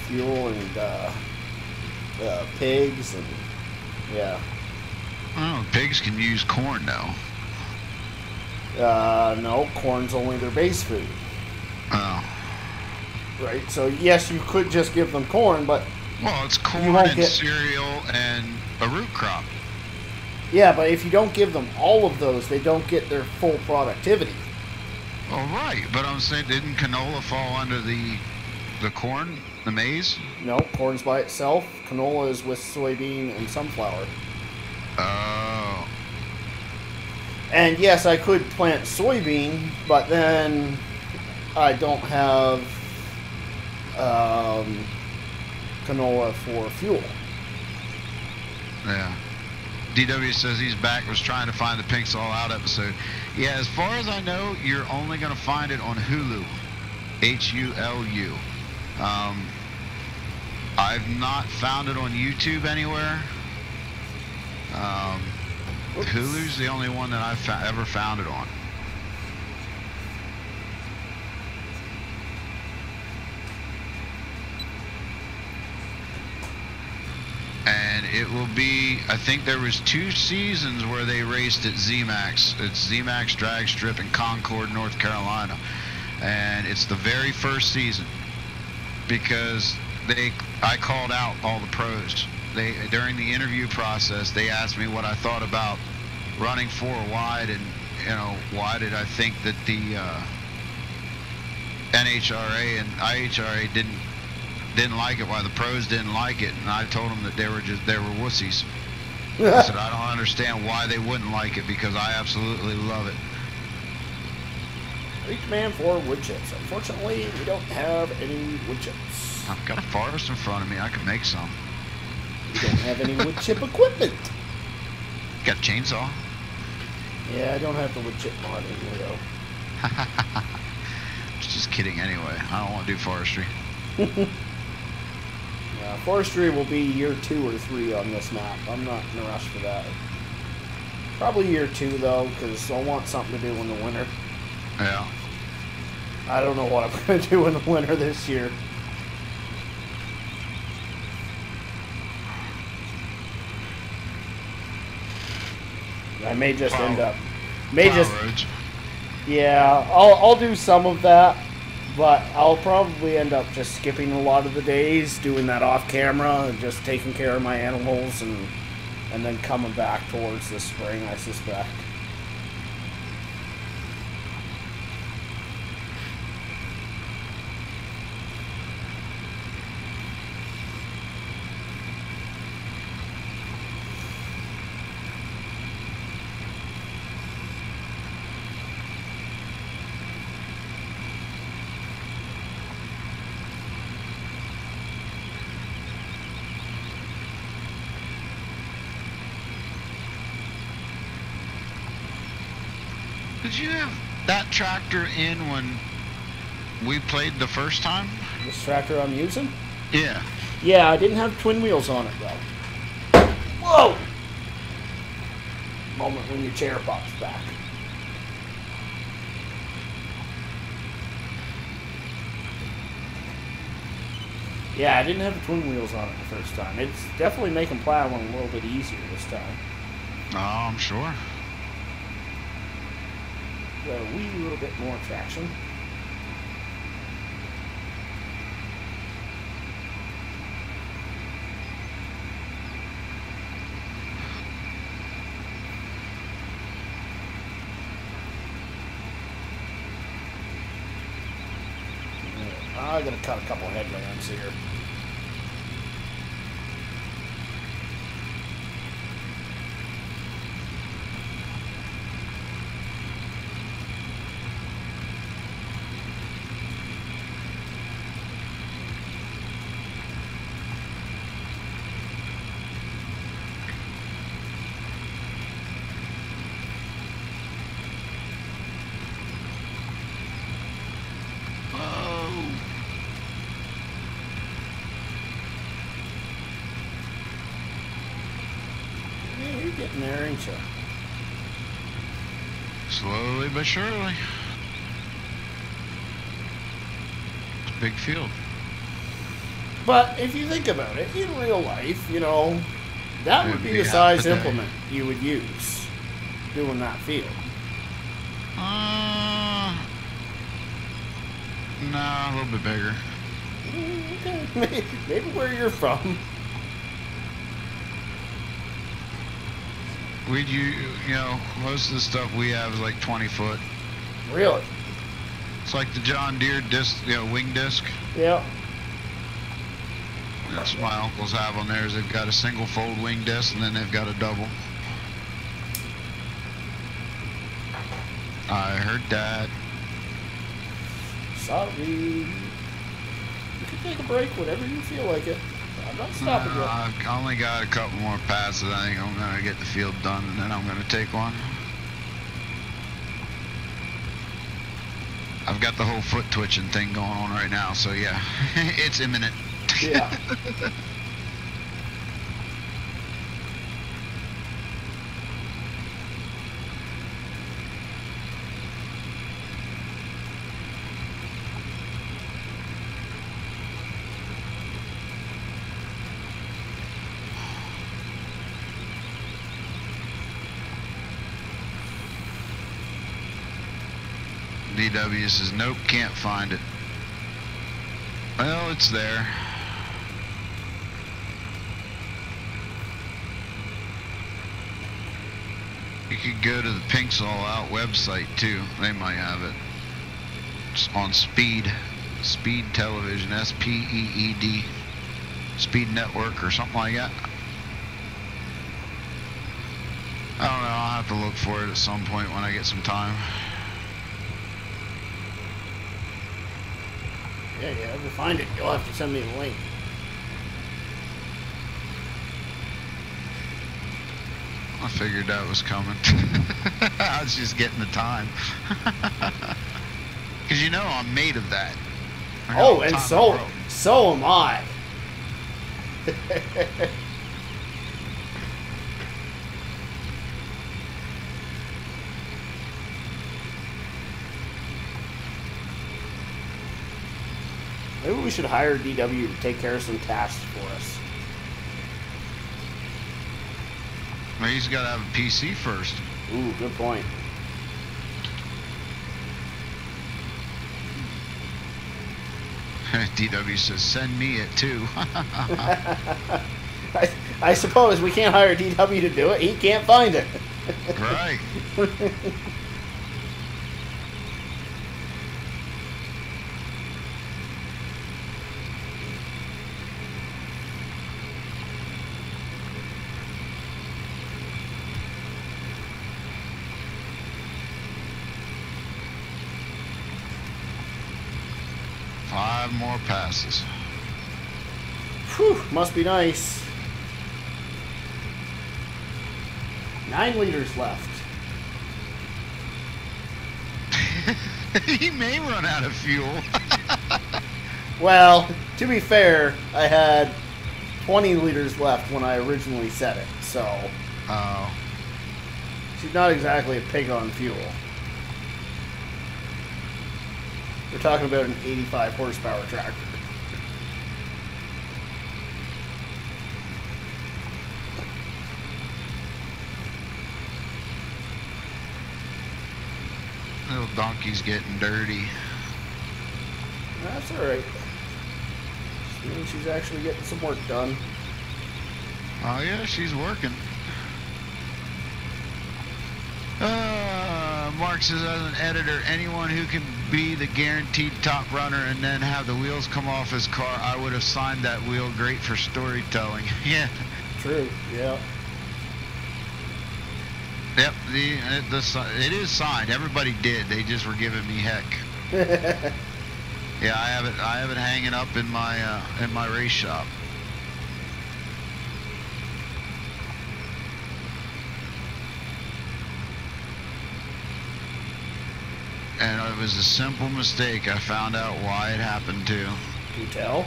fuel and pigs and yeah. Oh, pigs can use corn now. No, corn's only their base food. Oh. Right, so yes, you could just give them corn, but... Well, it's corn and cereal and a root crop. Yeah, but if you don't give them all of those, they don't get their full productivity. Well, right, but I'm saying, didn't canola fall under the corn, the maize? No, corn's by itself. Canola is with soybean and sunflower. Oh. And yes, I could plant soybean, but then I don't have canola for fuel. Yeah. DW says he's back, was trying to find the Pink's All Out episode. Yeah, as far as I know, you're only going to find it on Hulu. Hulu. I've not found it on YouTube anywhere. Hulu's the only one that I've ever found it on. And it will be, I think there was 2 seasons where they raced at ZMAX. It's ZMAX Drag Strip in Concord, North Carolina. And it's the very first season because I called out all the pros. During the interview process, they asked me what I thought about running 4 wide, and you know, why did I think that the NHRA and IHRA didn't like it, why the pros didn't like it, and I told them that they were wussies. I said I don't understand why they wouldn't like it because I absolutely love it. Each man 4 wood chips. Unfortunately, we don't have any wood chips. I've got a forest in front of me. I could make some. We don't have any wood chip equipment. Got a chainsaw? Yeah, I don't have the wood chip mod anymore, though. Just kidding anyway. I don't want to do forestry. Forestry will be year 2 or 3 on this map. I'm not in a rush for that. Probably year 2, though, because I want something to do in the winter. Yeah. I don't know what I'm going to do in the winter this year. I may just end up... Roads. Yeah, I'll do some of that. But I'll probably end up just skipping a lot of the days, doing that off camera, and just taking care of my animals, and then coming back towards the spring, I suspect. Did you have that tractor in when we played the first time? This tractor I'm using? Yeah. Yeah, I didn't have twin wheels on it, though. Whoa! Moment when your chair pops back. Yeah, I didn't have the twin wheels on it the first time. It's definitely making plowing a little bit easier this time. Oh, I'm sure. Got a wee little bit more traction. I'm going to cut a couple of headlamps here. Getting there, ain't you? Slowly but surely. It's a big field. But if you think about it, in real life, you know, that would be the half size the day. implement you would use doing that field. Nah, a little bit bigger. Okay, maybe where you're from. You know, most of the stuff we have is like 20 foot. Really? It's like the John Deere disc, wing disc. Yeah. That's what my uncles have on theirs. They've got a single fold wing disc and then they've got a double. I heard that. Sorry. You can take a break whenever you feel like it. I'm not stopping you. I've only got a couple more passes. I think I'm going to get the field done and then I'm going to take one. I've got the whole foot twitching thing going on right now, so yeah, it's imminent. Yeah. DW says, nope, can't find it. Well, it's there. You could go to the Pinks All Out website too. They might have it. It's on Speed Television, SPEED, Speed Network or something like that. I don't know. I'll have to look for it at some point when I get some time. Yeah, you ever find it, you'll have to send me a link. I figured that was coming. I was just getting the time. Because you know I'm made of that. Oh, and so am I. Maybe we should hire DW to take care of some tasks for us. Well, he's got to have a PC first. Ooh, good point. DW says, send me it too. I suppose we can't hire DW to do it. He can't find it. Right. Five more passes. Whew, must be nice. 9 liters left. He may run out of fuel. Well, to be fair, I had 20 liters left when I originally set it, so... Oh. She's not exactly a pig on fuel. We're talking about an 85 horsepower tractor. Little donkey's getting dirty. That's alright. Just means she's actually getting some work done. Oh yeah, she's working. Mark says, as an editor, anyone who can be the guaranteed top runner and then have the wheels come off his car, I would have signed that wheel. Great for storytelling. Yeah. True, yeah. Yep, it is signed. Everybody did. They just were giving me heck. Yeah, I have it hanging up in my race shop. And it was a simple mistake. I found out why it happened too. You tell?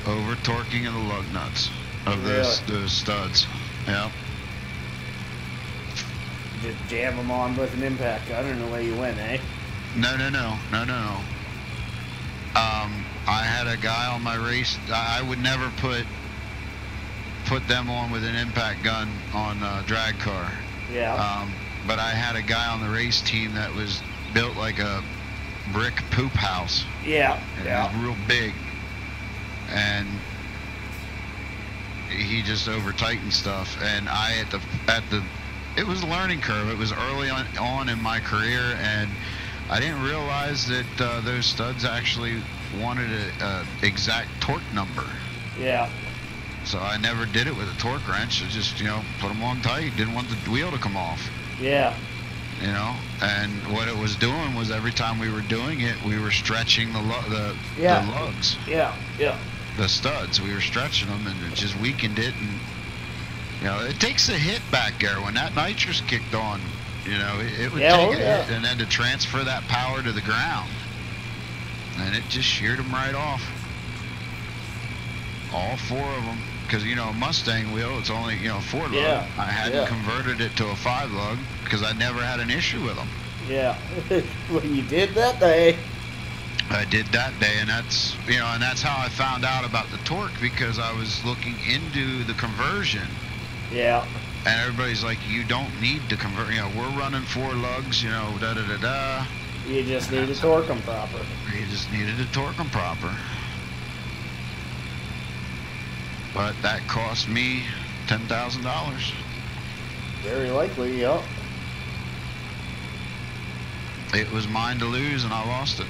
Over torquing of the lug nuts of those studs. Yep. Just jam them on with an impact gun and away you went, eh? No. I had a guy on my race. I would never put them on with an impact gun on a drag car. Yeah. But I had a guy on the race team that was built like a brick poop house. Yeah. And yeah. it was real big. And he just over tightened stuff. And I it was a learning curve. It was early on in my career, and I didn't realize that those studs actually wanted a exact torque number. Yeah. So I never did it with a torque wrench. I just, put them on tight. Didn't want the wheel to come off. Yeah. And what it was doing was every time we were doing it, we were stretching the lugs. Yeah. Yeah. The studs. We were stretching them, and it just weakened it. And it takes a hit back there when that nitrous kicked on. It would take a hit, and then to transfer that power to the ground, and it just sheared them right off. All 4 of them, because a Mustang wheel, it's only 4 lug. Yeah. I hadn't converted it to a 5 lug because I never had an issue with them. Yeah. Well, you did that day. I did that day, and that's and that's how I found out about the torque, because I was looking into the conversion. Yeah. And everybody's like, you don't need to convert. We're running 4 lugs. Da da da da. You just need to torque them proper. You just needed to torque them proper. But that cost me $10,000. Very likely, yep. It was mine to lose, and I lost it.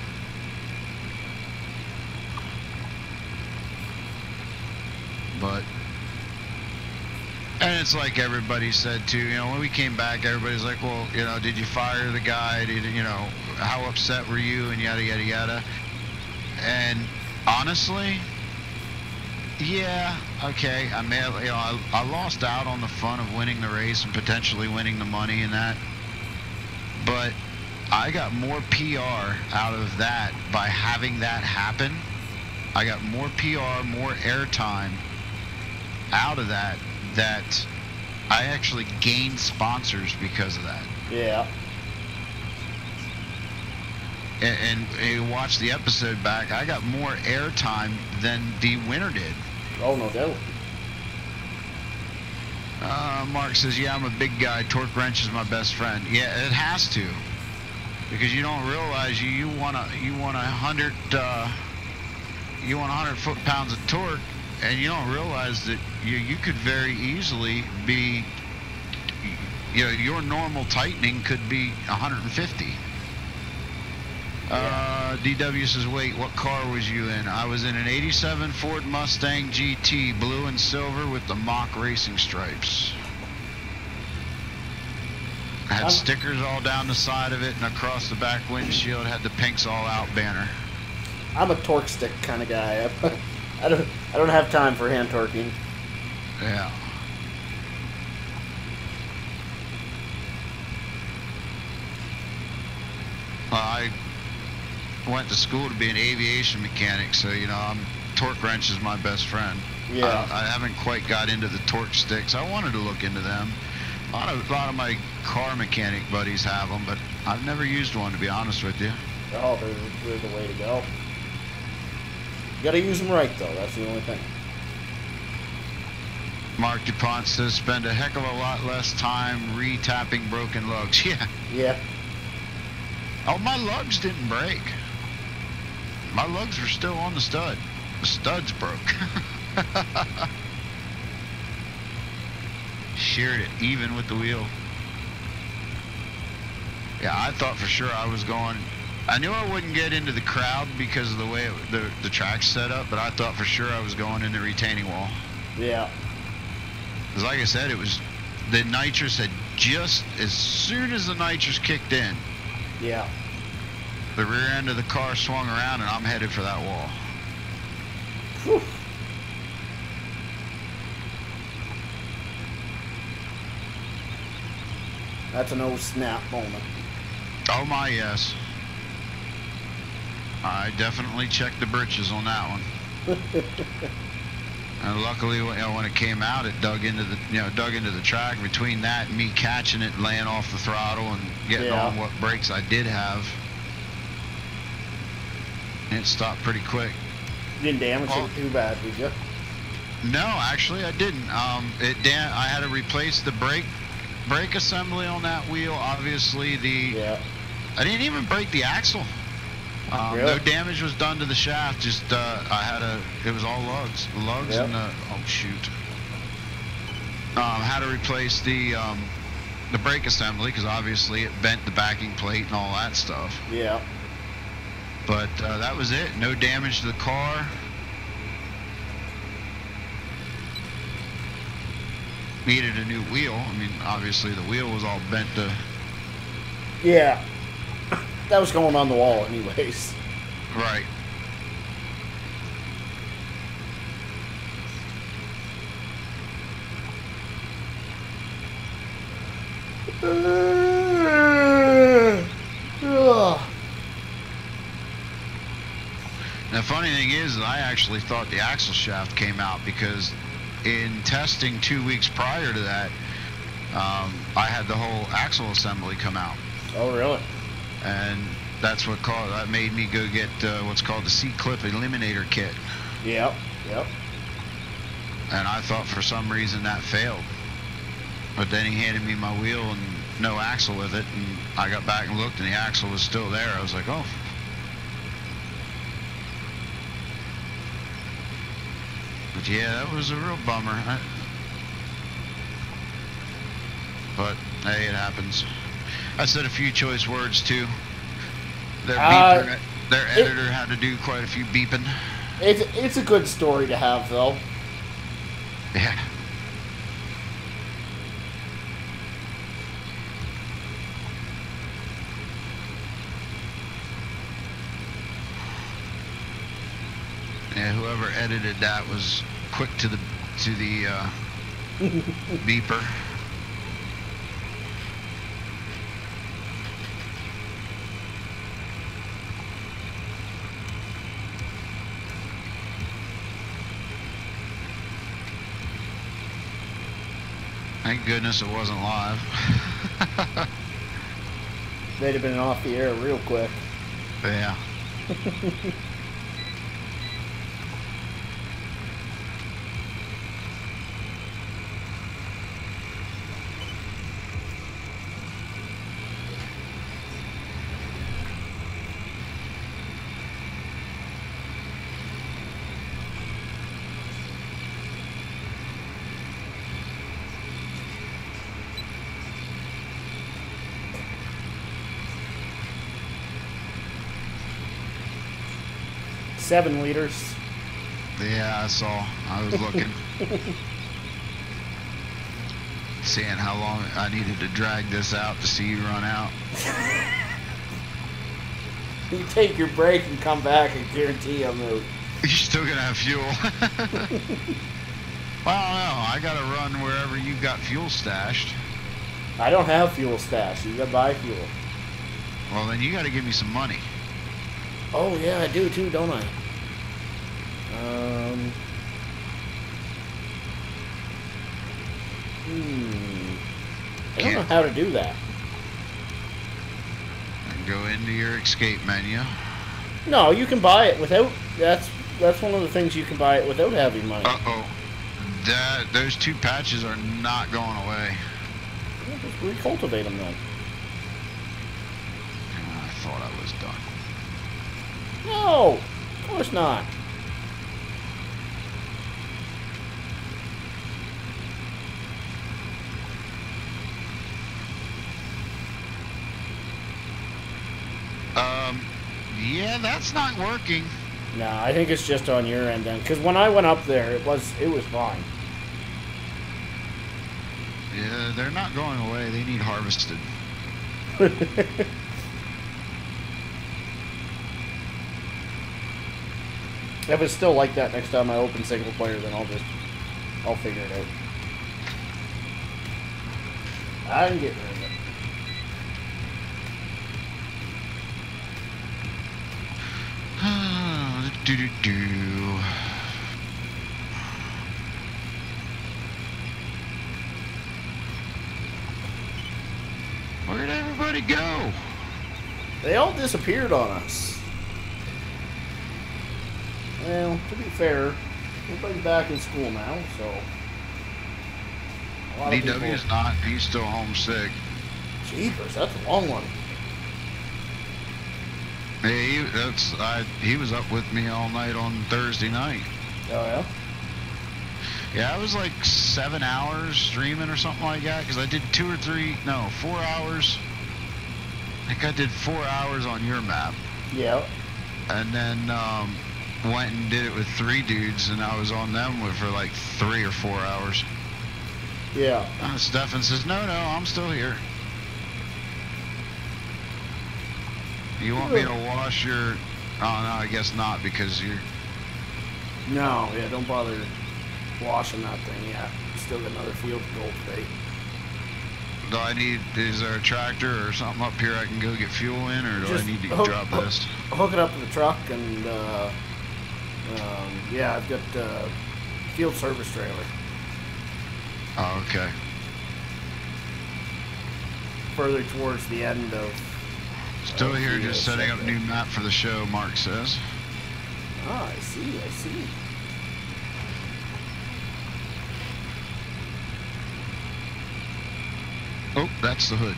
And it's like everybody said too, when we came back, everybody's like, well, did you fire the guy? How upset were you? And yada, yada, yada. And honestly, yeah, okay, I may have, I lost out on the fun of winning the race and potentially winning the money and that. But I got more PR out of that by having that happen. I got more PR, more airtime out of that I actually gained sponsors because of that. Yeah. And you watch the episode back, I got more airtime than the winner did. Oh, no doubt. Mark says, yeah, I'm a big guy. Torque wrench is my best friend. Yeah, it has to. Because you don't realize you want 100 you want 100 foot-pounds of torque, and you don't realize that you could very easily be, your normal tightening could be 150. DW says, wait, what car was you in? I was in an 87 Ford Mustang GT, blue and silver with the mock racing stripes. I had stickers all down the side of it and across the back windshield, had the pinks all out banner. I'm a torque stick kind of guy. I don't have time for hand torquing. Yeah. Well, I went to school to be an aviation mechanic, so torque wrench is my best friend. Yeah. I haven't quite got into the torque sticks. I wanted to look into them. A lot of my car mechanic buddies have them, but I've never used one, to be honest with you. Oh, they're the way to go. You gotta use them right, though. That's the only thing. Mark DuPont says, spend a heck of a lot less time re-tapping broken lugs. Yeah. Yeah. Oh, my lugs didn't break. My lugs were still on the stud. The studs broke. Sheared it even with the wheel. Yeah, I thought for sure I was going. I knew I wouldn't get into the crowd because of the way the track's set up, but I thought for sure I was going in the retaining wall. Yeah. Because like I said, it was the nitrous had just as soon as the nitrous kicked in. Yeah. The rear end of the car swung around and I'm headed for that wall. Whew. That's an old snap moment. Oh my, yes. I definitely checked the britches on that one. And luckily, when it came out, it dug into the track. Between that and me catching it, laying off the throttle, and getting on what brakes I did have, it stopped pretty quick. You didn't damage it too bad, did you? No, actually, I didn't. I had to replace the brake assembly on that wheel. Obviously, I didn't even break the axle. Really? No damage was done to the shaft. Just it was all lugs, and oh shoot. Had to replace the brake assembly because obviously it bent the backing plate and all that stuff. Yeah. But that was it. No damage to the car. Needed a new wheel. I mean, obviously the wheel was all bent to. Yeah. That was going on the wall anyways. Right. The funny thing is that I actually thought the axle shaft came out because in testing 2 weeks prior to that, I had the whole axle assembly come out. Oh, really? And that's what made me go get what's called the C-clip eliminator kit. Yep. And I thought for some reason that failed. But then he handed me my wheel and no axle with it, and I got back and looked and the axle was still there. I was like, oh. But yeah, that was a real bummer. But hey, it happens. I said a few choice words too. Their editor had to do quite a few beeping. It's a good story to have, though. Yeah. Yeah, whoever edited that was quick to the beeper. Thank goodness it wasn't live. They'd have been off the air real quick. Yeah. 7 liters. Yeah, I saw. I was looking. Seeing how long I needed to drag this out to see you run out. You take your break and come back and guarantee I'm out. You're still going to have fuel. Well, I don't know. I got to run wherever you got fuel stashed. I don't have fuel stashed. You gotta buy fuel. Well, then you got to give me some money. Oh, yeah, I do too, don't I? I don't know how to do that. And go into your escape menu. No, you can buy it without. That's one of the things you can buy it without having money. Uh-oh. Those 2 patches are not going away. Well, just recultivate them then. I thought I was done. No, of course not. Yeah, that's not working. No, I think it's just on your end then. Because when I went up there, it was fine. Yeah, they're not going away. They need harvested. If it's still like that next time I open single player, then I'll figure it out. I can get rid of it. Where'd everybody go? They all disappeared on us. Well, to be fair, everybody's back in school now, so... DW's not. He's still homesick. Jeepers, that's a long one. Yeah, he was up with me all night on Thursday night. Oh, yeah? Yeah, I was like 7 hours streaming or something like that, because I did 4 hours. I think I did 4 hours on your map. Yeah. And then went and did it with 3 dudes, and I was on them for like 3 or 4 hours. Yeah. And Stefan says, no, I'm still here. You want me to wash your... Oh, no, I guess not, because you're... No, yeah, don't bother washing that thing yet. Still got another field to go today. Do I need... Is there a tractor or something up here I can go get fuel in, or do I need to drop this? Hook it up to the truck, and, yeah, I've got field service trailer. Oh, okay. Further towards the end of... Still here, just setting up new map for the show, Mark says. Ah, I see. Oh, that's the hood.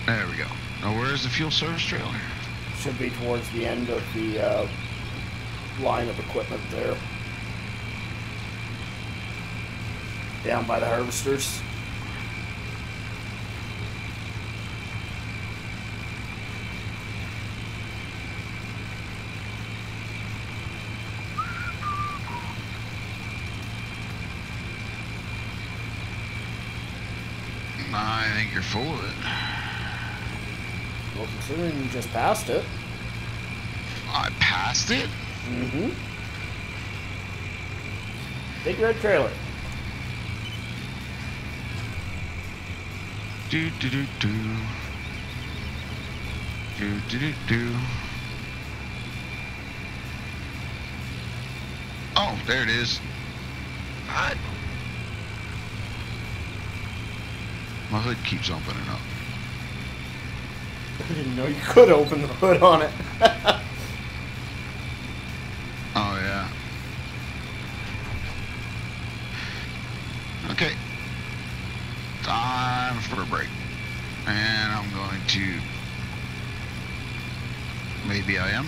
There we go. Now, where's the fuel service trailer? Should be towards the end of the line of equipment there. Down by the harvesters. I think you're full of it. Well, considering you just passed it. I passed it? Mm-hmm. Big red trailer. Do do do do. Do do do do. Oh, there it is. My hood keeps opening up. I didn't know you could open the hood on it. Oh, yeah. Okay. Time for a break. And I'm going to... Maybe I am.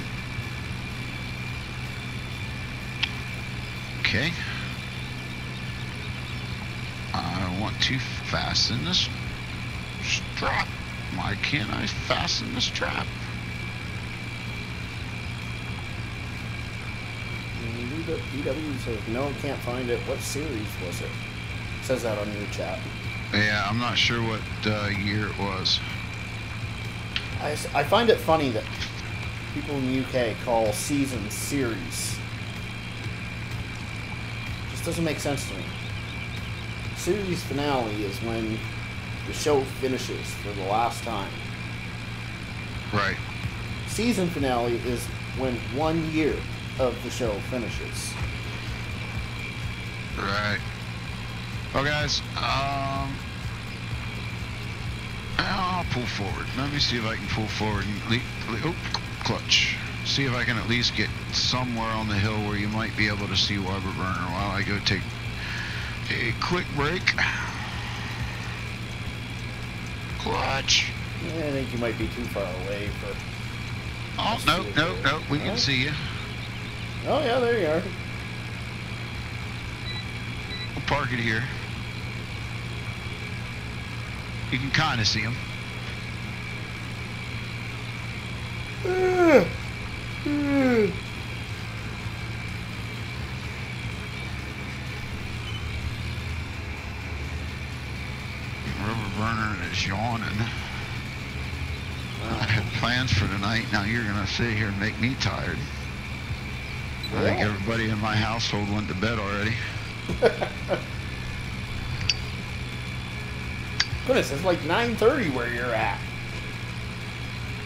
Okay. I want to fasten this strap. Why can't I fasten the strap? DW says, no, can't find it. What series was it? It says that on your chat. Yeah, I'm not sure what year it was. I find it funny that people in the UK call seasons series. Just doesn't make sense to me. Series finale is when the show finishes for the last time. Right. Season finale is when 1 year of the show finishes. Right. Well, guys, I'll pull forward. Let me see if I can pull forward and clutch. See if I can at least get somewhere on the hill where you might be able to see Warburburner while I go take a quick break. Clutch. Yeah, I think you might be too far away for... Oh, no, we can see you. Oh, yeah, there you are. We'll park it here. You can kind of see him. Rubber burner is yawning. I had plans for tonight. Now you're going to sit here and make me tired. I think everybody in my household went to bed already. Goodness, it's like 9:30 where you're at.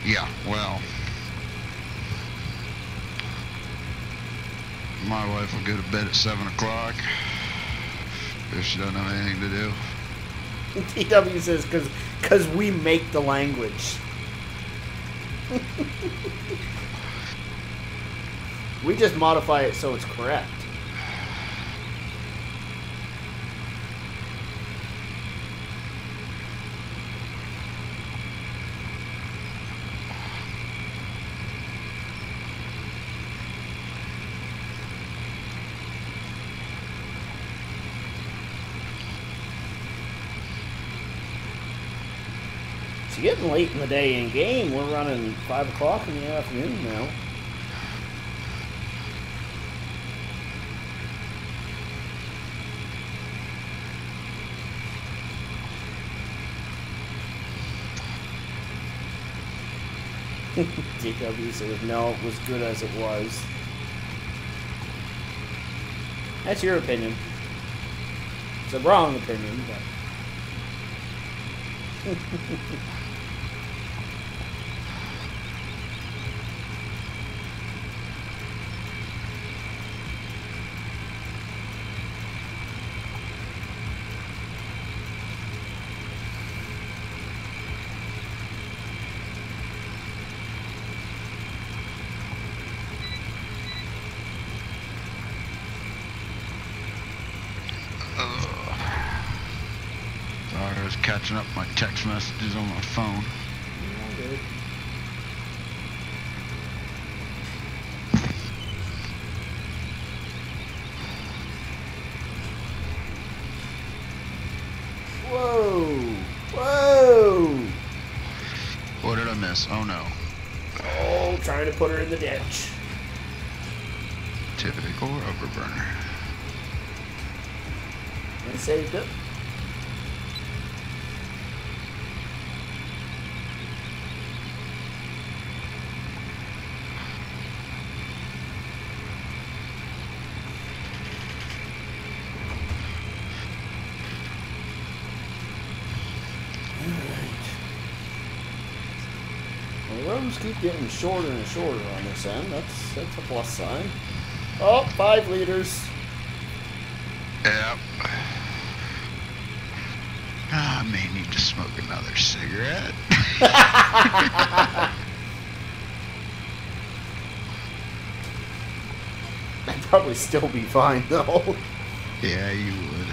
Yeah, well, my wife will go to bed at 7 o'clock if she doesn't have anything to do. TW says, because we make the language. We just modify it so it's correct. It's getting late in the day in game. We're running 5 o'clock in the afternoon now. DW says, no, it was good as it was. That's your opinion. It's a wrong opinion, but... I was catching up my text messages on my phone. Okay. Whoa! Whoa! What did I miss? Oh no. Oh, trying to put her in the ditch. Typical rubber burner. I saved it. The roads keep getting shorter and shorter on this end. That's a plus sign. Oh, 5 liters. Yep. I may need to smoke another cigarette. I'd probably still be fine though. Yeah, you would.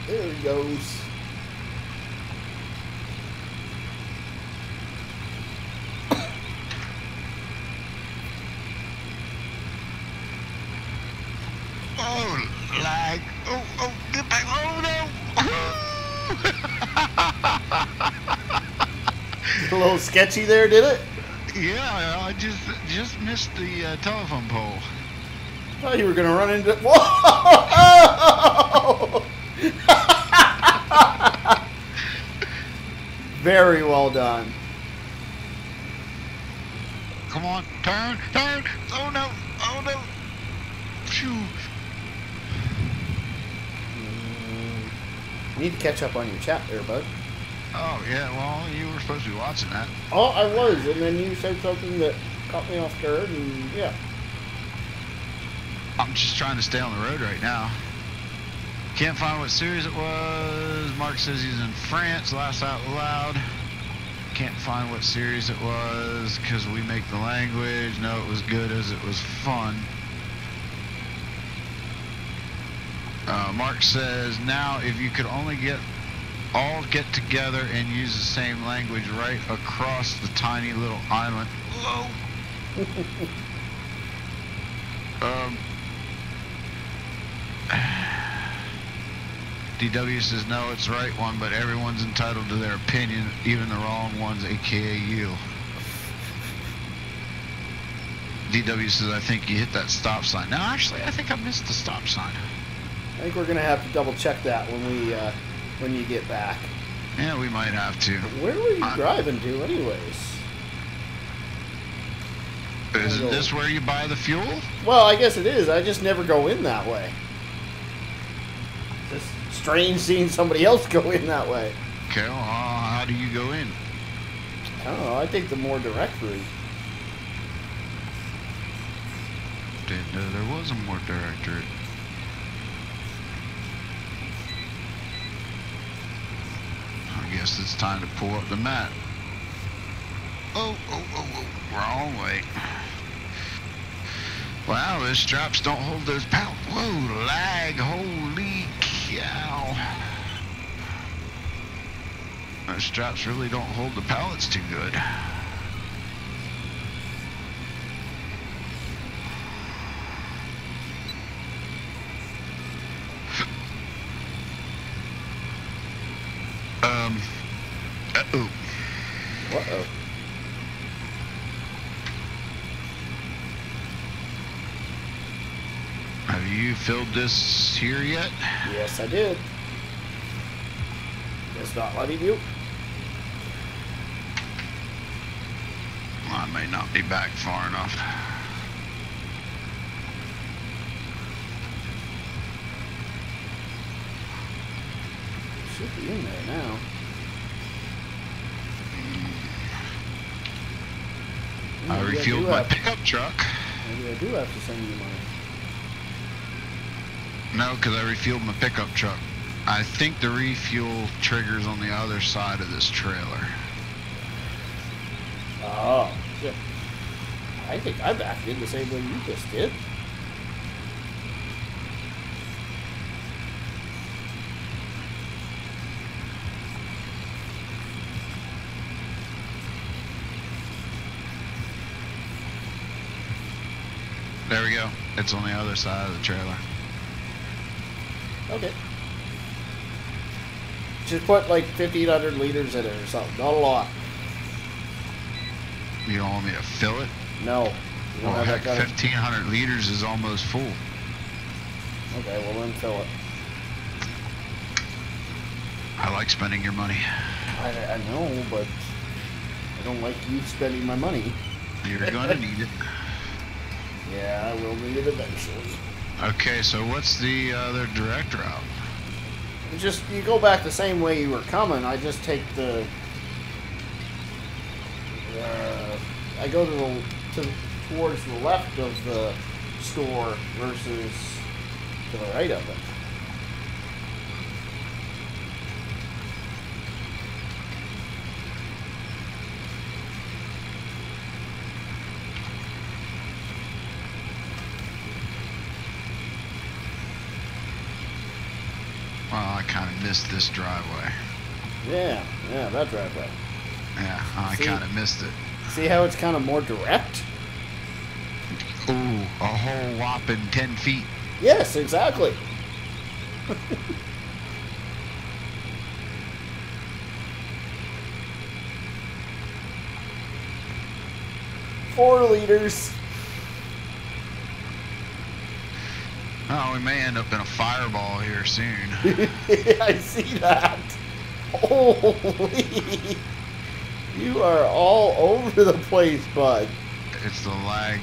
There he goes. Oh, lag. Oh, get back. Oh, no. A little sketchy there, did it? Yeah, I just missed the telephone pole. I thought you were going to run into... Whoa! Very well done. Come on, turn. Oh, no. Phew. You need to catch up on your chat there, bud. Oh, yeah, well, you were supposed to be watching that. Oh, I was, and then you said something that caught me off guard, and yeah. I'm just trying to stay on the road right now. Can't find what series it was. Mark says he's in France, laugh out loud. Can't find what series it was because we make the language. No, it was good as it was fun. Mark says, now if you could only all get together and use the same language right across the tiny little island. Whoa. DW says, no, it's the right one, but everyone's entitled to their opinion, even the wrong ones, aka you. DW says, I think you hit that stop sign. No, actually, I think I missed the stop sign. I think we're going to have to double check that when you get back. Yeah, we might have to. Where were you driving to anyways? Isn't this where you buy the fuel? Well, I guess it is. I just never go in that way. It's strange seeing somebody else go in that way. Okay, well, how do you go in? I don't know. I take the more direct route. Didn't know there was a more direct route. I guess it's time to pull up the map. Oh, wrong way. Wow, those straps don't hold those pallets. Whoa, lag, holy cow. Those straps really don't hold the pallets too good. Uh-oh. Uh-oh. Have you filled this here yet? Yes, I did. It's not letting you. I may not be back far enough. Should be in there now. I refueled my pickup truck. Maybe I do have to send you money. No, because I refueled my pickup truck. I think the refuel triggers on the other side of this trailer. Oh, shit. I think I backed in the same way you just did. There we go. It's on the other side of the trailer. Okay. Just put like 1,500 liters in it or something. Not a lot. You don't want me to fill it? No. You don't have Heck, that kind of... 1,500 liters is almost full. Okay, well then fill it. I like spending your money. I know, but I don't like you spending my money. You're gonna need it. Yeah, I will need it eventually. Okay, so what's the other direct route? Just, you go back the same way you were coming. I just take the... I go towards the left of the store versus to the right of it. Well, I kind of missed this driveway. Yeah, that driveway. Yeah, I kind of missed it. See how it's kind of more direct? Ooh, a whole whopping 10 feet. Yes, exactly. 4 liters. Oh, we may end up in a fireball here soon. I see that. Holy. You are all over the place, bud. It's the lag.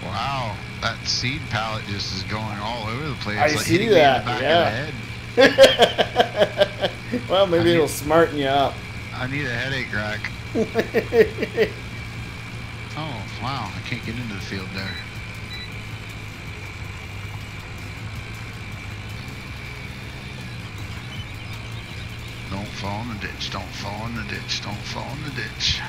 Wow, that seed pallet just is going all over the place. I like see hitting that, me in the yeah. back of the head. Well, maybe it'll smarten you up. I need a headache rack. Oh, wow, I can't get into the field there. Don't fall in the ditch, don't fall in the ditch, don't fall in the ditch.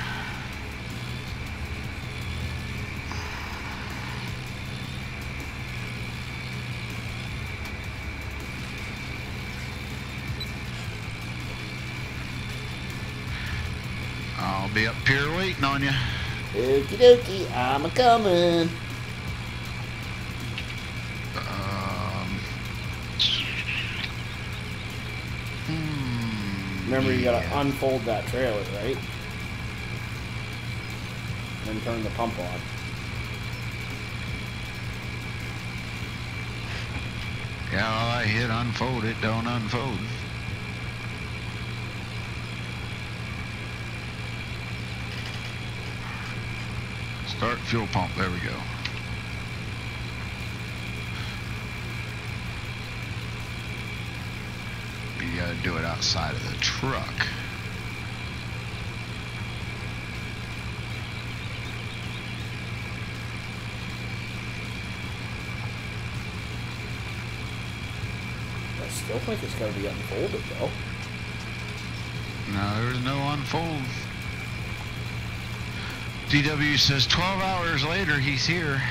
I'll be up here waiting on you. Okie dokie, I'm a coming. Remember, you gotta unfold that trailer, right? Then turn the pump on. Yeah, well, I hit unfold, it don't unfold. Start fuel pump, there we go. You gotta do it outside of the truck. I still think it's gotta be unfolded, though. No, there's no unfold. DW says 12 hours later he's here.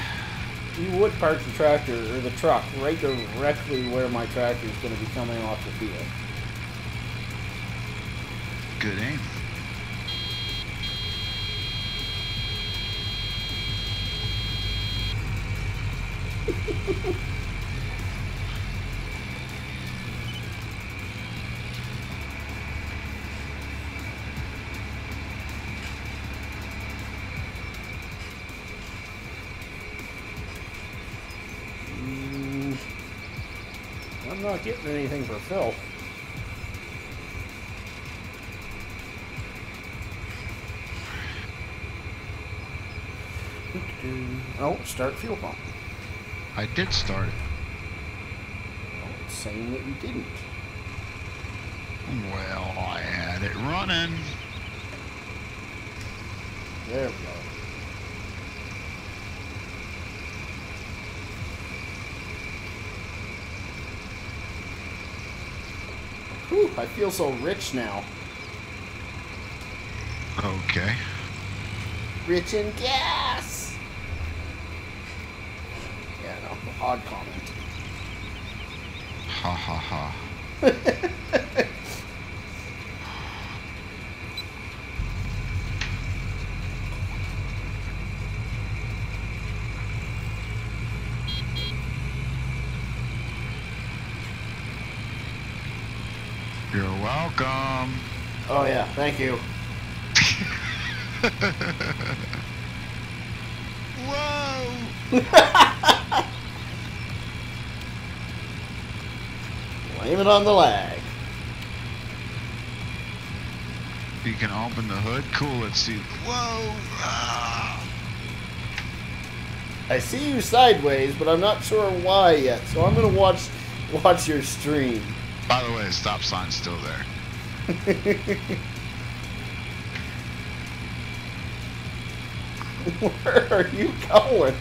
You would park the tractor, or the truck, right directly where my tractor is going to be coming off the field. Good aim. I'm not getting anything for Phil. Oh, start fuel pump. I did start it. Oh, it's saying that you didn't. Well, I had it running. There we go. Whew, I feel so rich now. Okay. Rich in gas! Yeah, no, odd comment. Ha ha ha. You're welcome. Oh yeah, thank you. Whoa! Blame it on the lag. You can open the hood. Cool, let's see. Whoa! Ah. I see you sideways, but I'm not sure why yet, so I'm gonna watch your stream. By the way, the stop sign's still there. Where are you going?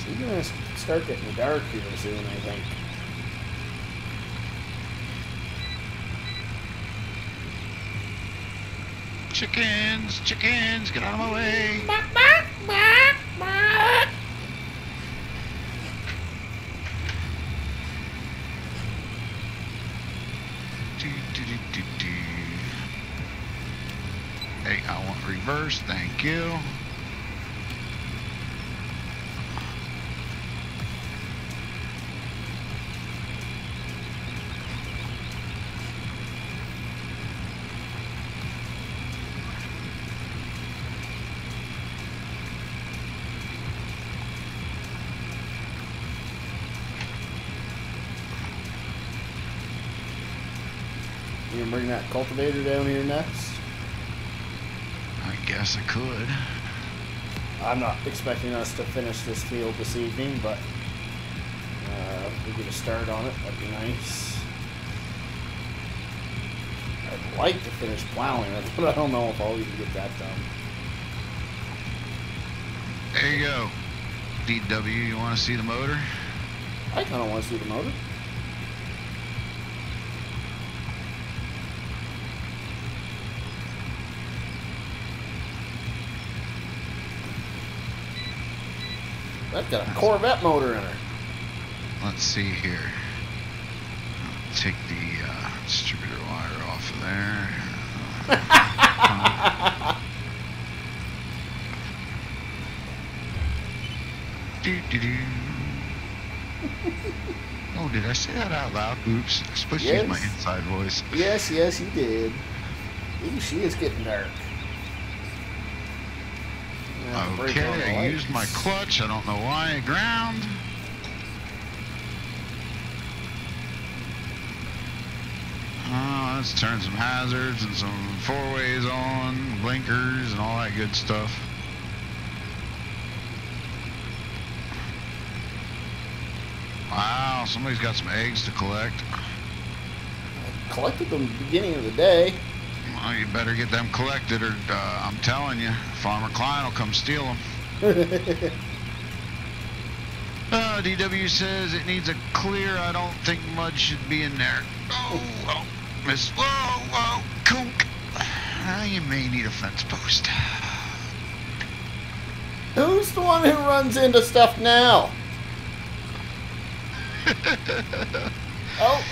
It's gonna start getting dark here soon, I think. Chickens, chickens, get out of my way. Hey, I want reverse, thank you. You gonna bring that cultivator down here next? I guess I could. I'm not expecting us to finish this field this evening, but if we get a start on it, that'd be nice. I'd like to finish plowing it, but I don't know if I'll even get that done. There you go. DW, you want to see the motor? I kind of want to see the motor. That's got a Corvette motor in her. Let's see here. I'll take the distributor wire off of there. Oh, did I say that out loud? Oops. I'm supposed to use my inside voice. Yes, yes, you did. Ooh, she is getting dark. Okay, I used my clutch. I don't know why I ground. Let's turn some hazards and some four-ways on, blinkers and all that good stuff. Wow, somebody's got some eggs to collect. I collected them at the beginning of the day. Well, you better get them collected or I'm telling you, Farmer Klein will come steal them. DW says it needs a clear. I don't think mud should be in there. Oh, miss. Whoa, cook. You may need a fence post. Who's the one who runs into stuff now?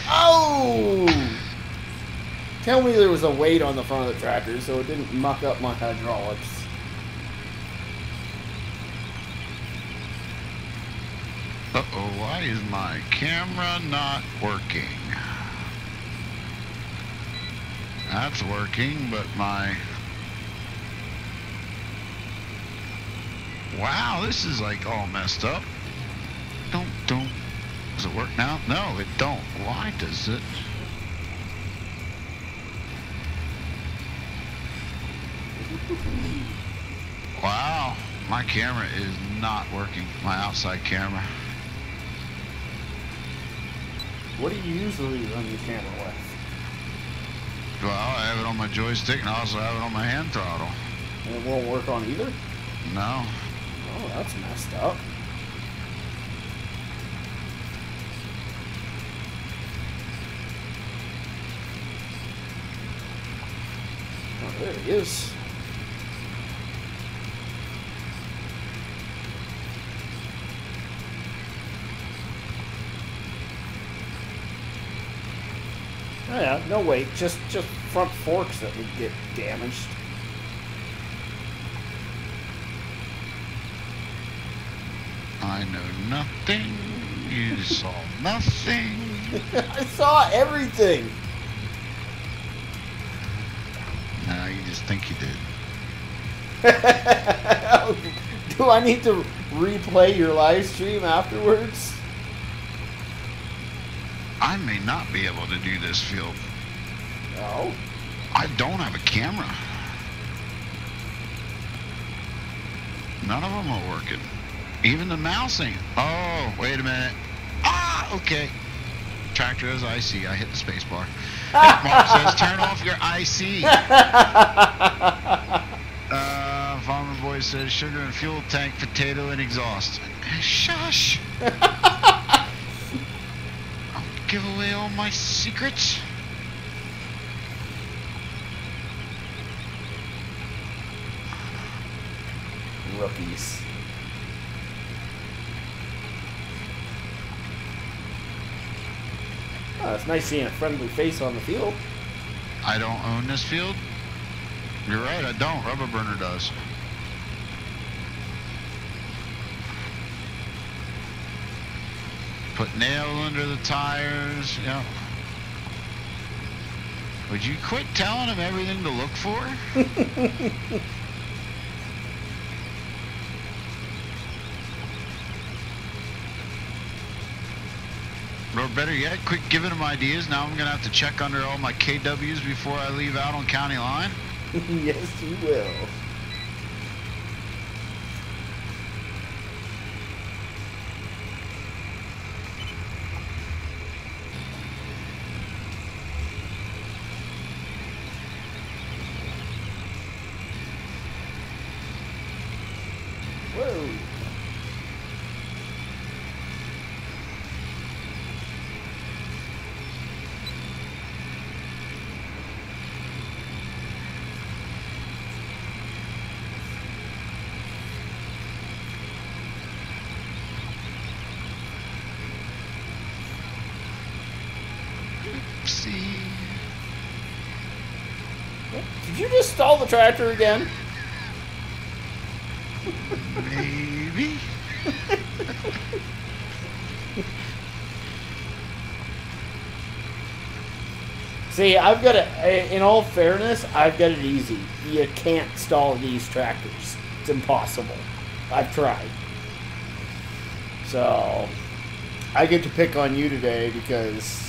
Oh! Tell me there was a weight on the front of the tractor so it didn't muck up my hydraulics. Uh-oh, why is my camera not working? That's working, but my... Wow, this is like all messed up. Don't. Does it work now? No, it don't. Why does it? Wow, my camera is not working. My outside camera. What do you usually run your camera with? Well, I have it on my joystick and I also have it on my hand throttle. And it won't work on either? No. Oh, that's messed up. Oh, there he is. Oh yeah, no wait, just front forks that would get damaged. I know nothing. You saw nothing. I saw everything. No, you just think you did. Do I need to replay your live stream afterwards? I may not be able to do this field. No. I don't have a camera. None of them are working. Even the mouse ain't. Oh, wait a minute. Ah, okay. Tractor has IC. I hit the space bar. Mark says, turn off your IC. Farmer Boy says, sugar and fuel tank, potato and exhaust. Shut gosh. I'll give away all my secrets. Rookies. Oh, it's nice seeing a friendly face on the field. I don't own this field. You're right, I don't. Rubber Burner does. Put nail under the tires. Yeah. Would you quit telling him everything to look for? Or better yet, quit giving him ideas. Now I'm going to have to check under all my KWs before I leave out on county line. Yes, you will. Whoa. See. Did you just stall the tractor again? Maybe. See, I've got it, in all fairness, I've got it easy. You can't stall these tractors. It's impossible. I've tried. So, I get to pick on you today because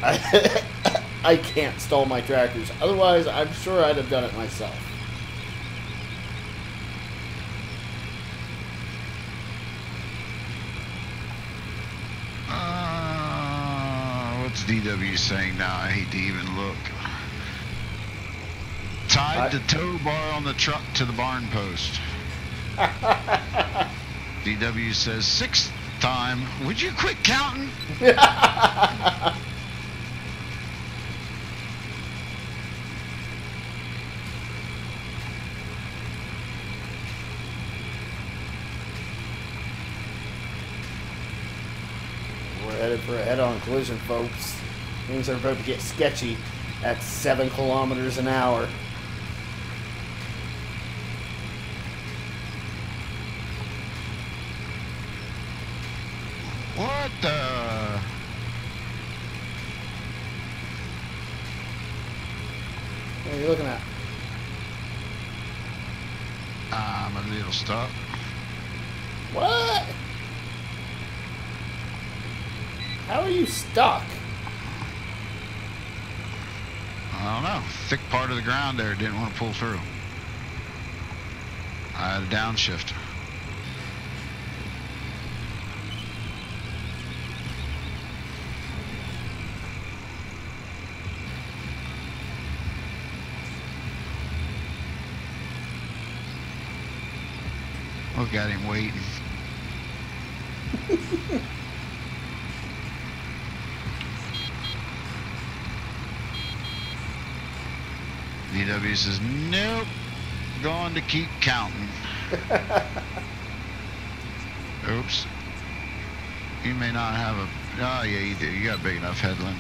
I can't stall my tractors. Otherwise, I'm sure I'd have done it myself. What's DW saying now? I hate to even look. Tied the tow bar on the truck to the barn post. DW says, 6th time. Would you quit counting? We're headed for a head-on collision, folks. Things are about to get sketchy at 7 kilometers an hour. What the? What are you looking at? I'm a little stuck. What? How are you stuck? I don't know. Thick part of the ground there didn't want to pull through. I had a downshift. Look at him waiting. DW says, nope, going to keep counting. Oops. You may not have a, oh yeah, you do. You got a big enough headland.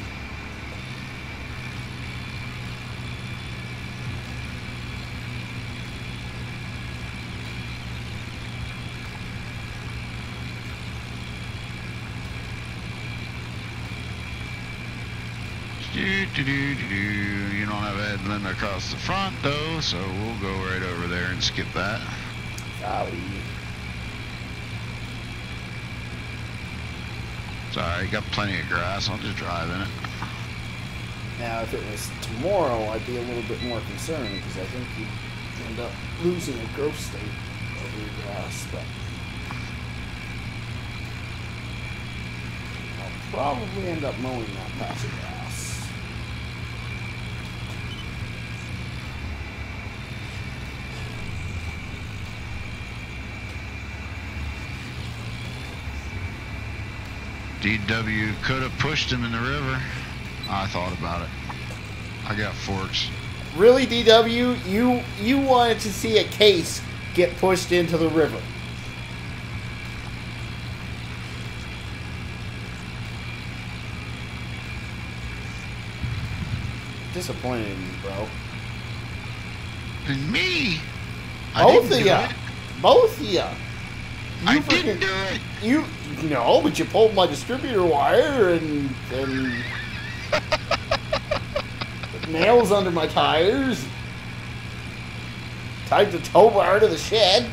You don't have a headland across the front though, so we'll go right over there and skip that. Golly. Sorry, got plenty of grass. I'll just drive in it. Now, if it was tomorrow, I'd be a little bit more concerned because I think you'd end up losing a growth state over your grass. But I'll probably end up mowing that patch of grass. DW could have pushed him in the river. I thought about it. I got forks. Really, DW? You wanted to see a case get pushed into the river. Disappointed in you, bro. And me? Both of ya. Both of ya. I didn't do it. No, but you pulled my distributor wire and nails under my tires. Tied the tow bar to the shed.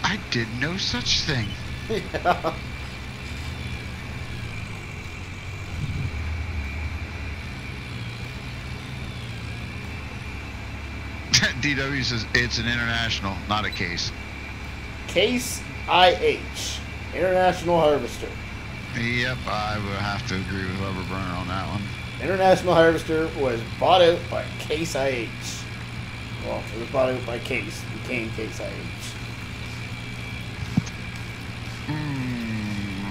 I did no such thing. Yeah. DW says it's an international, not a case. Case IH. International Harvester. Yep, I would have to agree with Rubber Burner on that one. International Harvester was bought out by Case IH. Well, it was bought out by Case. Became Case IH.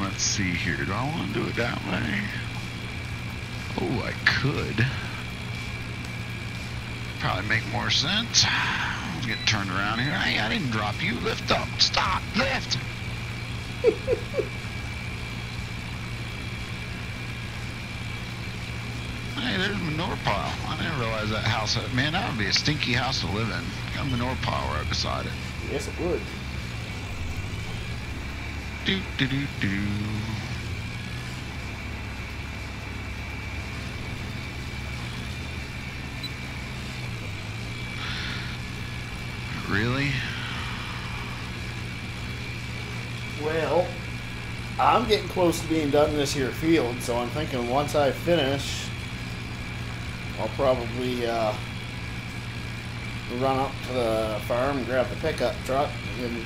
Let's see here. Do I want to do it that way? Oh, I could. Probably make more sense. Let's get turned around here. Hey, I didn't drop you. Lift up. Stop. Lift. Hey, there's a manure pile. I didn't realize that house. Man, that would be a stinky house to live in. Got a manure pile right beside it. Yes, it would. Do do do do. Really? Well, I'm getting close to being done in this here field, so I'm thinking once I finish, I'll probably run up to the farm and grab the pickup truck and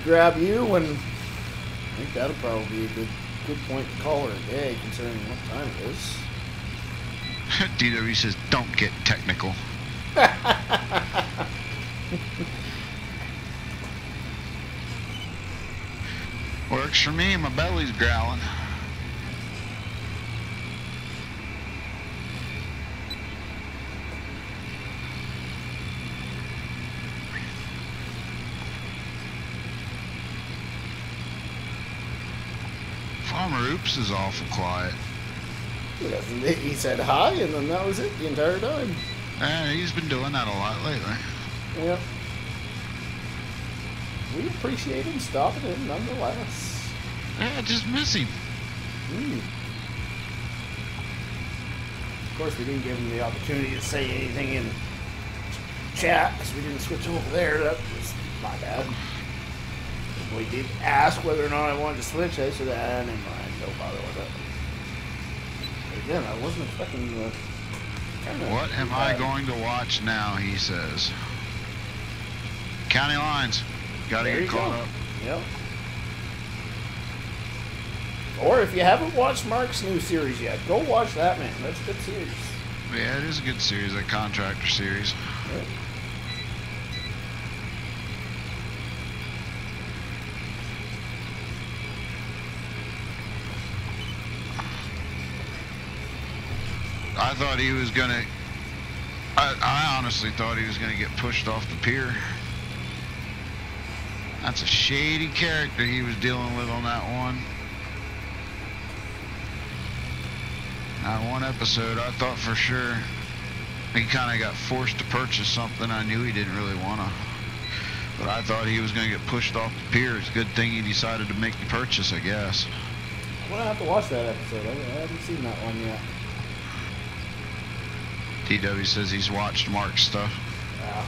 grab you, and I think that'll probably be a good point to call her a day, considering what time it is. DW says, don't get technical. Works for me, my belly's growling. Farmer Oops is awful quiet. He said hi, and then that was it the entire time. He's been doing that a lot lately. Yep. We appreciate him stopping in nonetheless. Yeah, just miss him. Of course, we didn't give him the opportunity to say anything in chat because we didn't switch over there. That was my bad. We did ask whether or not I wanted to switch. I said, never mind, don't bother with it. But again, I wasn't expecting the... What am I going to watch now, he says. County lines. Gotta get caught up. Yep. Or if you haven't watched Mark's new series yet, go watch that, man. That's a good series. Yeah, it is a good series, that contractor series. Yep. I thought he was gonna... I honestly thought he was gonna get pushed off the pier. That's a shady character he was dealing with on that one. That one episode, I thought for sure he kind of got forced to purchase something I knew he didn't really want to. But I thought he was going to get pushed off the pier. It's a good thing he decided to make the purchase, I guess. I'm going to have to watch that episode. I haven't seen that one yet. TW says he's watched Mark's stuff. Yeah.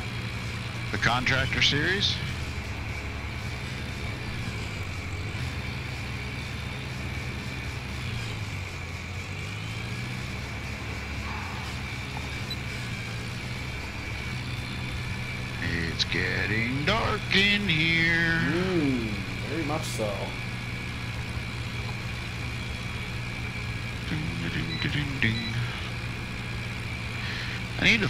The Contractor series? It's getting dark in here. Very much so. I need to...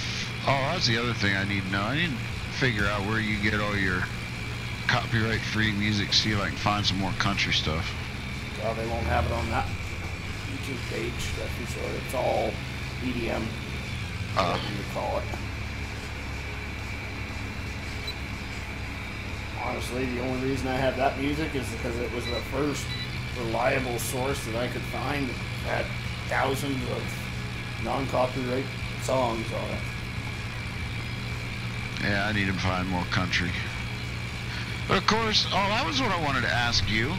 Oh, that's the other thing I need to know. I need to figure out where you get all your copyright-free music, see if I can find some more country stuff. Well, they won't have it on that YouTube page, that's for sure. It's all EDM, whatever you call it. Honestly, the only reason I have that music is because it was the first reliable source that I could find that had thousands of non-copyright songs on it. Yeah, I need to find more country. But of course, that was what I wanted to ask you.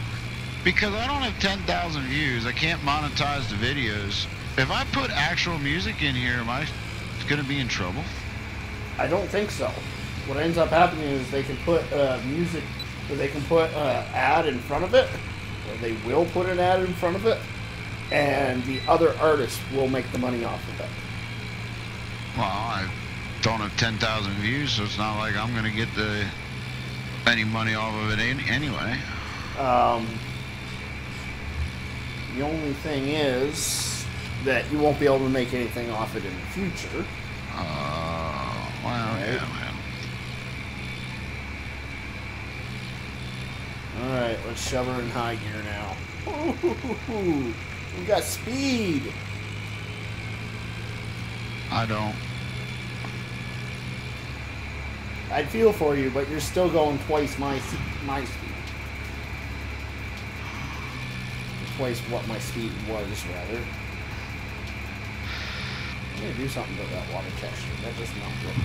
Because I don't have 10,000 views, I can't monetize the videos. If I put actual music in here, am I going to be in trouble? I don't think so. What ends up happening is they can put music, or they can put ad in front of it, or they will put an ad in front of it, and the other artist will make the money off of it. Well, I don't have 10,000 views, so it's not like I'm going to get any money off of it anyway. The only thing is that you won't be able to make anything off it in the future. Well, yeah, man. Alright, let's shove her in high gear now. Ooh, we got speed! I don't. I'd feel for you, but you're still going twice my speed. Twice what my speed was, rather. I'm gonna do something about that water texture. That does not look.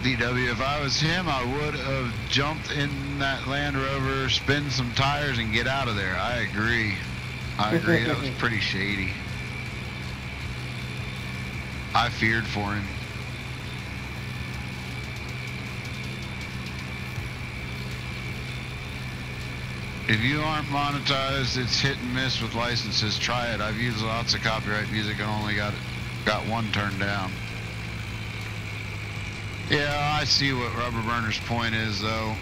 DW, if I was him, I would have jumped in that Land Rover, spin some tires, and get out of there. I agree. That was pretty shady. I feared for him. If you aren't monetized, it's hit and miss with licenses. Try it. I've used lots of copyright music and only got one turned down. Yeah, I see what Rubber Burner's point is, though.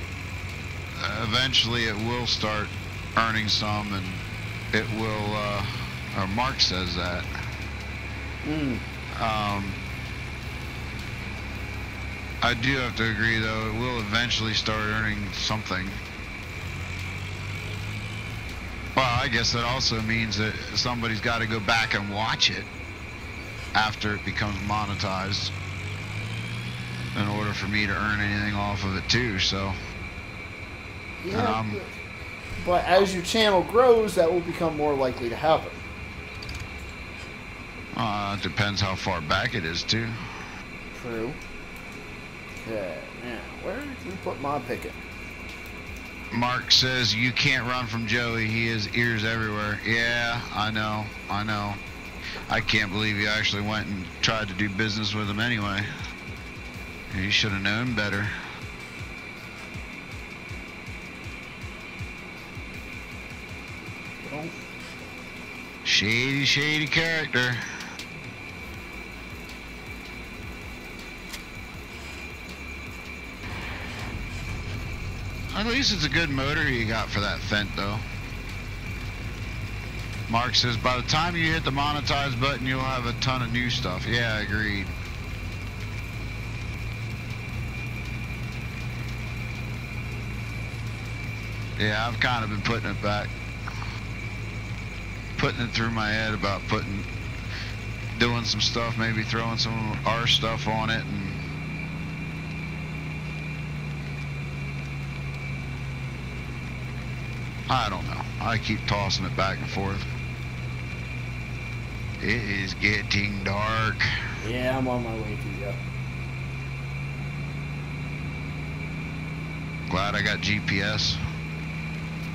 Eventually it will start earning some, and it will, or Mark says that. I do have to agree, though, it will eventually start earning something. Well, I guess that also means that somebody's got to go back and watch it after it becomes monetized in order for me to earn anything off of it too, so. Yeah, but as your channel grows, that will become more likely to happen. It depends how far back it is too. True. Okay, now, where did you put my picket? Mark says you can't run from Joey. He has ears everywhere. Yeah, I know. I can't believe you actually went and tried to do business with him anyway. You should have known better. Well, Shady character. At least it's a good motor you got for that Fent, though. Mark says, by the time you hit the monetize button, you'll have a ton of new stuff. Yeah, agreed. Yeah, I've kind of been putting it back. Putting it through my head about doing some stuff, maybe throwing some of our stuff on it, and I don't know. I keep tossing it back and forth. It is getting dark. yeah, I'm on my way to you. Glad I got GPS.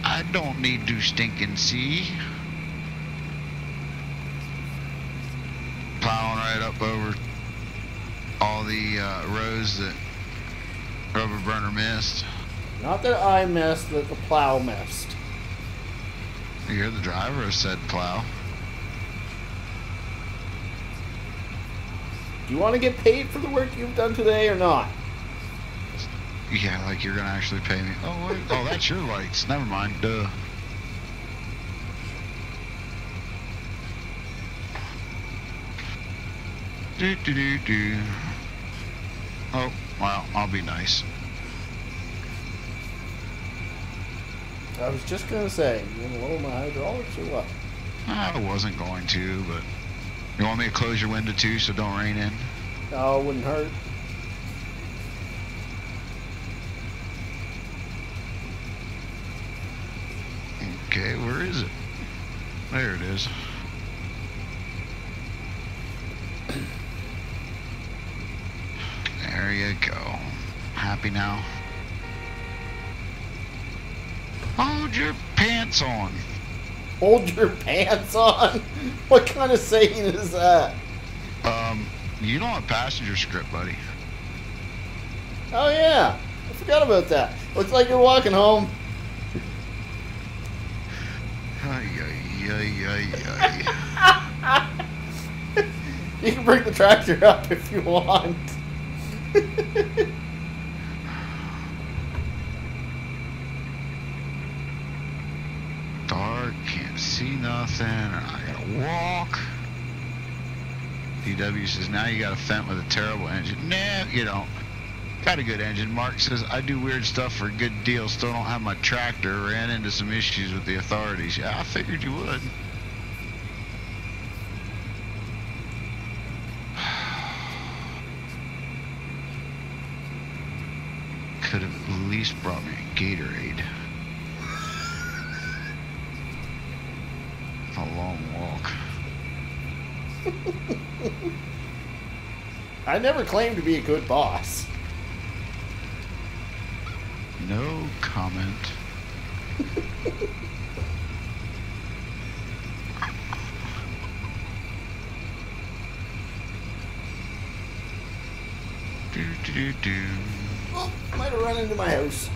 I don't need to stinking see. Plowing right up over all the rows that Rubber Burner missed. Not that I missed, that the plow missed. You're the driver, said plow. Do you want to get paid for the work you've done today or not? Yeah, like you're gonna actually pay me. Oh, wait. Oh, that's your lights. Never mind. Duh. Do do do do. Oh, well, I'll be nice. I was just gonna say, you gonna lower my hydraulics or what? I wasn't going to, but you want me to close your window too, so don't rain in? No, it wouldn't hurt. Okay, where is it? There it is. There you go. Happy now? Hold your pants on. Hold your pants on? What kind of saying is that? You don't have passenger script, buddy. Oh yeah, I forgot about that. Looks like you're walking home. Ay, ay, ay, ay, ay. You can bring the tractor up if you want. Dark, can't see nothing, I gotta walk. DW says, now you got a Fendt with a terrible engine. Nah, you don't. Got a good engine. Mark says, I do weird stuff for a good deal, still don't have my tractor, ran into some issues with the authorities. Yeah, I figured you would. Could have at least brought me a Gatorade. A long walk. I never claimed to be a good boss. No comment. Do do do do. Oh, might have run into my house.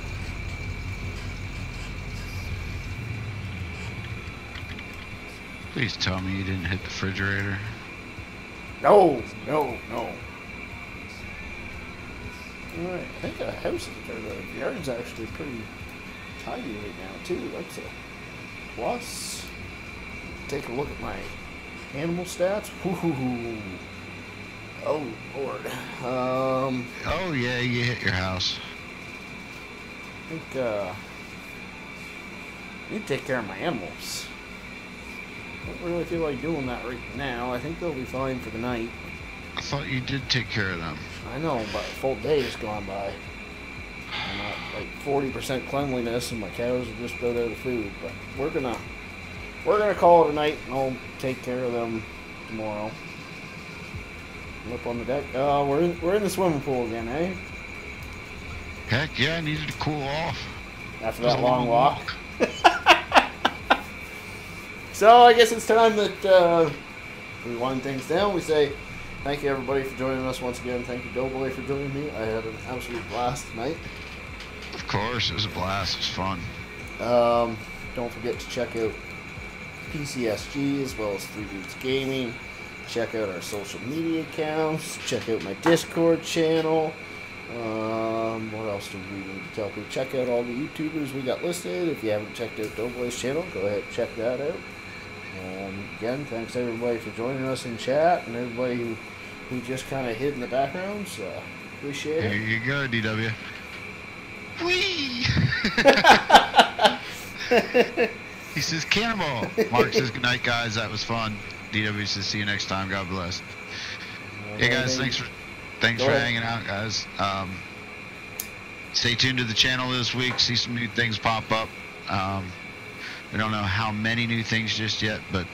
Please tell me you didn't hit the refrigerator. No, no, no. Alright, I think the house or the yard's actually pretty tidy right now too. That's a plus. Take a look at my animal stats. Woo-hoo-hoo. Oh Lord. Oh yeah, you hit your house. I think I need to take care of my animals. Don't really feel like doing that right now. I think they'll be fine for the night. I thought you did take care of them. I know, but a full day has gone by. I'm at like 40% cleanliness, and my cows are just about out of food. But we're gonna call it a night, and I'll take care of them tomorrow. I'm up on the deck. We're in the swimming pool again, eh? Heck yeah, I needed to cool off. After that long walk. So I guess it's time that we wind things down. We say thank you everybody for joining us once again. Thank you Doughboy for joining me. I had an absolute blast tonight. Of course, it was a blast. It was fun. Don't forget to check out PCSG as well as 3 Dudes Gaming. Check out our social media accounts. Check out my Discord channel. What else do we need to tell people? Check out all the YouTubers we got listed. If you haven't checked out Doughboy's channel, go ahead and check that out. Again, thanks everybody for joining us in chat and everybody who just kind of hid in the background. So appreciate it. Here you go, DW. Whee! He says cannonball. Mark says good night, guys. That was fun. DW says see you next time. God bless. Hey guys, thanks for hanging out, guys. Stay tuned to the channel this week. See some new things pop up. We don't know how many new things just yet, but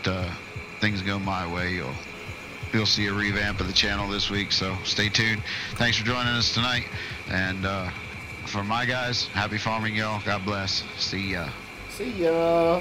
things go my way. You'll see a revamp of the channel this week. So stay tuned. Thanks for joining us tonight. And for my guys, happy farming, y'all. God bless. See ya. See ya.